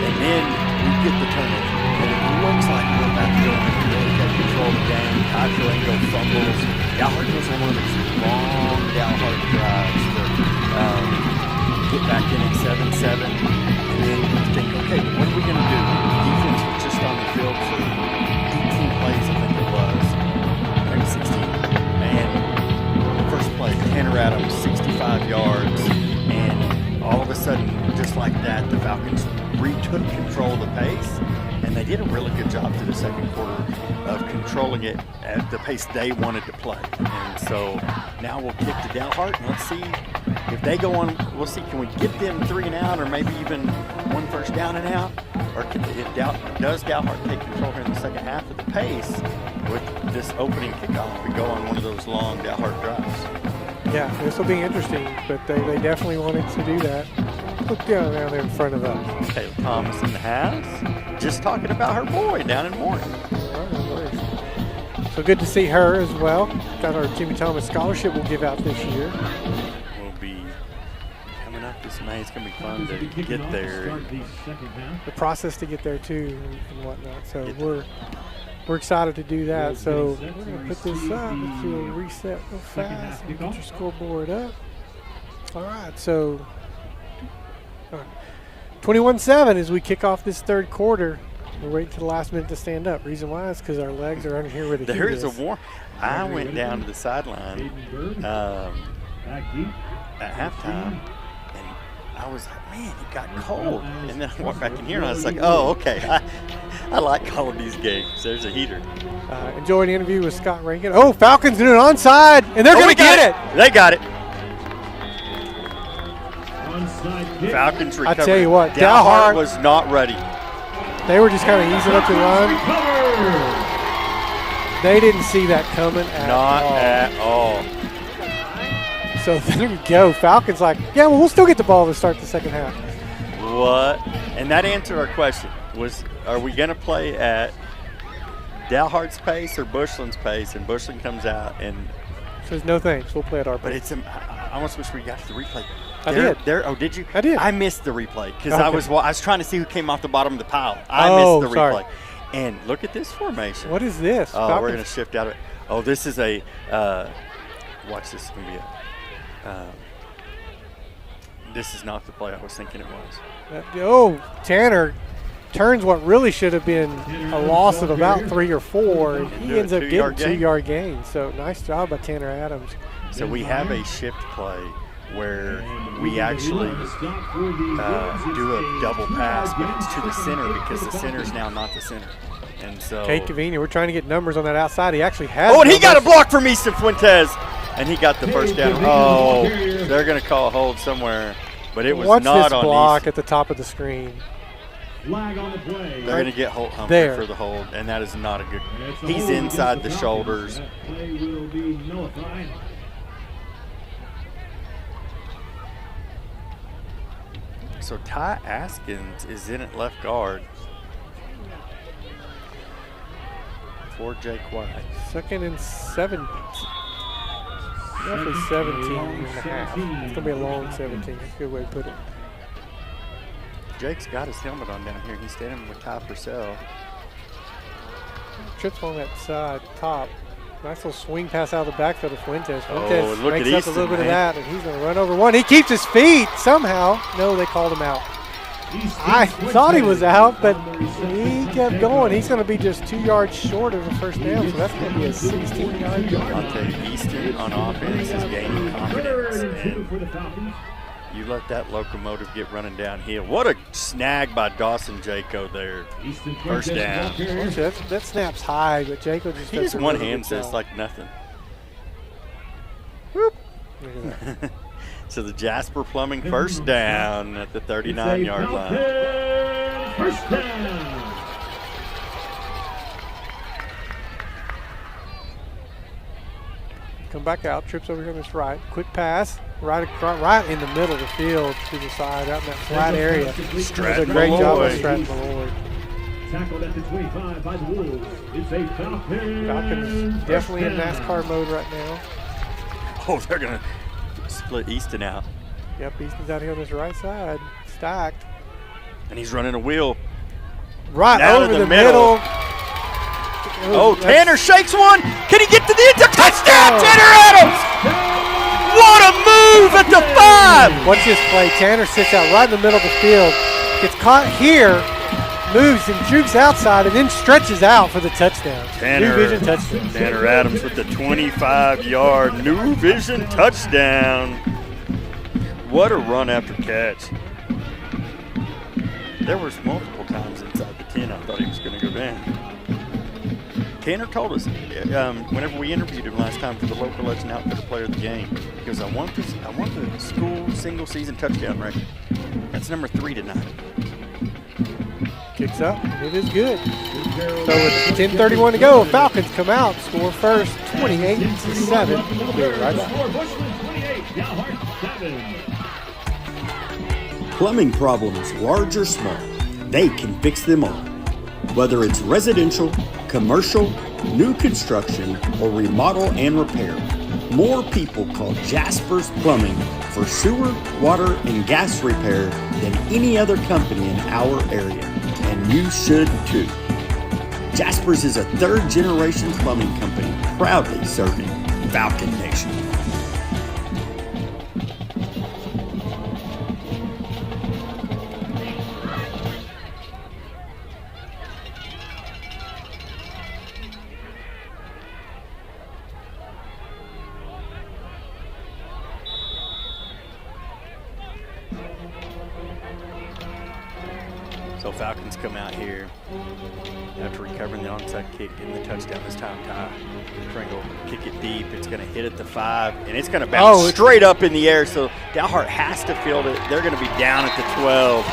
And then we get the turnover. And it looks like we're about to go in and really take control of the game. Kyle fumbles. Dalhart goes on one of these long Dalhart drives to get back in at 7-7. And then you think, okay, what are we going to do? Defense was just on the field for 18 plays, I think it was. Maybe 16. And first play, Tanner Adams, 65 yards. And all of a sudden, just like that, the Falcons retook control of the pace. And they did a really good job through the second quarter of controlling it at the pace they wanted to play. And so now we'll kick to Dalhart, and let's see if they go on. We'll see, can we get them 3 and out, or maybe even 1 first down and out? Or does Dalhart take control here in the second half of the pace with this opening kickoff? We go on one of those long Dalhart drives. Yeah, this will be interesting, but they definitely wanted to do that. Look down there in front of us. Taylor Thomas in the house. Just talking about her boy down in Morton. So good to see her as well. Got our Jimmy Thomas scholarship we'll give out this year. We'll be coming up this May. It's going to be fun to get there. The process to get there too and whatnot. So we're excited to do that. So we're going to put this up. Let's do a reset real fast. Get your scoreboard up. All right, so 21-7 as we kick off this third quarter. We're waiting to the last minute to stand up. Reason why is because our legs are under here where the There heat is a warm. I went down to the sideline at halftime, and I was like, man, it got cold. And then I walked back in here, and I was like, oh, okay. I like calling these games. There's a heater. Enjoyed the interview with Scott Rankin. Oh, Falcons doing an onside, and they're going to get it. They got it. Falcons recovered. I tell you what, Dalhart was not ready. They were just kind of easing up the run. They didn't see that coming at all. So there you go. Falcons like, yeah, well, we'll still get the ball to start the second half. What? And that answered our question. Are we going to play at Dalhart's pace or Bushland's pace? And Bushland comes out and says, no thanks, we'll play at our pace. But it's I almost wish we got to the replay. I did. Oh, did you? I did. I missed the replay because okay. I was trying to see who came off the bottom of the pile. I missed the replay. Sorry. And look at this formation. What is this? Oh, Falcons. We're going to shift out of it. Oh, this is a watch this. It's going to be a this is not the play I was thinking it was. Tanner turns what really should have been a loss of about 3 or 4, and he ends up getting a 2-yard gain. So nice job by Tanner Adams. So we have a shift play where we actually do a double pass, but it's to the center because the center is now not the center. And so Kate Cavini, we're trying to get numbers on that outside. He actually has. Oh, and he got a block from Easton Fuentes, and he got the first down. Oh, they're going to call a hold somewhere, but it was not on this block Easton. At the top of the screen. Flag on the play. They're going to get Humphrey for the hold, and that is not a good. He's inside the shoulders. That play will be nullified. So Ty Askins is in at left guard for Jake White. 2nd and 7. Roughly 17 and a half. It's going to be a long 17. That's a good way to put it. Jake's got his helmet on down here. He's standing with Ty Purcell. Trips on that side top. Nice little swing pass out of the backfield to Fuentes. Fuentes look makes at up Easton, a little bit of that, and he's going to run over one. He keeps his feet somehow. No, they called him out. I thought he was out, but he kept going. He's going to be just 2 yards short of the first down, so that's going to be a 16-yard gain. I'll tell you, Easton on offense is gaining confidence. And you let that locomotive get running downhill. What a snag by Dawson Jaco there. First down. That snap's high, but Jaco just he just one-hands this like nothing. Whoop. So the Jasper Plumbing first down at the 39-yard line. First down. Come back out, trips over here on this right. Quick pass, right in the middle of the field to the side, out in that flat area. Stratton a great job by Malloy. Stratton Malloy. Tackled at the 25 by the Wolves. It's a Falcons. Falcons definitely in NASCAR mode right now. Oh, they're going to split Easton out. Yep, Easton's out here on this right side, stacked. And he's running a wheel. Right Down over to the middle. Oh, Tanner shakes one. Can he get to the end zone? Touchdown, Tanner Adams! What a move at the 5! Watch this play. Tanner sits out right in the middle of the field. Gets caught here, moves and jukes outside, and then stretches out for the touchdown. New vision touchdown. Tanner Adams with the 25-yard new vision touchdown. What a run after catch. There was multiple times inside the 10 I thought he was going to go down. Tanner told us whenever we interviewed him last time for the local legend outfitter player of the game, he goes, I want the school single season touchdown record. That's number 3 tonight. Kicks up, and it is good. So with 10:31 to go, Falcons come out, score first, 28-7. We'll be right back. Plumbing problems, large or small, they can fix them all. Whether it's residential, commercial, new construction, or remodel and repair, more people call Jasper's Plumbing for sewer, water, and gas repair than any other company in our area. And you should too. Jasper's is a third-generation plumbing company proudly serving Falcon Nation. So Falcons come out here after recovering the onside kick, getting the touchdown this time. Ty Pringle kick it deep. It's going to hit at the 5, and it's going to bounce straight up in the air. So Dalhart has to field it. They're going to be down at the 12.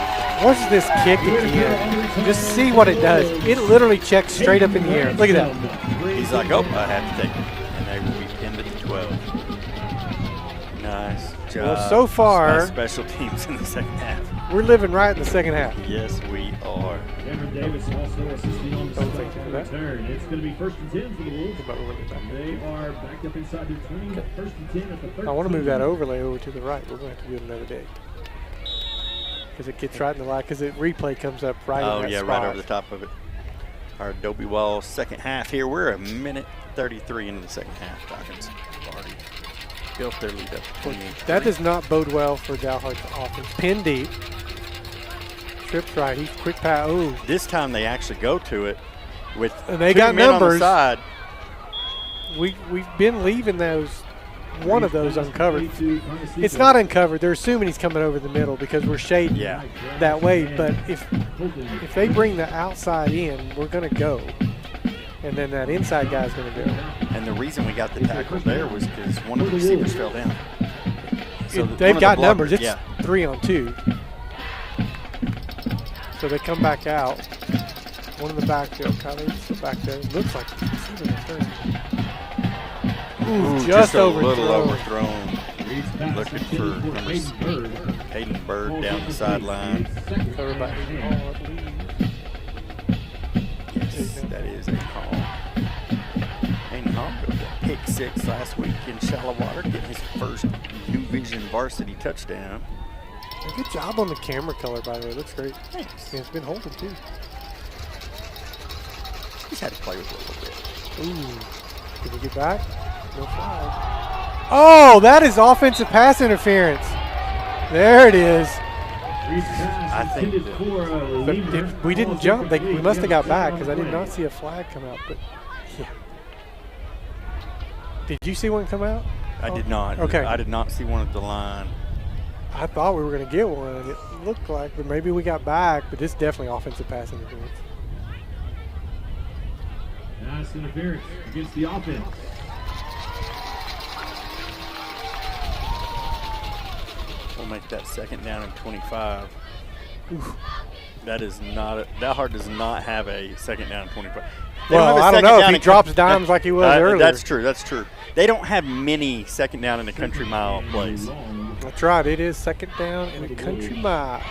Watch this kick again. Just see what it does. It literally checks straight up in the air. Look at that. He's like, oh, I have to take it. And they will be pinned at the 12. Nice job. Well, so far, nice special teams in the second half. We're living right in the second half. Yes, we are. Cameron Davis also assisting on the return. It's going to be 1st and 10 for the Wolves. They are backed up inside their 20. 1st and 10 at the 13. I want to move that overlay over to the right. We're going to have to do it another day. Because it gets right in the line. Because the replay comes up right in that spot. Right over the top of it. Our Adobe Wall second half here. We're a minute 33 into the second half. Falcons already built their lead up to 28. That does not bode well for Dalhart's offense. Pin deep. Trips right. He's quick pass. Oh. This time they actually go to it with and they 2 got men numbers. on the side. We've been leaving one of those uncovered. It's not uncovered. They're assuming he's coming over the middle because we're shading that way. But if they bring the outside in, we're going to go. And then that inside guy's going to go. And the reason we got the tackle there was because one of the receivers fell down. So they've got numbers. It's 3-on-2. So they come back out. One in the backfield. Kyler's still back there. Looks like the receiver return. Ooh, just a little overthrown. Looking for Hayden Bird down the sideline. Covered by Yes, that is a call. Hayden Hall got a pick 6 last week in shallow water, getting his first new vision varsity touchdown. Good job on the camera color, by the way. Looks great. Thanks. Yeah, it's been holding, too. Just had to play with it a little bit. Ooh. Did we get back? No flag. Oh, that is offensive pass interference. There it is. I think but if we didn't jump. We must have got back because I did not see a flag come out. But yeah. Did you see one come out? I did not. Okay. I did not see one at the line. I thought we were going to get one, and it looked like, but maybe we got back. But this is definitely offensive pass interference. Nice interference against the offense. We'll make that 2nd down and 25. Oof. That is not Dalhart does not have a 2nd down and 25. Well, I don't know if he drops dimes like he was earlier. That's true. That's true. They don't have many 2nd down in a country mile plays. That's right. It is 2nd down and a country mile.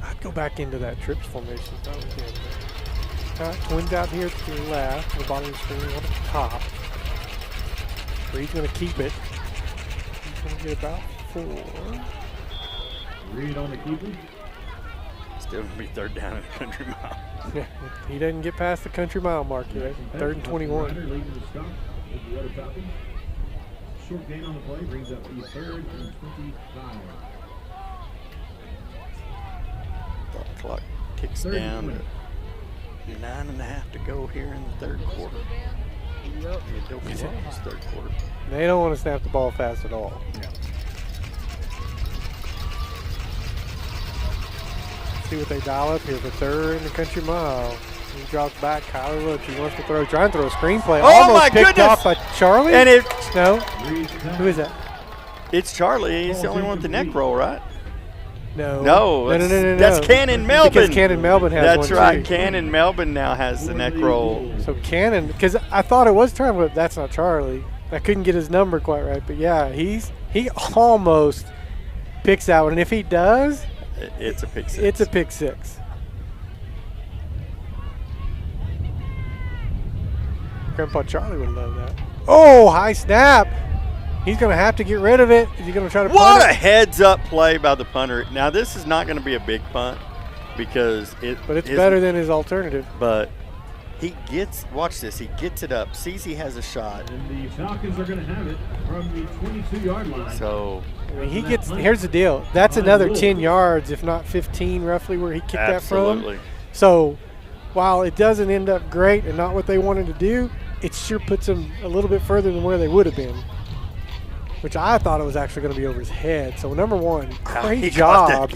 I'd go back into that trips formation. Twins out here to the left, the bottom of the screen, one at the top. Reed's going to keep it. He's going to get about 4. Reed on the keeper. Still going to be third down in the country mile. Yeah, he doesn't get past the country mile mark yet. 3rd and 21. Leading the stop with the Red Falcons. Short gain on the play brings up the 3rd and 25. Clock ticks down to 9.5 to go here in the 3rd quarter. Yep. Third quarter. They don't want to snap the ball fast at all. Yeah. See what they dial up here for 3rd and the country mile. He drops back. Kyler looks. He wants to trying to throw a screenplay. Oh, almost my picked goodness. off by Charlie. And it. No. Who is that? It's Charlie. He's the only one with the neck roll, right? No. No. That's Cannon Melvin. Because Cannon Melvin has That's one right. too. Cannon Melvin now has the neck roll. So Cannon, because I thought it was Charlie, but that's not Charlie. I couldn't get his number quite right, but yeah, he almost picks that one, and if he does, it's a pick 6. It's a pick 6. Grandpa Charlie would love that. Oh, high snap. He's going to have to get rid of it. Is he going to try to punt What it? a heads-up play by the punter. Now, this is not going to be a big punt because But it's better than his alternative. But he gets, watch this, he gets it up, sees he has a shot. And the Falcons are going to have it from the 22-yard line. So I mean, he gets, here's the deal. That's another 10 yards, if not 15 roughly, where he kicked that from. So while it doesn't end up great and not what they wanted to do, it sure puts them a little bit further than where they would have been, which I thought it was actually going to be over his head. So number one, great job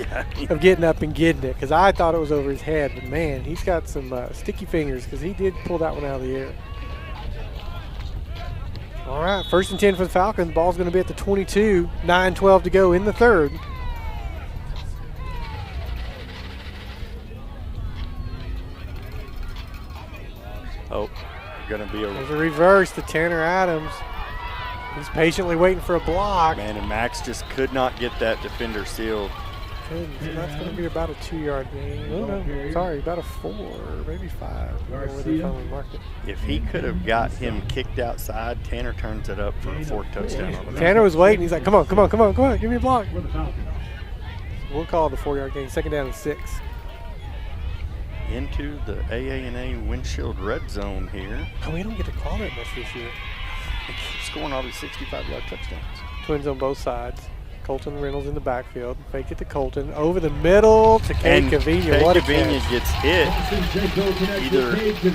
of getting up and getting it, because I thought it was over his head. But, man, he's got some sticky fingers because he did pull that one out of the air. All right, 1st and 10 for the Falcons. Ball's going to be at the 22, 9:12 to go in the 3rd. Oh, going to be a There's a reverse to Tanner Adams. He's patiently waiting for a block. Man, and Max just could not get that defender sealed. So that's going to be about a 2-yard gain. Oh, no, sorry, about a 4, maybe 5. I don't know where they finally marked it. If he could have got him kicked outside, Tanner turns it up for a 4th touchdown. Tanner was waiting. He's like, come on, give me a block. We'll call it the 4-yard gain. 2nd down and 6. Into the AA&A windshield red zone here. Oh, we don't get to call that much this year. Scoring all these 65-yard touchdowns. Twins on both sides. Colton Reynolds in the backfield. Fake it to Colton. Over the middle to Kay Cavina. What a Cavina catch. gets hit.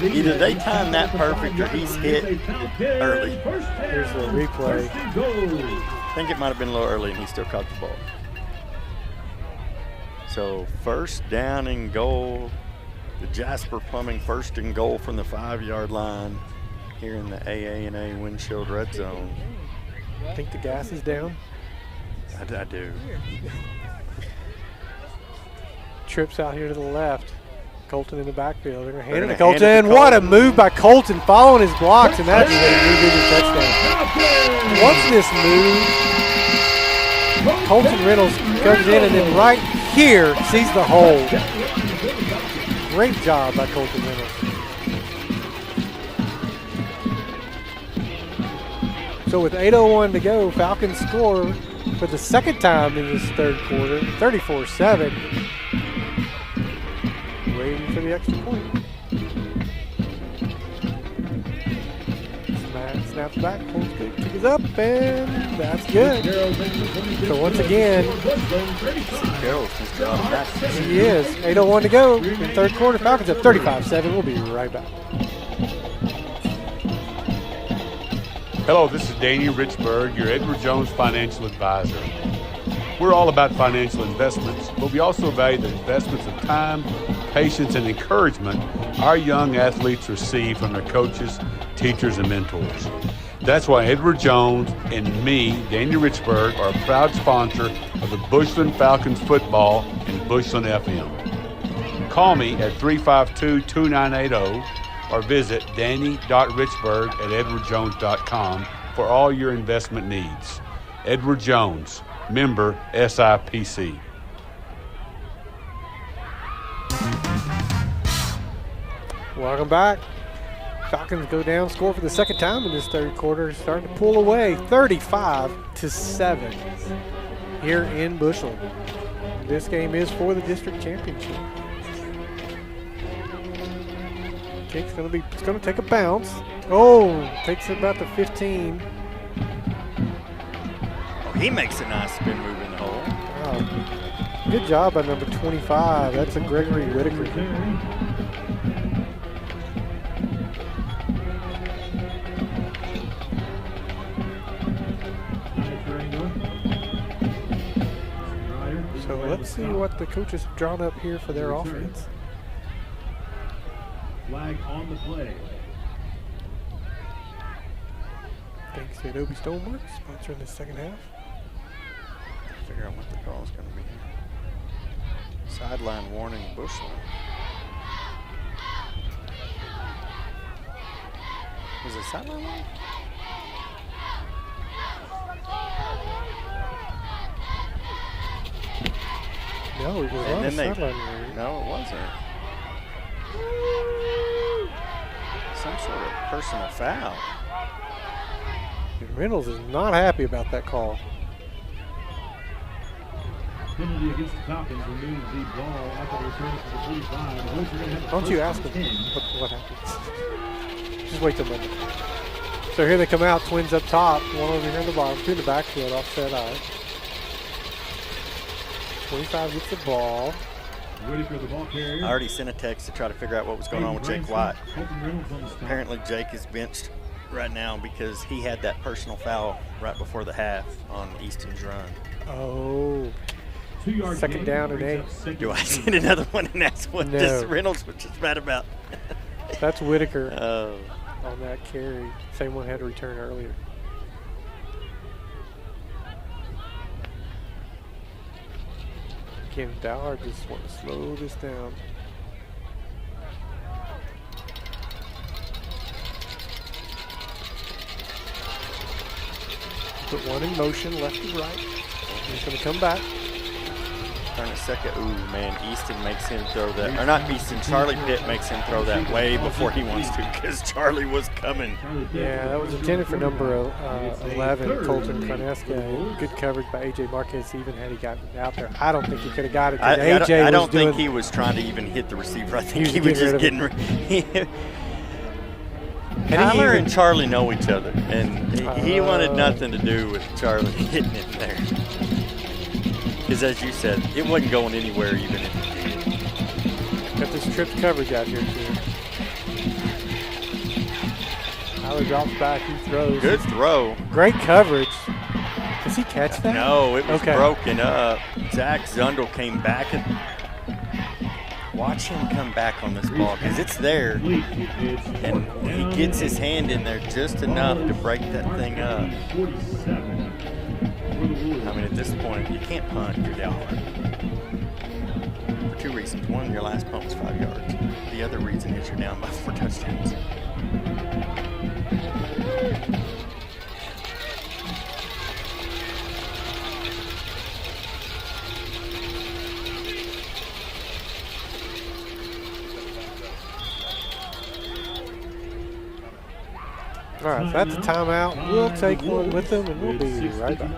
Either they time that perfect or he's hit early. Here's the replay. I think it might have been a little early and he still caught the ball. So 1st down and goal. The Jasper Plumbing 1st and goal from the 5-yard line here in the AA&A windshield red zone. I think the gas is down. I do. Trips out here to the left. Colton in the backfield. They're going to hand it to gonna hand Colton. it to What a Colton. move by Colton following his blocks, and that's a new touchdown. Once this move, Colton Reynolds comes in and then right here sees the hole. Great job by Colton Reynolds. So with 8:01 to go, Falcons score for the 2nd time in this 3rd quarter, 34-7. Waiting for the extra point. Snaps back, pulls good, kick is up, and that's good. So once again, he is. 8:01 to go in 3rd quarter. Falcons at 35-7. We'll be right back. Hello, this is Danny Richburg, your Edward Jones financial advisor. We're all about financial investments, but we also value the investments of time, patience, and encouragement our young athletes receive from their coaches, teachers, and mentors. That's why Edward Jones and me, Danny Richburg, are a proud sponsor of the Bushland Falcons football and Bushland FM. Call me at 352-2980 or visit danny.richburg@edwardjones.com for all your investment needs. Edward Jones, member Welcome back. Falcons go down, score for the second time in this third quarter, starting to pull away 35-7 here in Bushland. This game is for the district championship. Kick's it's gonna take a bounce. Oh, takes it about to 15. Oh, he makes a nice spin move in the hole. Wow. Good job by number 25. That's a Gregory Whitaker. So let's see what the coaches have drawn up here for their offense. Flag on the play. Thanks to Adobe Stoneworks, sponsoring the second half. Figure out what the call is going to be. Sideline warning, Bushland. Was it sideline warning? No, it was not a sideline warning. No, it wasn't. Some sort of personal foul. Reynolds is not happy about that call. Penalty against the Falcons removes the ball after the return to the 45. Don't you ask them what happens. Just wait till Monday. So here they come out, Twins up top, one over here in the bottom, two in the backfield, offset eye. 25 gets the ball. Whitaker, the ball carrier. I already sent a text to try to figure out what was going on with Jake White. Apparently Jake is benched right now because he had that personal foul right before the half on Easton's run. Oh. Second down and 8. Do I send another one and that's what this Reynolds was just mad about? That's Whitaker on that carry. Same one had to return earlier. Again, Dalhart just want to slow this down. Put one in motion, left to right. He's going to come back. Turn a second. Ooh, man, Easton makes him throw that. Or not Easton, Charlie Pitt makes him throw that way before he wants to because Charlie was coming. Yeah, that was intended for number 11, Colton Carnesca. Good coverage by A.J. Marquez, even had he gotten out there. I don't think he could have got it. I don't think he was trying to even hit the receiver. I think he was just getting Tyler and Charlie know each other, and he wanted nothing to do with Charlie hitting it there. Because as you said, it wasn't going anywhere even if it did. Got this tripped coverage out here too. Tyler drops back, he throws. Good throw. Great coverage. Does he catch that? No, it was broken up. Zach Zundel came back and watch him come back on this ball because it's there, and he gets his hand in there just enough to break that thing up. I mean, at this point, you can't punt your Dalhart. For two reasons. One, your last punt was 5 yards. The other reason is you're down by 4 touchdowns. All right, so that's a timeout. We'll take one with them, and we'll be right back.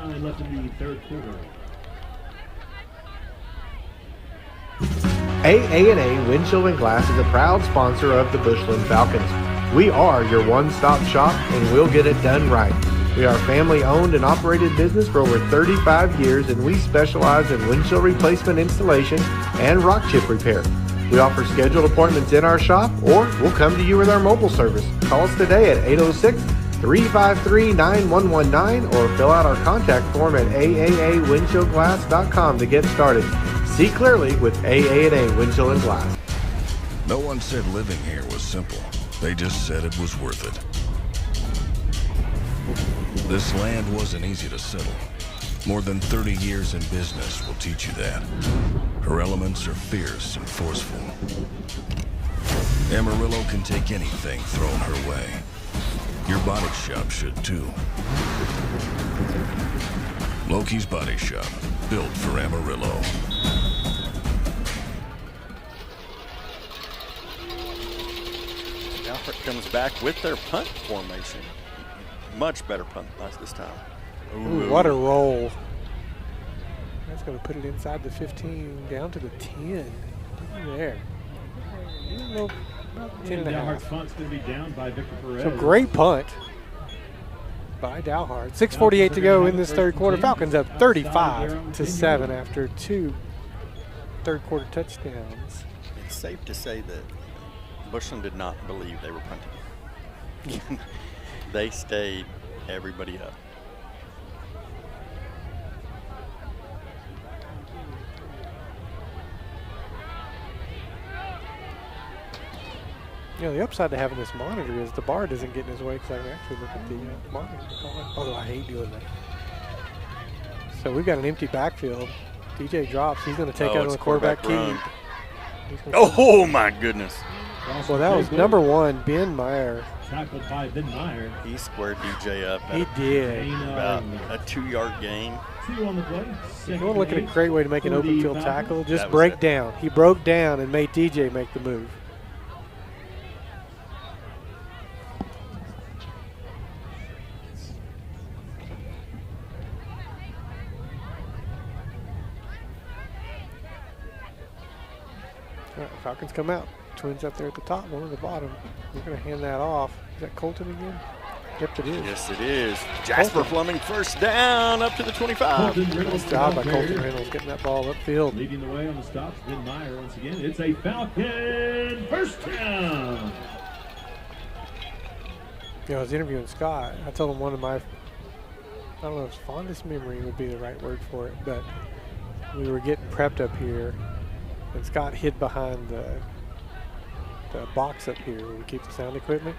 AA&A Windshield and Glass is a proud sponsor of the Bushland Falcons. We are your one-stop shop, and we'll get it done right. We are a family-owned and operated business for over 35 years, and we specialize in windshield replacement installation and rock chip repair. We offer scheduled appointments in our shop, or we'll come to you with our mobile service. Call us today at 806-353-9119 or fill out our contact form at aawindshieldglass.com to get started. See clearly with AA&A Windshield and Glass. No one said living here was simple. They just said it was worth it. This land wasn't easy to settle. More than 30 years in business will teach you that. Her elements are fierce and forceful. Amarillo can take anything thrown her way. Your body shop should too. Loki's Body Shop, built for Amarillo. Dalhart comes back with their punt formation. Much better punt this time. Ooh, what a roll. That's going to put it inside the 15, down to the 10. There. Little, 10 and a half. Dalhart's punt's going to be down by Victor Perez. So great punt by Dalhart. 6:48 to go in this third quarter. Falcons up 35-7 after 2 third quarter touchdowns. It's safe to say that Bushland did not believe they were punting. They stayed everybody up. You know, the upside to having this monitor is the bar doesn't get in his way because I can actually look at the monitor. Although I hate doing that. So we've got an empty backfield. DJ drops. He's going to take out on the quarterback keep. Oh, my goodness. Well, that was number 1, Ben Meyer. Tackled by Ben Meyer. He squared DJ up. He did. About a 2-yard gain. 2 on the play. You want to look at a great way to make an open field tackle? Just break down. He broke down and made DJ make the move. All right, Falcons come out. Twins up there at the top, one at the bottom. We're going to hand that off. Is that Colton again? Yep, it is. Yes, it is. Jasper Fleming first down up to the 25. Nice job by Colton Reynolds getting that ball upfield. Leading the way on the stops, Ben Meyer once again. It's a Falcon first down. You know, I was interviewing Scott. I told him one of my, I don't know if fondest memory would be the right word for it, but we were getting prepped up here, and Scott hid behind the box up here where we keep the sound equipment.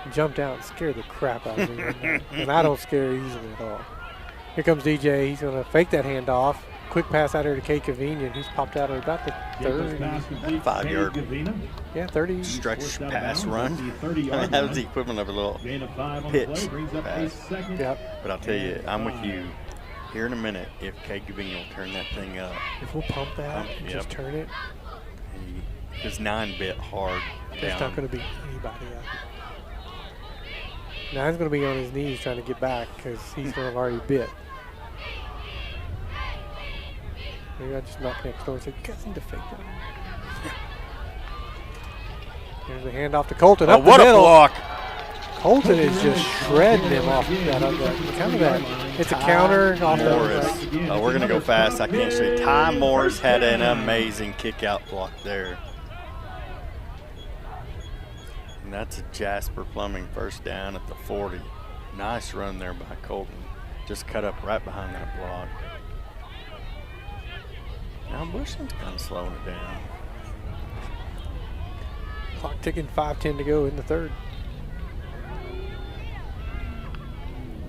He jumped out and scared the crap out of me. And I don't scare easily at all. Here comes DJ. He's going to fake that handoff. Quick pass out here to Kate Cavinian. He's popped out at about the 5-yard. Yeah, 30. Stretch pass run. That was the equivalent of a little pitch pass. Yep. But I'll tell you, I'm with you. Here in a minute, if Kate Cavinian will turn that thing up. If we'll pump that and just turn it. It's 9-bit hard down. It's not going to beat anybody up. Now he's going to be on his knees trying to get back because he's going to have already bit. Maybe I just knock next door and say, you guys need to fake that. There's a handoff to Colton. Up what the middle. A block. Colton is just shredding him off that. Kind of that. It's a counter off Morris. We're going to go fast. I can't show you. Ty Morris had an amazing kick-out block there. And that's a Jasper Plumbing first down at the 40. Nice run there by Colton. Just cut up right behind that block. Now Bushland's kind of slowing it down. Clock ticking, 5:10 to go in the third.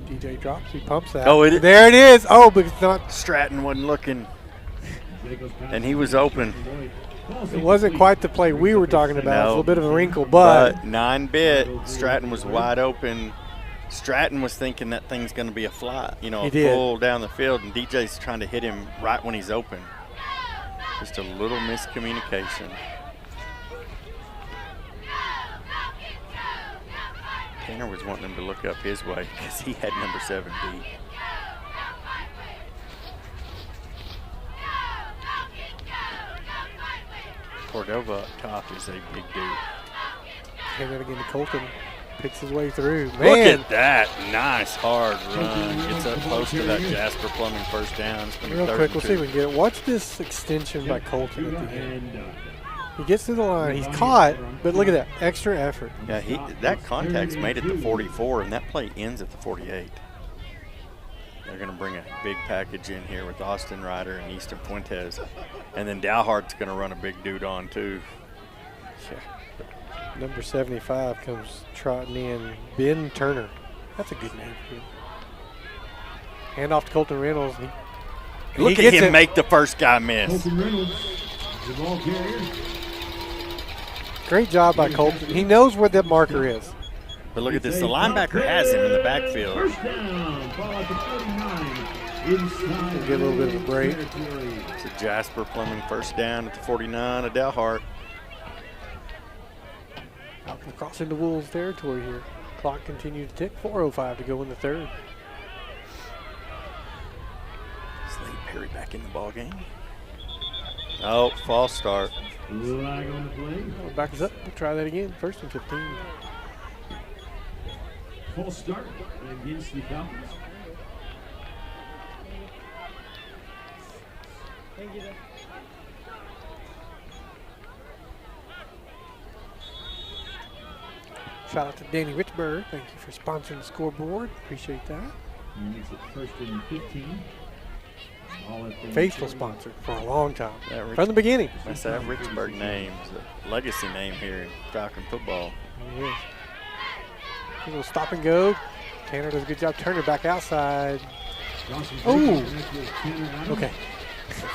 DJ drops, he pumps that. Oh, there it is. Oh, but it's not. Stratton wasn't looking. And he was open. It wasn't quite the play we were talking about. No, it was a little bit of a wrinkle, but 9-bit. Stratton was wide open. Stratton was thinking that thing's going to be a fly, you know, a full down the field, and DJ's trying to hit him right when he's open. Just a little miscommunication. Tanner was wanting him to look up his way because he had number 7 beat. Cordova up top is a big dude. Hand it again to Colton. Picks his way through. Man. Look at that. Nice hard run. Gets up close to that Jasper Plumbing first down. Real quick, we'll see if we can get it. Watch this extension by Colton at the end. He gets to the line. He's caught, but look at that. Extra effort. Yeah, that contact's made at the 44, and that play ends at the 48. They're going to bring a big package in here with Austin Ryder and Easton Fuentes. And then Dalhart's going to run a big dude on, too. Yeah. Number 75 comes trotting in. Ben Turner. That's a good name for him. Hand off to Colton Reynolds. Look at him make the first guy miss. Colton Reynolds, the ball carrier. Great job by Colton. He knows where that marker is. But look at this. The linebacker has him in the backfield. First down, ball at the 49. Inside. Get a little bit of a break. It's a Jasper Plumbing first down at the 49 of Dalhart. crossing the Wolves territory here. Clock continues to tick. 4:05 to go in the third. Slade Perry back in the ball game. Oh, false start. Flag on the play. Oh, back us up. We'll try that again. 1st and 15. False start against the Falcons. Thank you. Shout out to Danny Richburg. Thank you for sponsoring the scoreboard. Appreciate that. And it's at 1st and 15. Faithful sponsor for a long time. From the beginning. That's that Richburg name. It's a legacy name here in Falcon football. It is. A little stop and go. Tanner does a good job turning back outside. Oh, okay.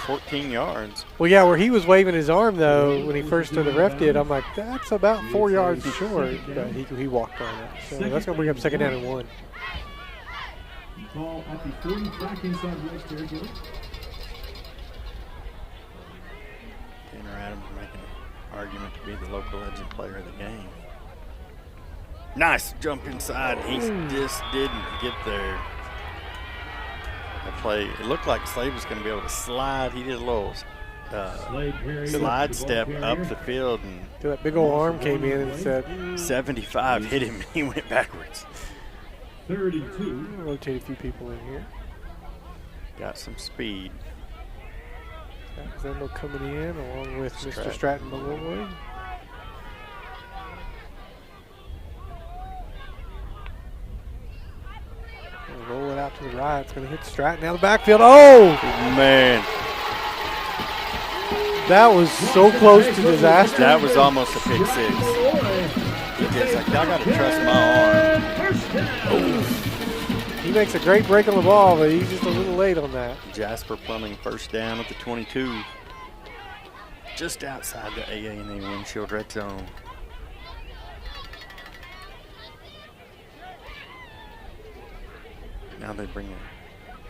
14 yards. Well, yeah, where he was waving his arm, though, when he first started, the ref did, I'm like, that's about 4 yards short. But he walked on it. So that's going to bring up 2nd down and 1. Ball at the 40, back inside the next territory. Tanner Adams making an argument to be the local legend player of the game. Nice jump inside. He just didn't get there. The play, it looked like Slade was going to be able to slide. He did a little slide step up the field. And that big old arm came in and said 75 hit him and he went backwards. 32. Rotate a few people in here. Got some speed. Got Zendo coming in along with Mr. Stratton Malloy. Roll it out to the right. It's going to hit Stratton out of the backfield. Oh! Man. That was so close to disaster. That was almost a pick 6. DJ's like, I got to trust my arm. He makes a great break on the ball, but he's just a little late on that. Jasper Plumbing 1st down at the 22. Just outside the AA&A windshield red zone. Now they bring a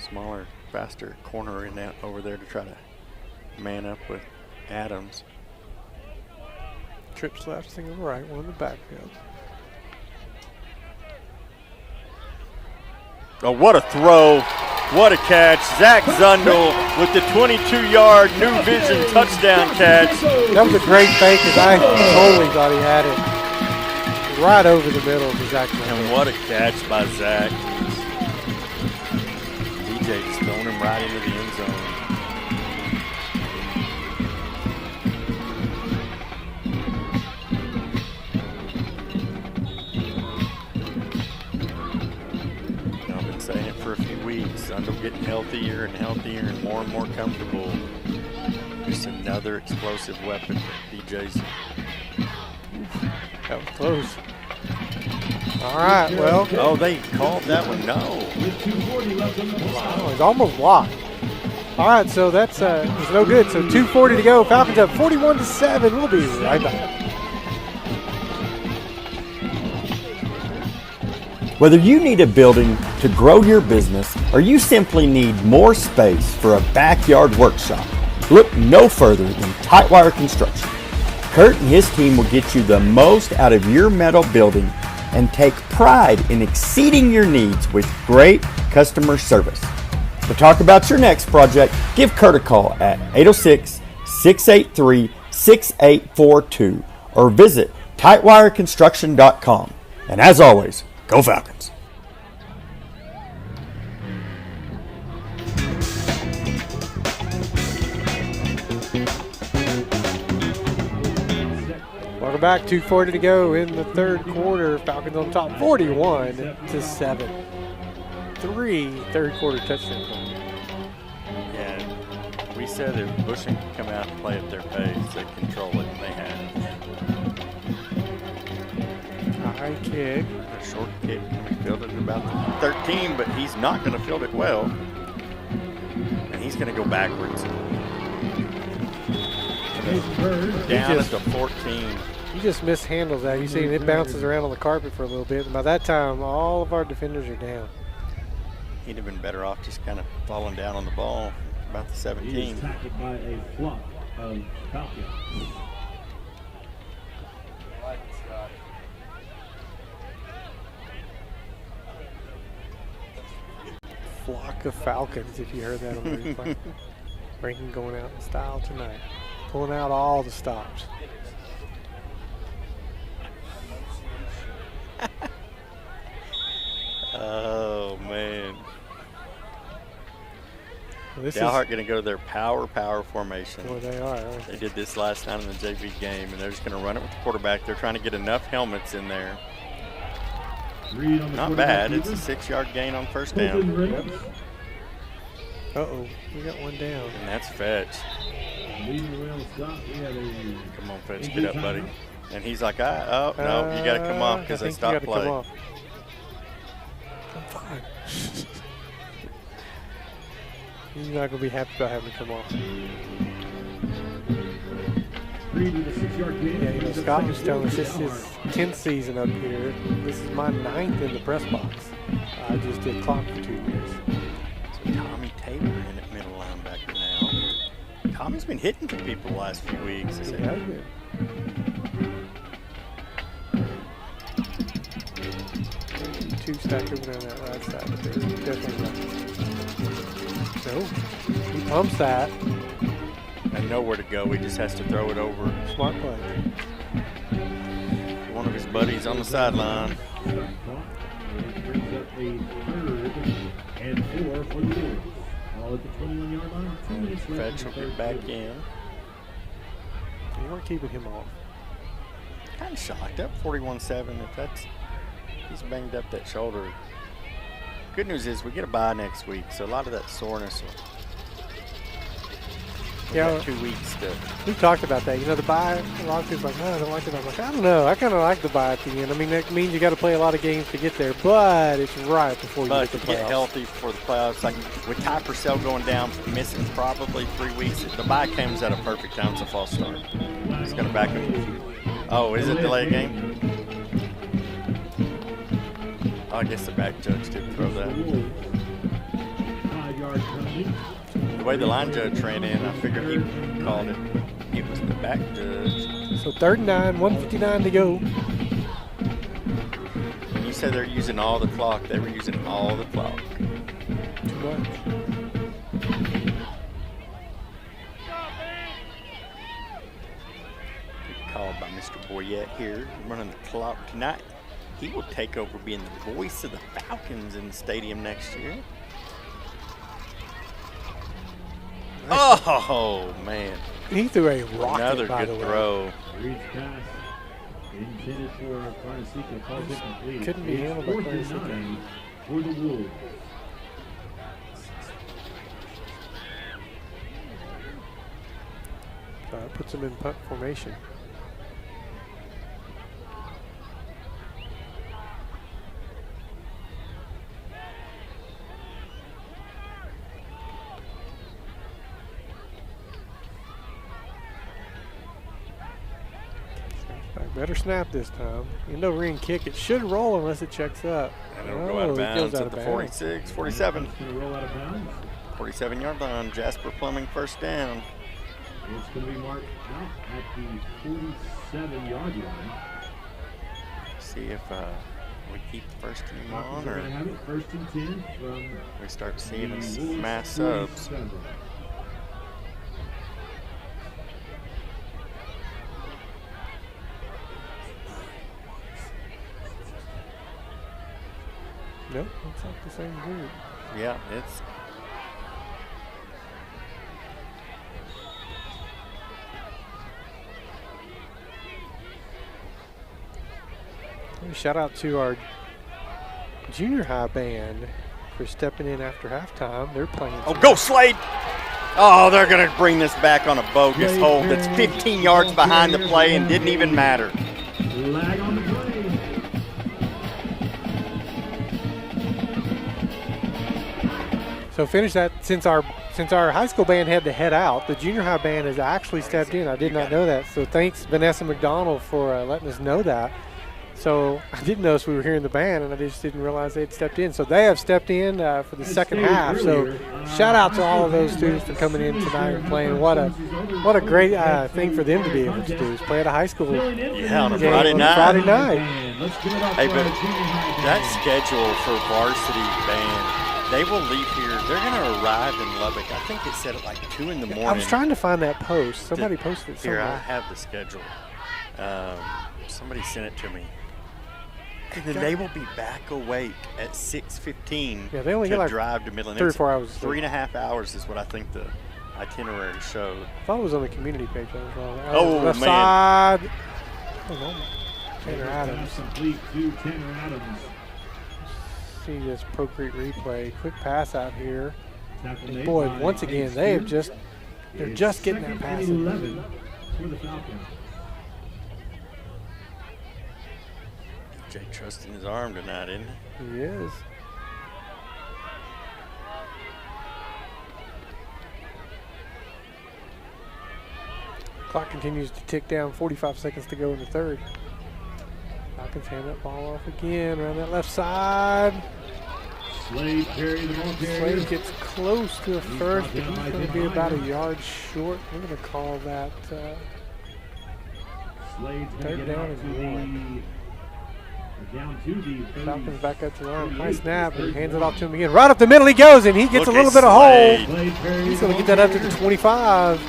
smaller, faster corner in out over there to try to man up with Adams. Trips left, single right, one in the backfield. Oh, what a throw. What a catch. Zach Zundel with the 22-yard New Vision touchdown catch. That was a great fake because I totally thought he had it right over the middle of Zach Zundel. And what a catch by Zach. DJ just throwing him right into the end zone. I've been saying it for a few weeks. Zundel getting healthier and healthier and more comfortable. Just another explosive weapon for DJ's. That was close. All right, well. Oh, they called that one no. Wow, he's almost blocked. All right, so that's it's no good. So 2:40 to go. Falcons up 41-7. We'll be right back. Whether you need a building to grow your business or you simply need more space for a backyard workshop, look no further than Tightwire Construction. Kurt and his team will get you the most out of your metal building and take pride in exceeding your needs with great customer service. To talk about your next project, give Kurt a call at 806-683-6842 or visit tightwireconstruction.com. And as always, go Falcons. Welcome back. 2:40 to go in the third quarter. Falcons on top 41-7. 3 third quarter touchdowns. Yeah, we said if Bushland could come out and play at their pace, they'd control it, and they had it. High kick. A short kick, and he fielded it about the 13, but he's not going to field it well. And he's going to go backwards. Down at the 14. He just mishandles that. You see it bounces around on the carpet for a little bit. And by that time, all of our defenders are down. He'd have been better off just kind of falling down on the ball about the 17. He is tackled by a flock of Falcons. flock of falcons, if you heard that on the replay. Rankin going out in style tonight. Pulling out all the stops. Oh, man. Well, Dalhart going to go to their power formation. Well, they are, aren't they? Did this last night in the JV game, and they're just going to run it with the quarterback. They're trying to get enough helmets in there. Not bad. It's a 6-yard gain on first down. Yep. Uh-oh, we got one down. And that's Fetch. Come on, Fetch, get up, buddy. And he's like, oh, no, you got to come off because they stopped play. I'm fine. He's not going to be happy about having to come off. Yeah, you know, Scott was telling us this is his 10th season up here. This is my 9th in the press box. I just did clock for 2 years. So Tommy Taylor in at middle linebacker now. Tommy's been hitting for people the last few weeks. He has been. Two stacked over on that right side, but they're definitely right. So, he pumps that. And nowhere to go. He just has to throw it over. Smart play. One of his buddies on the sideline. Brings up a 3rd and 4 for the Wolves. All at the 21-yard line. 2 minutes left. Fetch will get back in. You weren't keeping him off. Kind of shocked. Up 41-7. If that's, he's banged up that shoulder. Good news is we get a bye next week, so a lot of that soreness will. Yeah, 2 weeks to. We talked about that. You know, the bye, a lot of people are like, no, I don't like it. I'm like, I don't know. I kind of like the bye at the end. I mean, that means you got to play a lot of games to get there, but it's right before you get to the playoffs. Get healthy for the playoffs. Like with Ty Purcell going down, missing probably 3 weeks, the bye comes at a perfect time. It's a false start. He's going to back him. Oh, is it delay game? Oh, I guess the back judge did throw that. 5-yard penalty. The way the line judge ran in, I figured he called it. It was the back judge. So 3rd and 9, 1:59 to go. When you said they're using all the clock, they were using all the clock. Too much. Called by Mr. Boyette here, running the clock tonight. He will take over being the voice of the Falcons in the stadium next year. Oh, man. He threw a rocket, another by good the way. throw. Reed's pass intended for Farnesika calls it complete. Couldn't be handled by 4th and 9 for the Wolves. So that puts him in punt formation. Better snap this time. End over end kick. It should roll unless it checks up. And it'll go out of bounds at the 46, 47. 47-yard line. Jasper Plumbing first down. It's going to be marked out at the 47-yard line. See if we keep the first team on, or have it 1st and 10 from we start seeing mass subs. Nope, looks like the same group. Yeah, it's. Shout out to our junior high band for stepping in after halftime. They're playing. Oh, go Slade! Oh, they're going to bring this back on a bogus hold that's 15 yards behind the play and didn't even matter. Lag on the play. So finish that. Since our high school band had to head out, the junior high band has actually stepped in. I did not know that. So thanks Vanessa McDonald for letting us know that. So I didn't notice we were hearing the band, and I just didn't realize they had stepped in. So they have stepped in for the second half. So shout out to all of those students for coming in tonight and playing. What a great thing for them to be able to do is play at a high school game on a Friday night. Hey, but that schedule for varsity band They will leave here. They're going to arrive in Lubbock. I think it said at like 2 in the morning. I was trying to find that post. Somebody posted it Here, somewhere. I have the schedule. Somebody sent it to me. And then they will be back awake at 6:15 Yeah, they only get like drive to Midland. 3 or 4 hours. 3.5 hours is what I think the itinerary showed. I thought it was on the community page. I was wrong. Oh, left man. side. Oh, Tanner Adams. Complete to Tanner Adams. See this Procrete replay. Quick pass out here. Tackle And boy, made once by again, Ace they have Spears. just, they're It's just getting that second pass. and 11 for the Falcons. Jake trusting his arm tonight, isn't he? He is. Clock continues to tick down. 45 seconds to go in the third. Falcons hand that ball off again around that left side. Slade carry the ball carrier. Slade gets close to a first, but he's going to be about a yard short. We're going to call that Slade's going to third get down out and to one. down to the 30. Falcons back up to the line. High snap. He hands it off to him again. Right up the middle he goes, and he gets a little bit of hold. He's going to get that up to the 25.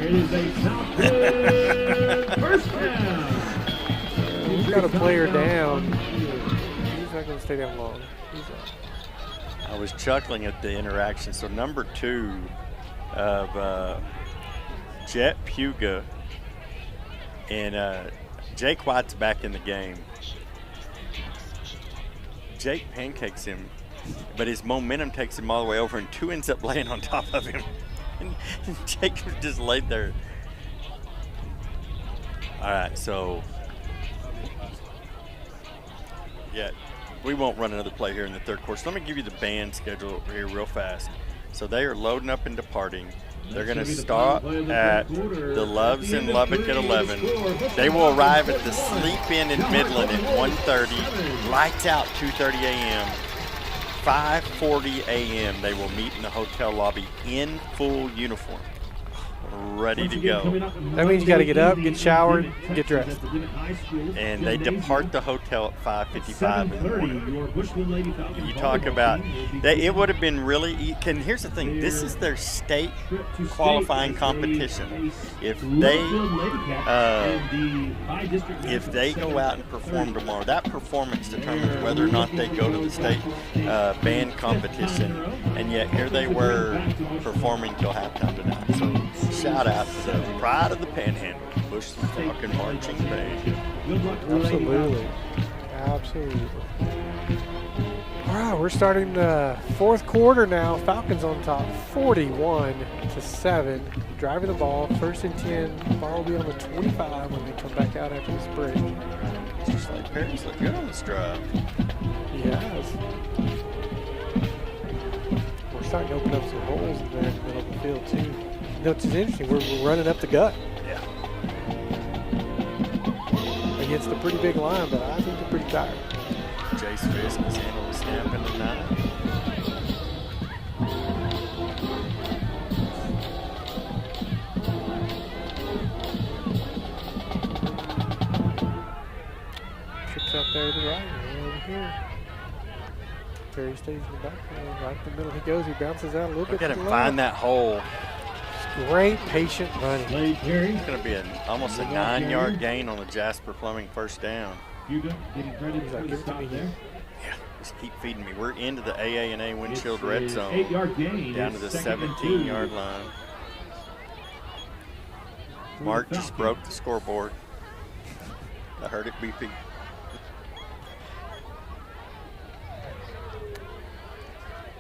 It is a Falcons first down. He's got a player down. He's not going to stay down long. I was chuckling at the interaction. So number 2 of Jet Puga and Jake White's back in the game. Jake pancakes him, but his momentum takes him all the way over, and 2 ends up laying on top of him. And Jake just laid there. All right, so yeah, we won't run another play here in the third quarter. So let me give you the band schedule here real fast. So they are loading up and departing. They're going to start at the Loves in Lubbock at 11. They will arrive at the Sleep Inn in Midland at 1:30. Lights out 2:30 a.m. 5:40 a.m. they will meet in the hotel lobby in full uniform, ready to go. That means you got to get up, get showered, get dressed. And they depart the hotel at 5:55 in the morning. You talk about that, it would have been really here's the thing, this is their state qualifying competition. If they go out and perform tomorrow, that performance determines whether or not they go to the state band competition. And yet here they were performing till halftime tonight. So shout out to the pride of the Panhandle, Bushland Falcon Marching Band. Absolutely. Absolutely. All right, we're starting the fourth quarter now. Falcons on top, 41-7. Driving the ball, 1st and 10. Ball will be on the 25 when they come back out after this break. Just like Perry's look good on this drive. He has. We're starting to open up some holes in there in the middle of the field, too. You know, it's interesting. We're running up the gut. Yeah. Against a pretty big line, but I think they're pretty tired. Jace Fisk is handling the snap in the 9. Tricks out there to the right, over here. Perry stays in the back, right in the middle he goes. He bounces out a little bit. Look at to him the find left. that hole. Great patient running. It's going to be almost a 9-yard gain on the Jasper Plumbing first down. Hugo getting credit for the stop there. Yeah, just keep feeding me. We're into the AA&A windshield red zone. 8-yard gain. Down to the 17-yard line. Mark just broke the scoreboard. I heard it beeping.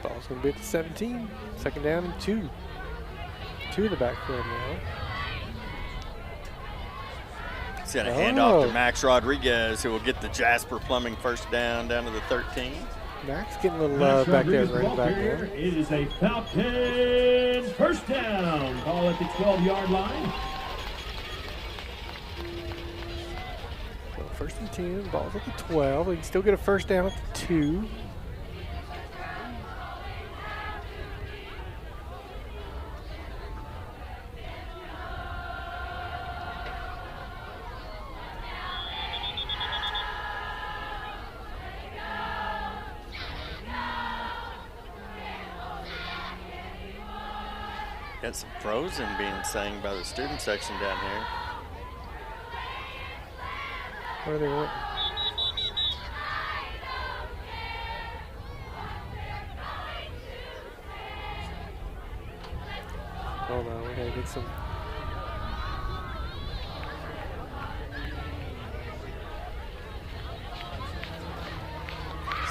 Ball's going to be at the 17. 2nd down and 2. 2 in the backfield now. He's going to hand off to Max Rodriguez, who will get the Jasper Plumbing first down to the 13. Max getting a little love back there right back there. It is a Falcons first down. Ball at the 12-yard line. So 1st and 10. Ball's at the 12. He can still get a first down at the 2. Got some Frozen being sang by the student section down here. What do they want? Hold on, we gotta get some.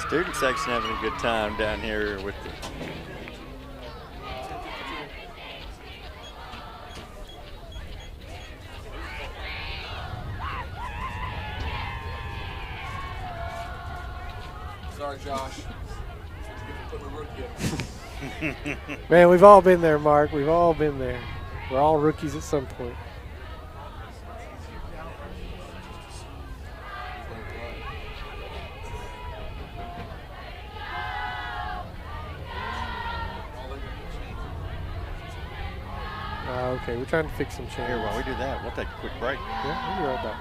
Student section having a good time down here with the Sorry, Josh. Man, we've all been there, Mark. We've all been there. We're all rookies at some point. Okay, we're trying to fix some change. Here, while we do that, we'll take a quick break. Yeah, we'll be right back.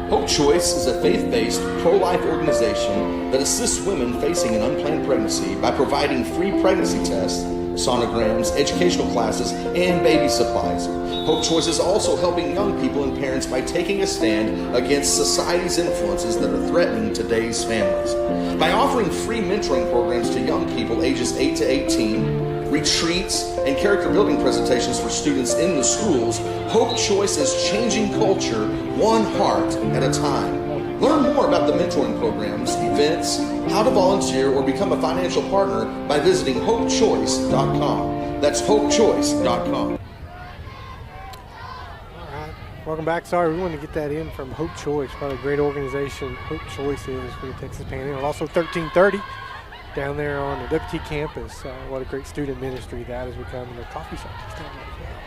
Hope Choice is a faith-based, pro-life organization that assists women facing an unplanned pregnancy by providing free pregnancy tests, sonograms, educational classes, and baby supplies. Hope Choice is also helping young people and parents by taking a stand against society's influences that are threatening today's families. By offering free mentoring programs to young people ages 8 to 18, retreats, and character building presentations for students in the schools, Hope Choice is changing culture one heart at a time. Learn more about the mentoring programs, events, how to volunteer, or become a financial partner by visiting hopechoice.com. That's hopechoice.com. All right, welcome back. Sorry, we wanted to get that in from Hope Choice. What a great organization Hope Choice is for the Texas Panhandle. Also 1330 down there on the WT campus. What a great student ministry that has become. And the coffee shop is down there as well.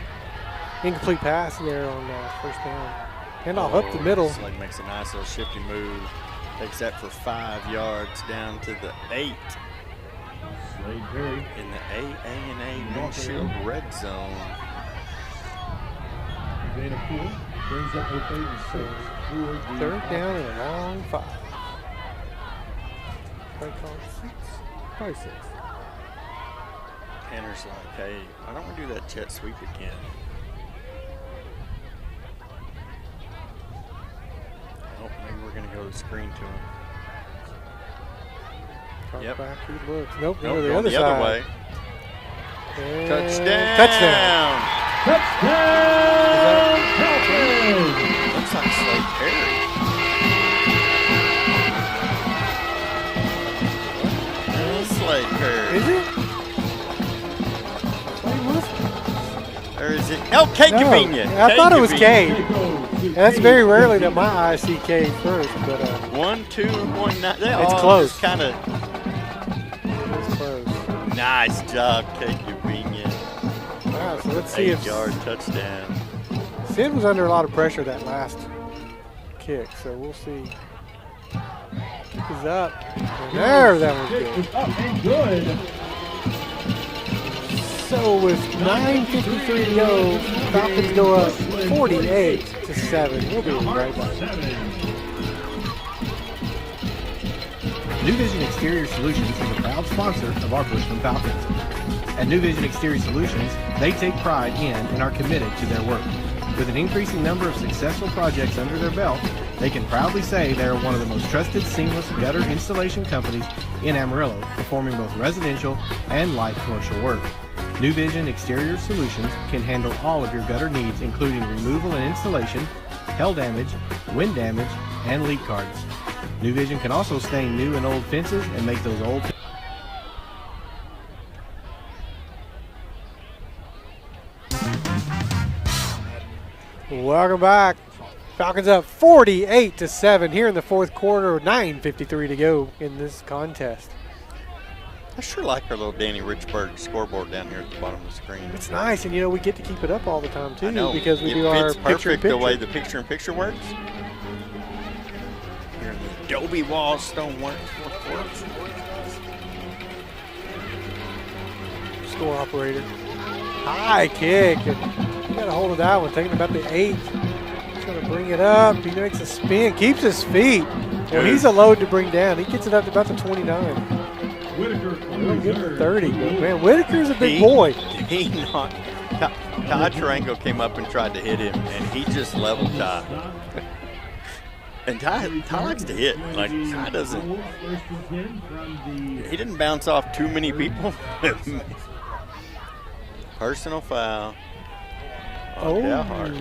Incomplete pass there on first down. Handoff up the middle. Slade makes a nice little shifty move. Takes that for 5 yards down to the 8. Slade Perry. In the A&A Windshield red zone. Gain of 4. Brings up with 36. Third down and a long 5. Probably call it 6. Probably 6. Tanner's like, hey, why don't we do that jet sweep again? Oh, maybe we're going to go to the screen to him. Yep. Back, he looks. Nope, nope, the other side. way. And touchdown! Touchdown! Touchdown! Looks like Slade Perry. Slade Perry. Is it? Or is it? Oh, Kate Gavinia. I thought it was Kate. That's very rarely that my eyes see Kate first, but 1-2-1-9. It's close. Kind of. It's close. Nice job, Kate Gavinia. Wow, so let's see if 8-yard touchdown. Sid was under a lot of pressure that last kick, so we'll see. Kick is up. And there, that was good. Up and good. So with 9:53 to go, Falcons go up 48-7. We'll be right back. New Vision Exterior Solutions is a proud sponsor of our Bushland Falcons. At New Vision Exterior Solutions, they take pride in and are committed to their work. With an increasing number of successful projects under their belt, they can proudly say they are one of the most trusted seamless gutter installation companies in Amarillo, performing both residential and light commercial work. New Vision Exterior Solutions can handle all of your gutter needs, including removal and installation, hail damage, wind damage, and leak cards. New Vision can also stain new and old fences and make those old Welcome back. Falcons up 48-7 here in the fourth quarter, 9:53 to go in this contest. I sure like our little Danny Richburg scoreboard down here at the bottom of the screen. It's nice, and we get to keep it up all the time too, I know. because we it do our fits picture-in-picture. perfect the way the picture-in-picture works. Here in the Adobe Wall Stonework fourth quarter. Score operator. High kick. And you got a hold of that one, taking about the 8. He's going to bring it up. He makes a spin, keeps his feet. Well, he's a load to bring down. He gets it up to about the 29. Whitaker We don't get to 30, but man, Whitaker's a big boy. He knocked. Ty Tarango came up and tried to hit him, and he just leveled Ty. And Ty likes to hit. Like, Ty doesn't. He didn't bounce off too many people. Personal foul on Dalhart.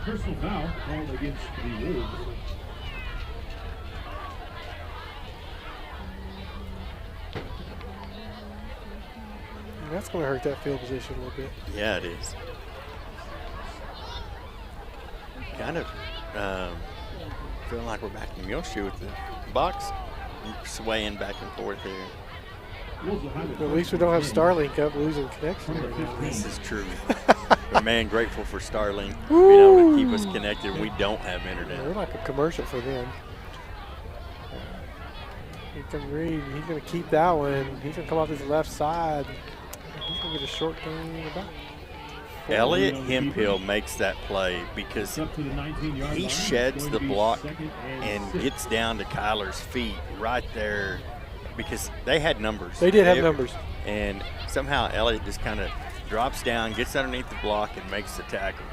Personal foul called against the Wolves. That's going to hurt that field position a little bit. Yeah, it is. Kind of feeling like we're back in Muleshoe with the box swaying back and forth here. At least we don't have Starlink up losing connection right now. This is true. But man, grateful for Starlink being able to keep us connected. We don't have internet. We're like a commercial for them. He can read. He's going to keep that one. He's going to come off his left side. He's going to get a short game in the back. Elliot Hemphill makes that play because he sheds the block and gets down to Kyler's feet right there because they had numbers. They did have numbers. And somehow Elliot just kind of drops down, gets underneath the block, and makes the tackle.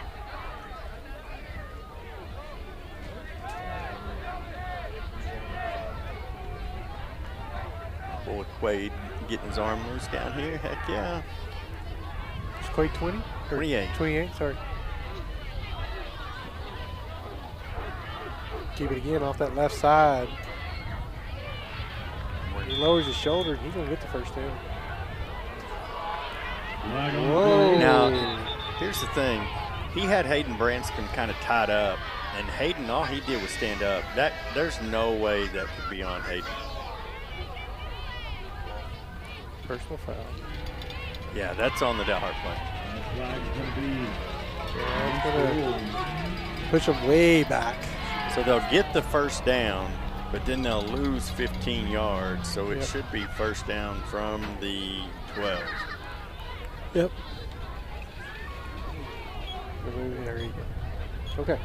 Boy, Quaid getting his arm loose down here. Heck yeah. Is Quaid 20? 28. 28, sorry. Keep it again off that left side. He lowers his shoulder, he's going to get the first down. Whoa. Now, here's the thing. He had Hayden Branscombe kind of tied up, and Hayden, all he did was stand up. There's no way that could be on Hayden. Personal foul. Yeah, that's on the Dalhart play. Yeah, going to push him way back. So they'll get the first down, but then they'll lose 15 yards. So it should be first down from the 12. Yep. There you go. Okay.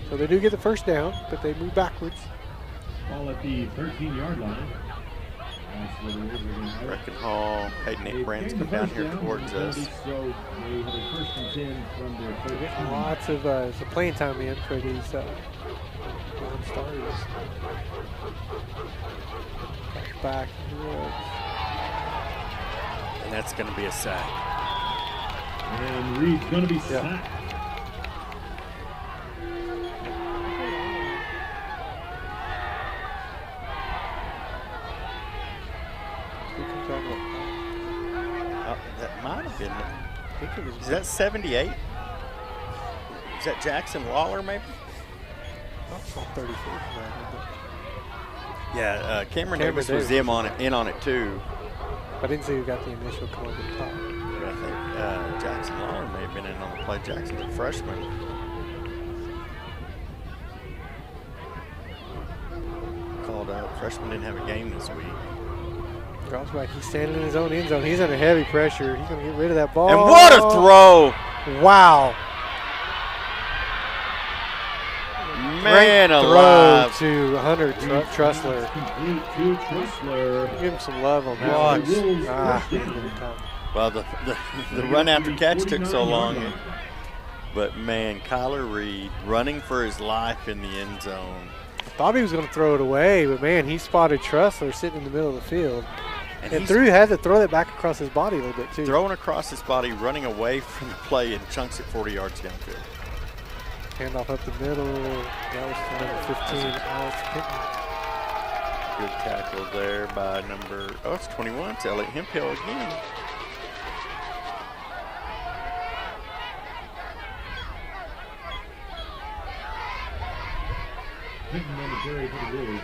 So they do get the first down, but they move backwards. Ball at the 13-yard line. Breckenhall, Hayden Branscombe down here towards us. Lots of some playing time in for these non-starters. Back. And that's going to be a sack. And Reed's going to be sacked. That might have been. Is that 78? Is that Jackson Waller, maybe? That's 34. Yeah, Cameron Davis was in on it too. I didn't see who got the initial call at the top. I think Jackson Waller may have been in on the play. Jackson's a freshman. Called up. Freshman didn't have a game this week. Drops back. He's standing in his own end zone. He's under heavy pressure. He's going to get rid of that ball. And what a throw! Wow. Man Great alive. throw to Hunter Trussler. To Trussler. Give him some love on that one. Well, the run after catch took so long. But, man, Kyler Reed running for his life in the end zone. I thought he was going to throw it away, but, man, he spotted Trussler sitting in the middle of the field. And had to throw that back across his body a little bit, too. Throwing across his body, running away from the play, and chunks it 40 yards downfield. Handoff up the middle. That was to number 15, Alex Pitton. Good tackle there by it's 21. It's Elliot Hemphill again. Momentary for the Wolves.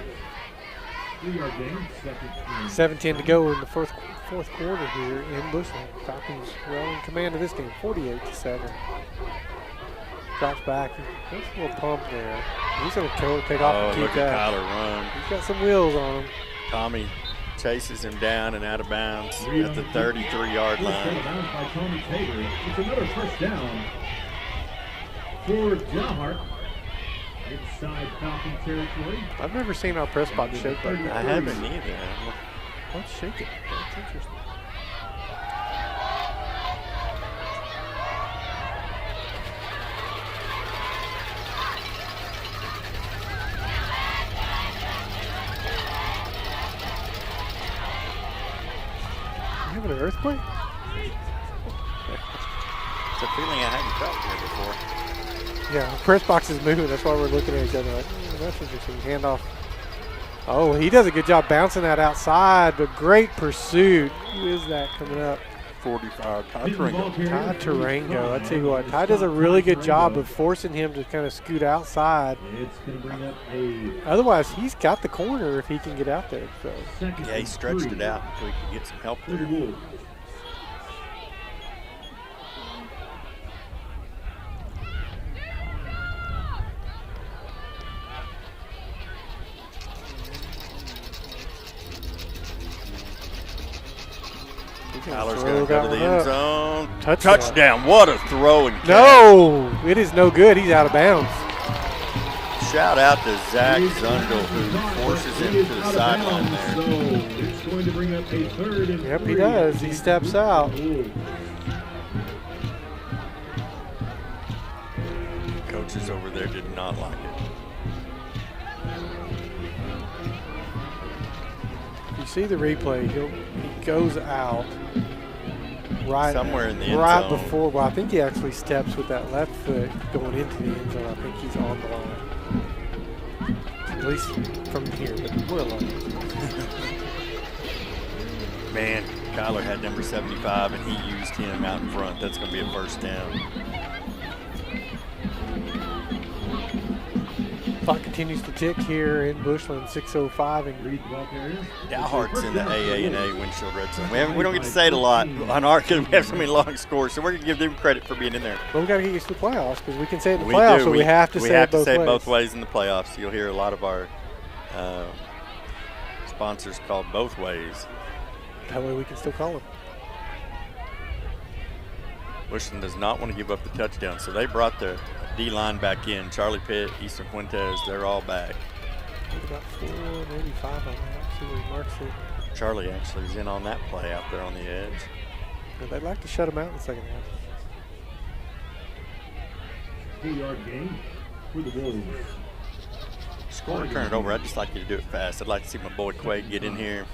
3-yard gain, 7:10 to go in the fourth quarter here in Bushland. Falcons well in command of this game, 48-7. Drops back. There's a little pump there. He's going to take off and keep look that. At Kyler run. He's got some wheels on him. Tommy chases him down and out of bounds at the 33-yard line. By Tommy Taylor. It's another first down for Dalhart. Inside Falcon territory. I've never seen our press box shake like that. I haven't either. Let's shake it. That's interesting. You having an earthquake? It's a feeling I hadn't felt here before. Yeah, press box is moving. That's why we're looking at each other like, that's interesting. Handoff. Oh, he does a good job bouncing that outside, but great pursuit. Who is that coming up? 45, Ty Tarango. Ty Tarango. I tell you what, Ty does a really good job of forcing him to kind of scoot outside. It's going to bring up a. Otherwise, he's got the corner if he can get out there. So. Yeah, he stretched it out until he could get some help there. Tyler's going to go to the end zone. Touchdown. What a throw and catch. No, it is no good. He's out of bounds. Shout out to Zach Zundel, who forces him to the sideline there. So it's going to bring up a 3rd and 3. Yep, he does. He steps out. Coaches over there did not like it. You see the replay. He goes out right somewhere in the end right zone. Before. Well, I think he actually steps with that left foot going into the end zone. I think he's on the line. At least from here, but we're alone. Man, Kyler had number 75, and he used him out in front. That's going to be a first down. Clock continues to tick here in Bushland, 6:05. And Dalhart's in the AA&A windshield red zone. We don't get to say it a lot on our because we have so many long scores, so we're going to give them credit for being in there. But we got to get used to the playoffs because we can say it in the playoffs, but we have to say it both ways in the playoffs. You'll hear a lot of our sponsors called both ways. That way we can still call them. Bushland does not want to give up the touchdown, so they brought the D-line back in. Charlie Pitt, Easton Fuentes, they're all back. About 485 on that. See where he marks it. Charlie actually is in on that play out there on the edge. But they'd like to shut him out in the second half. 2-yard gain for the Wolves. Score and turn it over. I'd just like you to do it fast. I'd like to see my boy Quaid get in here.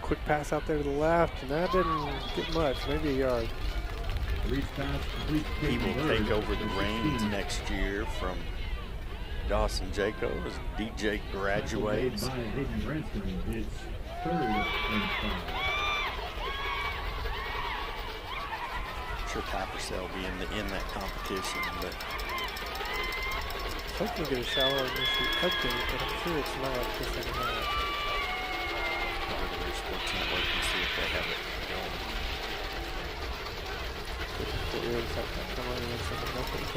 Quick pass out there to the left, and that didn't get much, maybe a yard. He will take over the reins next year from Dawson Jacobs as DJ graduates. It's 3rd and 5. I'm sure Ty Purcell will be in that competition, but I can get a shower in this update, but I'm sure it's not the second half. Sports Network and see if they have it going.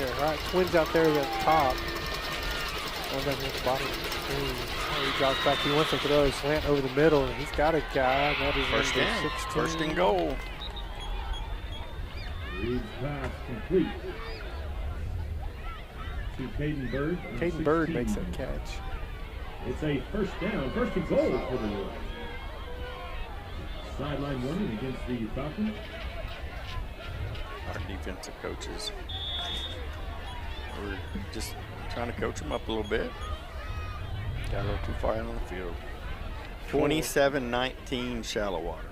All right, Twins out there at the top. One down at the bottom of the screen. He drops back. He wants to throw a slant over the middle, and he's got a guy. That is first number and 16. First and goal. Reed's pass complete to Caden Bird. Caden Bird makes that catch. It's a first down, 1st and goal for the Wolves. Sideline warning against the Falcons. Our defensive coaches, we're just trying to coach them up a little bit. Got a little too far out on the field. 27-19 shallow water.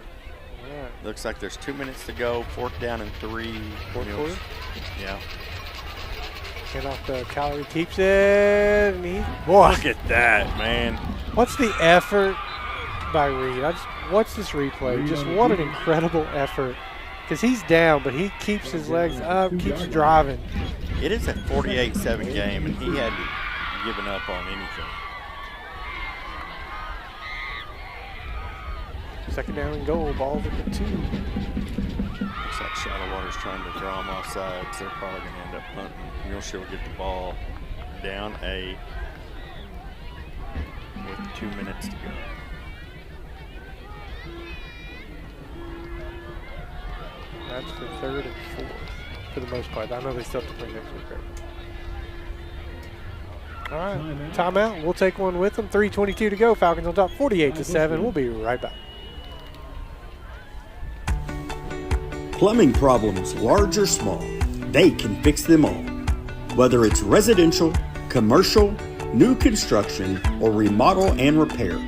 Right. Looks like there's 2 minutes to go. 4th down and 3. Fourth quarter? Yeah. Get off the calorie, keeps it. And boy, look at that, man. What's the effort by Reed? Watch this replay. Just what an incredible effort. Because he's down, but he keeps his legs up, keeps driving. It is a 48-7 game, and he hadn't given up on anything. Second down and goal, ball's at the 2. Looks like Shallow Water's trying to draw them off sides. They're probably going to end up punting. Muleshoe will get the ball down with 2 minutes to go. That's for third and fourth for the most part. I know they still have to play next week. All right, timeout. We'll take one with them. 3:22 to go. Falcons on top, 48-7. We'll be right back. Plumbing problems, large or small, they can fix them all. Whether it's residential, commercial, new construction, or remodel and repair,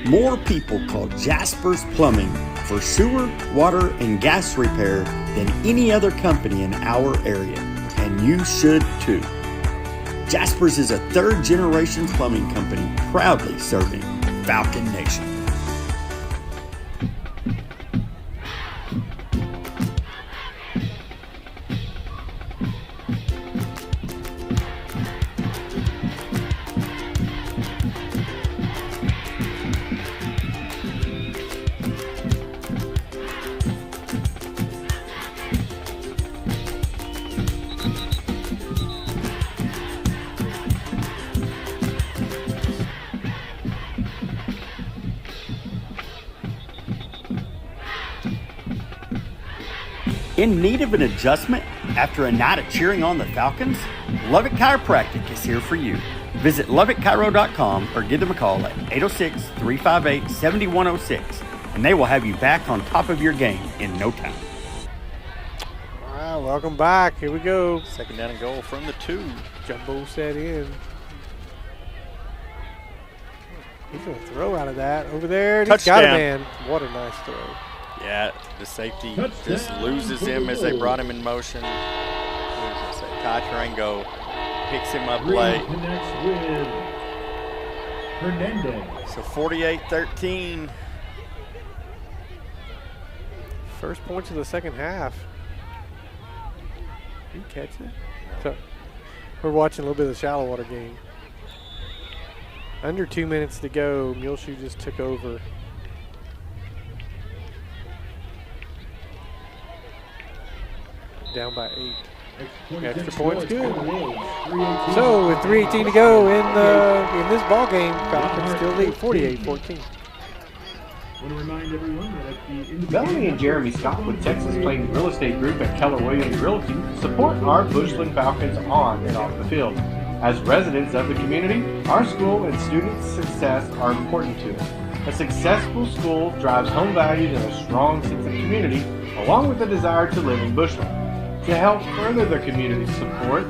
more people call Jasper's Plumbing for sewer, water, and gas repair than any other company in our area. And you should too. Jasper's is a third-generation plumbing company proudly serving Falcon Nation. In need of an adjustment after a night of cheering on the Falcons? Lubbock Chiropractic is here for you. Visit LubbockChiro.com or give them a call at 806-358-7106, and they will have you back on top of your game in no time. All right, welcome back. Here we go. Second down and goal from the 2. Jumbo set in. He's going to throw out of that over there. He's got a man. What a nice throw. Yeah, the safety just loses him as they brought him in motion. Ty Tarango picks him up late. Connects with Hernandez. So 48-13. First points of the second half. Did you catch it? So we're watching a little bit of the shallow water game. Under 2 minutes to go. Muleshoe just took over. Down by 8. Extra points good. So with 3:18 to go in this ball game, Falcons still lead 48-14. Melanie and Jeremy Scott with Texas Plains Real Estate Group at Keller Williams Realty support our Bushland Falcons on and off the field. As residents of the community, our school and students' success are important to us. A successful school drives home values and a strong sense of community, along with a desire to live in Bushland. To help further the community support,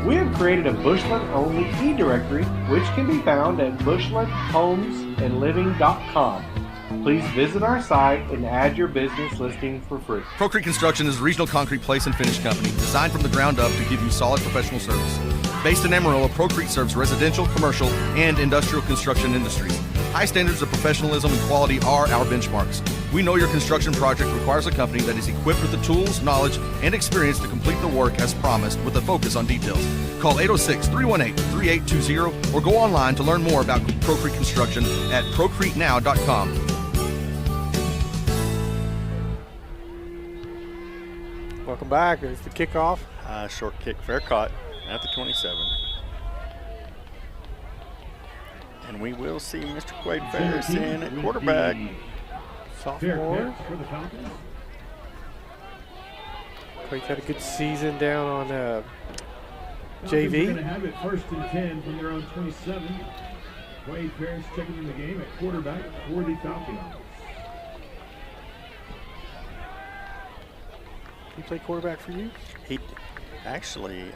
we have created a Bushland-only e-directory, which can be found at bushlandhomesandliving.com. Please visit our site and add your business listing for free. Procrete Construction is a regional concrete place and finish company designed from the ground up to give you solid professional service. Based in Amarillo, Procrete serves residential, commercial, and industrial construction industries. High standards of professionalism and quality are our benchmarks. We know your construction project requires a company that is equipped with the tools, knowledge, and experience to complete the work as promised with a focus on details. Call 806-318-3820 or go online to learn more about Procrete Construction at procretenow.com. Welcome back. There's the kickoff. Short kick, fair caught at the 27. And we will see Mr. Quade Ferris in at quarterback. Sophomore. Quade's had a good season down on JV. They're going to have it 1st and 10 from their own 27. Quade Ferris checking in the game at quarterback for the Falcons. He played quarterback for you? He actually,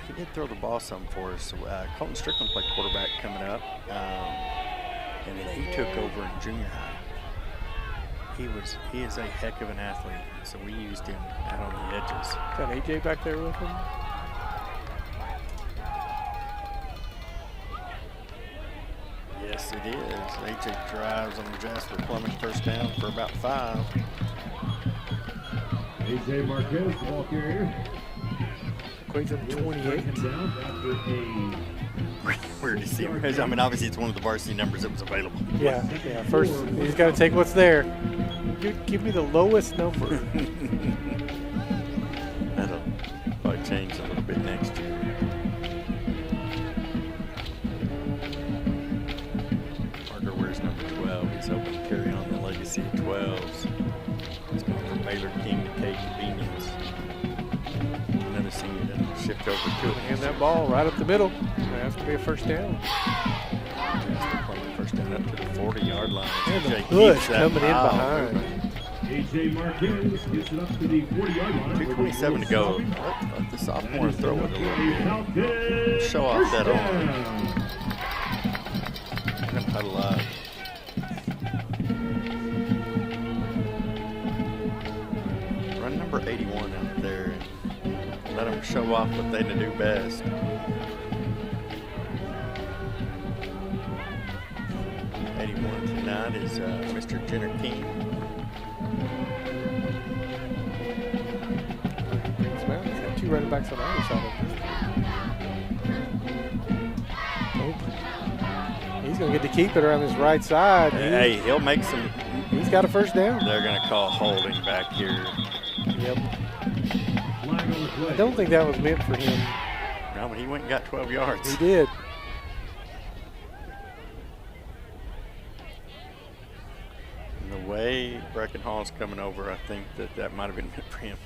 he did throw the ball some for us. Colton Strickland played quarterback coming up, and then he took over in junior high. He is a heck of an athlete, so we used him out on the edges. Got AJ back there with him? Yes, it is. AJ drives on the Jasper Plumbing first down for about 5. AJ Marquez, the ball carrier. Quade's on 28. Weird to see him. I mean, obviously it's one of the varsity numbers that was available. Yeah. First, he's got to take what's there. Give me the lowest number. That'll probably change a little bit next year. Parker wears number 12. He's hoping to carry on the legacy of 12s. He's going from Baylor King to K Convenience. Another senior to shift over to it. And that ball right up the middle. That's going to be a first down. First down up to the 40-yard line. And the AJ push keeps that coming in mile behind. moving. AJ Marquez gets it up to the 40-yard line. 2:27 to go. Let the sophomore throw it a little bit. Show off that arm. And huddle up. Run number 81 out there and let them show off what they do best. Tonight is Mr. Jenner King. He's got 2 running backs on the other side of him. He's going to get to keep it around his right side. Hey, he'll make some. He's got a first down. They're going to call holding back here. Yep. I don't think that was meant for him. No, but he went and got 12 yards. He did. The way Breckenhall's coming over, I think that might have been meant for him.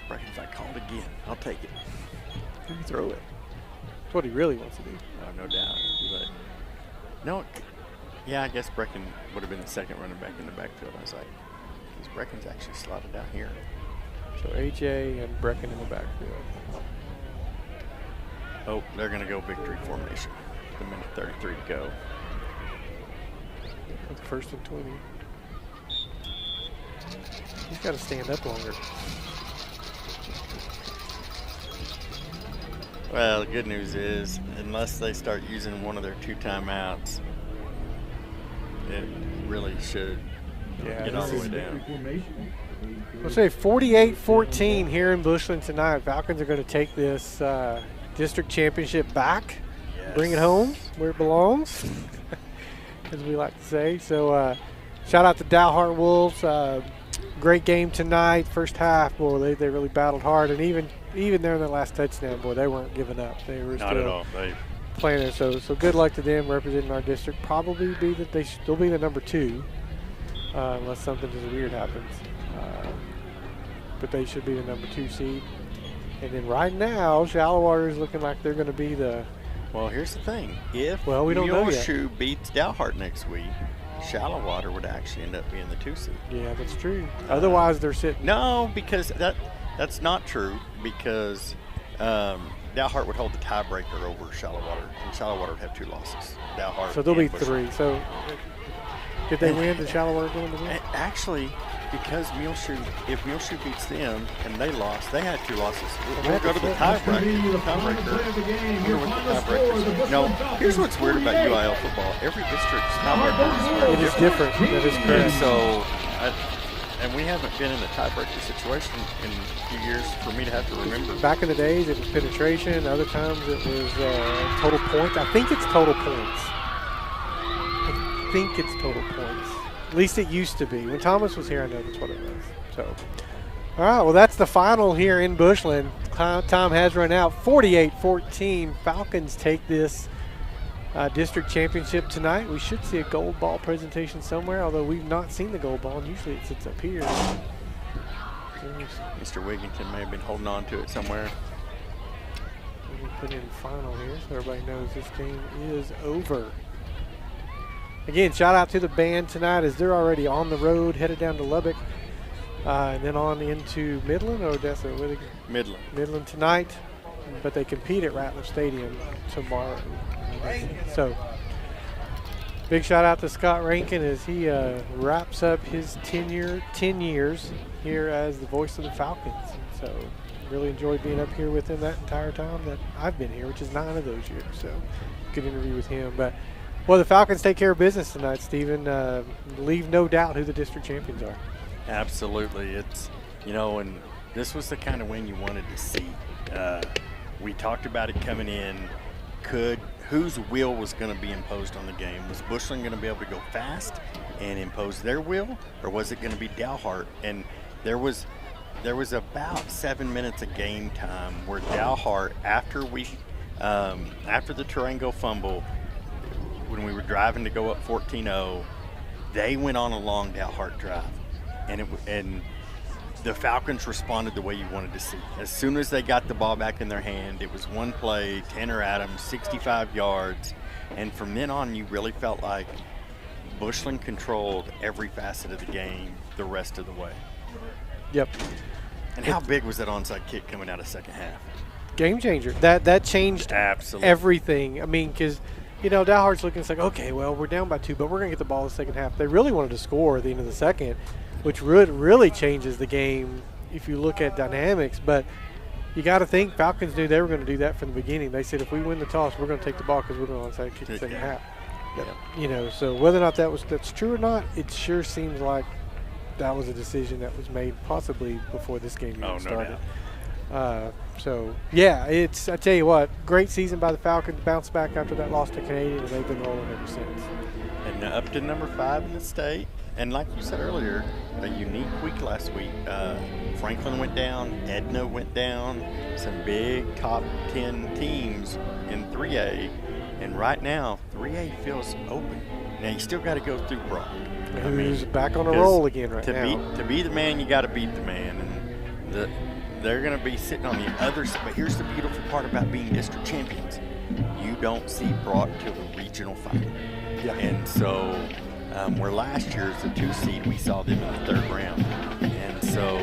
Brecken, if I called again, I'll take it. He can throw it. That's what he really wants to do. Oh, no doubt. But no, yeah, I guess Brecken would have been the second running back in the backfield. I was like, because Brecken's actually slotted down here. So AJ and Brecken in the backfield. Oh, they're going to go victory formation. A minute 33 to go. That's first and 20. He's got to stand up longer. Well, the good news is, unless they start using one of their 2 timeouts, it really should get all the way down. We'll say 48-14 here in Bushland tonight. Falcons are going to take this district championship back. Bring it home where it belongs, as we like to say. So shout out to Dalhart Wolves. Great game tonight. First half, boy, they really battled hard. And even there in the last touchdown, boy, they weren't giving up. They were not at all. Playing it. So good luck to them representing our district. Probably be that they'll be the number 2 unless something just weird happens. But they should be the number 2 seed. And then right now, Shallowater is looking like they're going to be the. Well, here's the thing. If we don't know yet. Muleshoe beats Dalhart next week, Shallowater would actually end up being the 2 seed. Yeah, that's true. Otherwise, they're sitting. No, because that's not true. Because Dalhart would hold the tiebreaker over Shallowater, and Shallowater would have 2 losses. Dalhart. So they'll be 3. So did they win? Did Shallowater go into win? Actually, because if Muleshoe beats them and they lost, they had 2 losses. We'll go to the tiebreaker. No, here's what's weird about UIL football. Every district's tiebreaker is different. That is correct. And we haven't been in a tiebreaker situation in a few years for me to have to remember. Back in the days, it was penetration. Other times, it was total points. I think it's total points. At least it used to be. When Thomas was here, I know that's what it was. So, all right, well, that's the final here in Bushland. Time has run out. 48-14. Falcons take this district championship tonight. We should see a gold ball presentation somewhere, although we've not seen the gold ball, and usually it sits up here. Mr. Wigington may have been holding on to it somewhere. We'll put in final here so everybody knows this game is over. Again, shout out to the band tonight as they're already on the road, headed down to Lubbock, and then on into Midland or Odessa. Midland. Midland tonight, but they compete at Rattler Stadium tomorrow. So, big shout out to Scott Rankin as he wraps up his 10 years here as the voice of the Falcons. And so, really enjoyed being up here with him that entire time that I've been here, which is 9 of those years. So, good interview with him. But well, the Falcons take care of business tonight, Stephen. Leave no doubt who the district champions are. Absolutely. It's, and this was the kind of win you wanted to see. We talked about it coming in. Whose will was going to be imposed on the game? Was Bushland going to be able to go fast and impose their will, or was it going to be Dalhart? And there was about 7 minutes of game time where Dalhart, after we after the Tarango fumble, when we were driving to go up 14-0, they went on a long Dalhart drive, and the Falcons responded the way you wanted to see. As soon as they got the ball back in their hand, it was one play, Tanner Adams, 65 yards, and from then on, you really felt like Bushland controlled every facet of the game the rest of the way. Yep. And how big was that onside kick coming out of second half? Game changer. That changed Absolutely everything. I mean, because, Dalhart's looking, it's like, okay, well, we're down by 2, but we're going to get the ball in the second half. They really wanted to score at the end of the second, which really changes the game if you look at dynamics. But you got to think Falcons knew they were going to do that from the beginning. They said, if we win the toss, we're going to take the ball because we're going to onside kick the second half. Yep. So whether or not that's true or not, it sure seems like that was a decision that was made possibly before this game even started. So, yeah, I tell you what, great season by the Falcons, bounced back after that loss to Canadian, and they've been rolling ever since. And up to number 5 in the state. And like you said earlier, a unique week last week. Franklin went down, Edna went down, some big top 10 teams in 3A. And right now, 3A feels open. Now, you still got to go through Brock. Who's back on a roll again now. To be the man, you got to beat the man. And they're going to be sitting on the other side. But here's the beautiful part about being district champions. You don't see Brock till the regional final. Yeah. And so where last year as a 2 seed, we saw them in the 3rd round. And so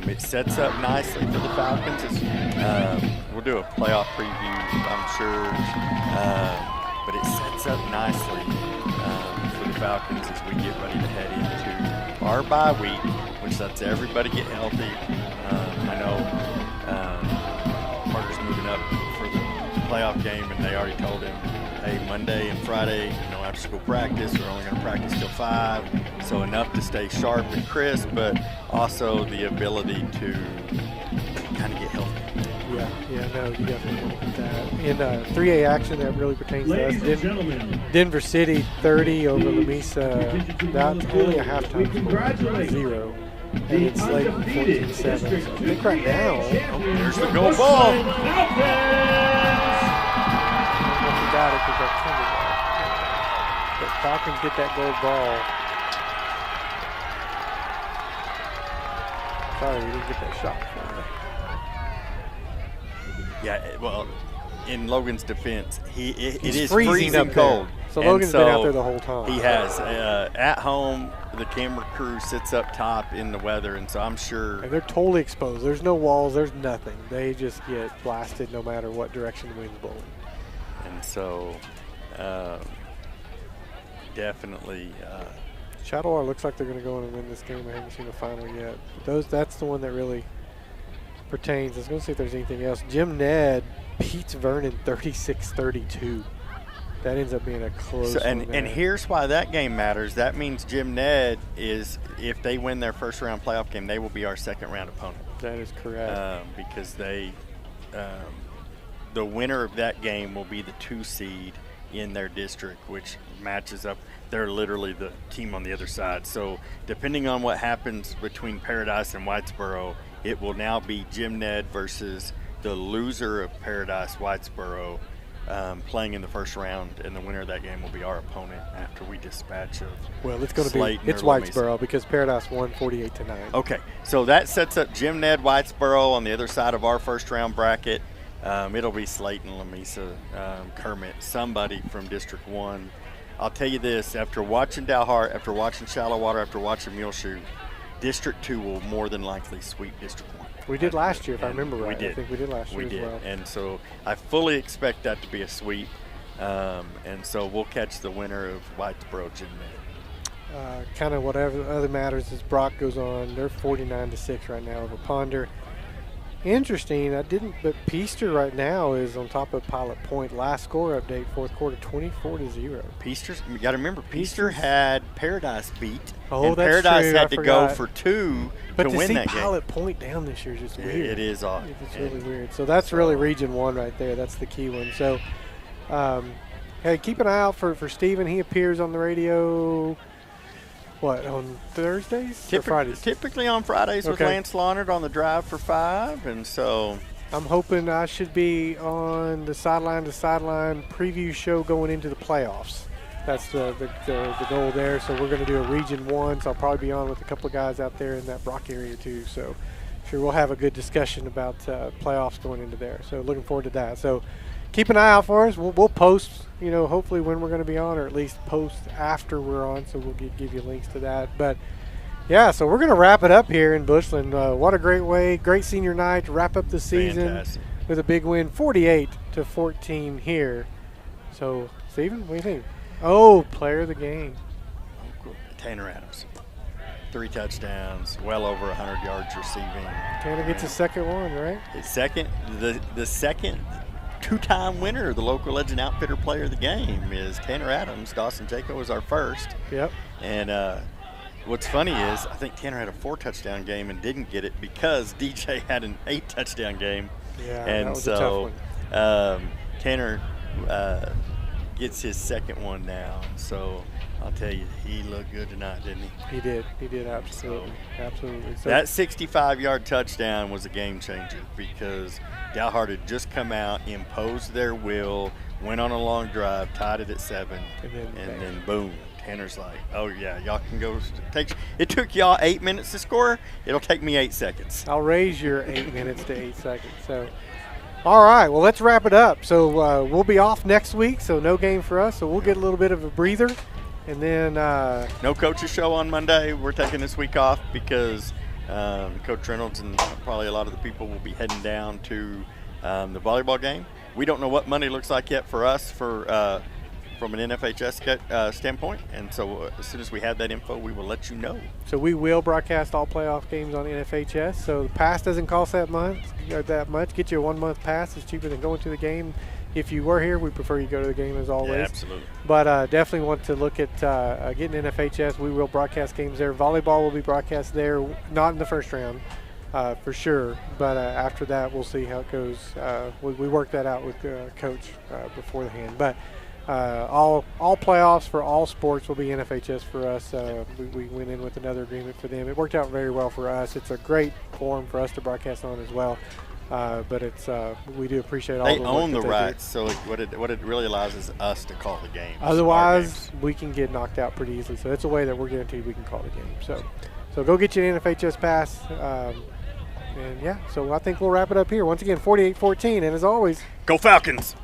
it sets up nicely for the Falcons. We'll do a playoff preview, I'm sure. But it sets up nicely for the Falcons as we get ready to head into our bye week, which lets everybody get healthy. I know Parker's moving up for the playoff game, and they already told him, hey, Monday and Friday, after school practice, we're only going to practice till 5, so enough to stay sharp and crisp, but also the ability to kind of get healthy. Yeah, no, you definitely want to get that. In 3A action, that really pertains to us. Denver City 30 over Lamesa. That's only a halftime score, 0. And it's Slayton 14-7. So I think right now, there's the goal ball. Got it because that's tender. But Falcons get that gold ball. Sorry, we didn't get that shot. Yeah, well, in Logan's defense, it is freezing up cold. So Logan's been out there the whole time. He has. At home, the camera crew sits up top in the weather, and so I'm sure. And they're totally exposed. There's no walls. There's nothing. They just get blasted no matter what direction the wind's blowing. And so, definitely. Shadowar looks like they're going to go in and win this game. I haven't seen a final yet. But that's the one that really pertains. I was going to see if there's anything else. Jim Ned beats Vernon 36-32. That ends up being a close one. And here's why that game matters. That means Jim Ned is, if they win their first round playoff game, they will be our second round opponent. That is correct. Because they, the winner of that game will be the 2 seed in their district, which matches up. They're literally the team on the other side. So depending on what happens between Paradise and Whitesboro, it will now be Jim Ned versus the loser of Paradise Whitesboro playing in the first round, and the winner of that game will be our opponent after we dispatch of it's going to be Slayton Whitesboro because Paradise won 48-9. Okay, so that sets up Jim Ned Whitesboro on the other side of our first round bracket. It'll be Slayton, Lamesa, Kermit, somebody from District 1. I'll tell you this, after watching Dalhart, after watching Shallow Water, after watching Muleshoe, District 2 will more than likely sweep District 1. We did last year, if I remember right. We did. I think we did last year as well. And so I fully expect that to be a sweep. And so we'll catch the winner of Whitesboro, Jim Ned. Kind of whatever other matters as Brock goes on. They're 49-6 right now over Ponder. Interesting, but Peaster right now is on top of Pilot Point. Last score update, fourth quarter, 24-0. Peaster's, you got to remember, Peaster had Paradise beat. Oh, and that's Paradise true. had to go for 2 to win that game. But to see Pilot Point down this year is just weird. It is odd. It's really weird. So that's really Region 1 right there. That's the key one. So, hey, keep an eye out for Steven. He appears on the radio. What, on Thursdays or Fridays? Typically on Fridays with Lance Launard on the Drive for 5. And so I'm hoping I should be on the sideline to sideline preview show going into the playoffs. That's the goal there. So we're going to do a Region 1, so I'll probably be on with a couple of guys out there in that Brock area too. So sure we'll have a good discussion about playoffs going into there. So looking forward to that. So keep an eye out for us. We'll post, hopefully when we're going to be on, or at least post after we're on. So we'll give you links to that. But yeah, so we're going to wrap it up here in Bushland. What a great senior night to wrap up the season. Fantastic. With a big win, 48-14 here. So Stephen, what do you think? Oh, player of the game. Tanner Adams. 3 touchdowns, well over 100 yards receiving. Tanner gets his second one, right? His second, the second 2-time winner of the local Legend Outfitter Player of the Game is Tanner Adams. Dawson Jaco was our first. Yep. And what's funny is I think Tanner had a 4-touchdown game and didn't get it because DJ had an 8-touchdown game. Yeah, and that was so a tough one. Tanner gets his second one now. So I'll tell you, he looked good tonight, didn't he? He did, absolutely. Absolutely. So that 65-yard touchdown was a game changer because Dalhart had just come out, imposed their will, went on a long drive, tied it at 7, and then boom. Tanner's like, oh yeah, y'all can go. It took y'all 8 minutes to score. It'll take me 8 seconds. I'll raise your 8 minutes to 8 seconds. So, all right, well, let's wrap it up. So we'll be off next week, so no game for us. So we'll get a little bit of a breather. And then no coaches show on Monday. We're taking this week off because Coach Reynolds and probably a lot of the people will be heading down to the volleyball game. We don't know what Monday looks like yet for us from an NFHS standpoint. And so as soon as we have that info, we will let you know. So we will broadcast all playoff games on NFHS. So the pass doesn't cost that much. Get you a 1-month pass. It's cheaper than going to the game. If you were here, we prefer you go to the game as always. Yeah, absolutely. But definitely want to look at getting NFHS. We will broadcast games there. Volleyball will be broadcast there, not in the first round for sure. But after that, we'll see how it goes. We work that out with Coach beforehand. But all playoffs for all sports will be NFHS for us. We went in with another agreement for them. It worked out very well for us. It's a great forum for us to broadcast on as well. But it's we do appreciate all the work they own the they rights, so what it really allows is us to call the game. Otherwise, we can get knocked out pretty easily. So it's a way that we're guaranteed we can call the game. So go get you an NFHS pass. And yeah, so I think we'll wrap it up here. Once again, 48-14, and as always, go Falcons!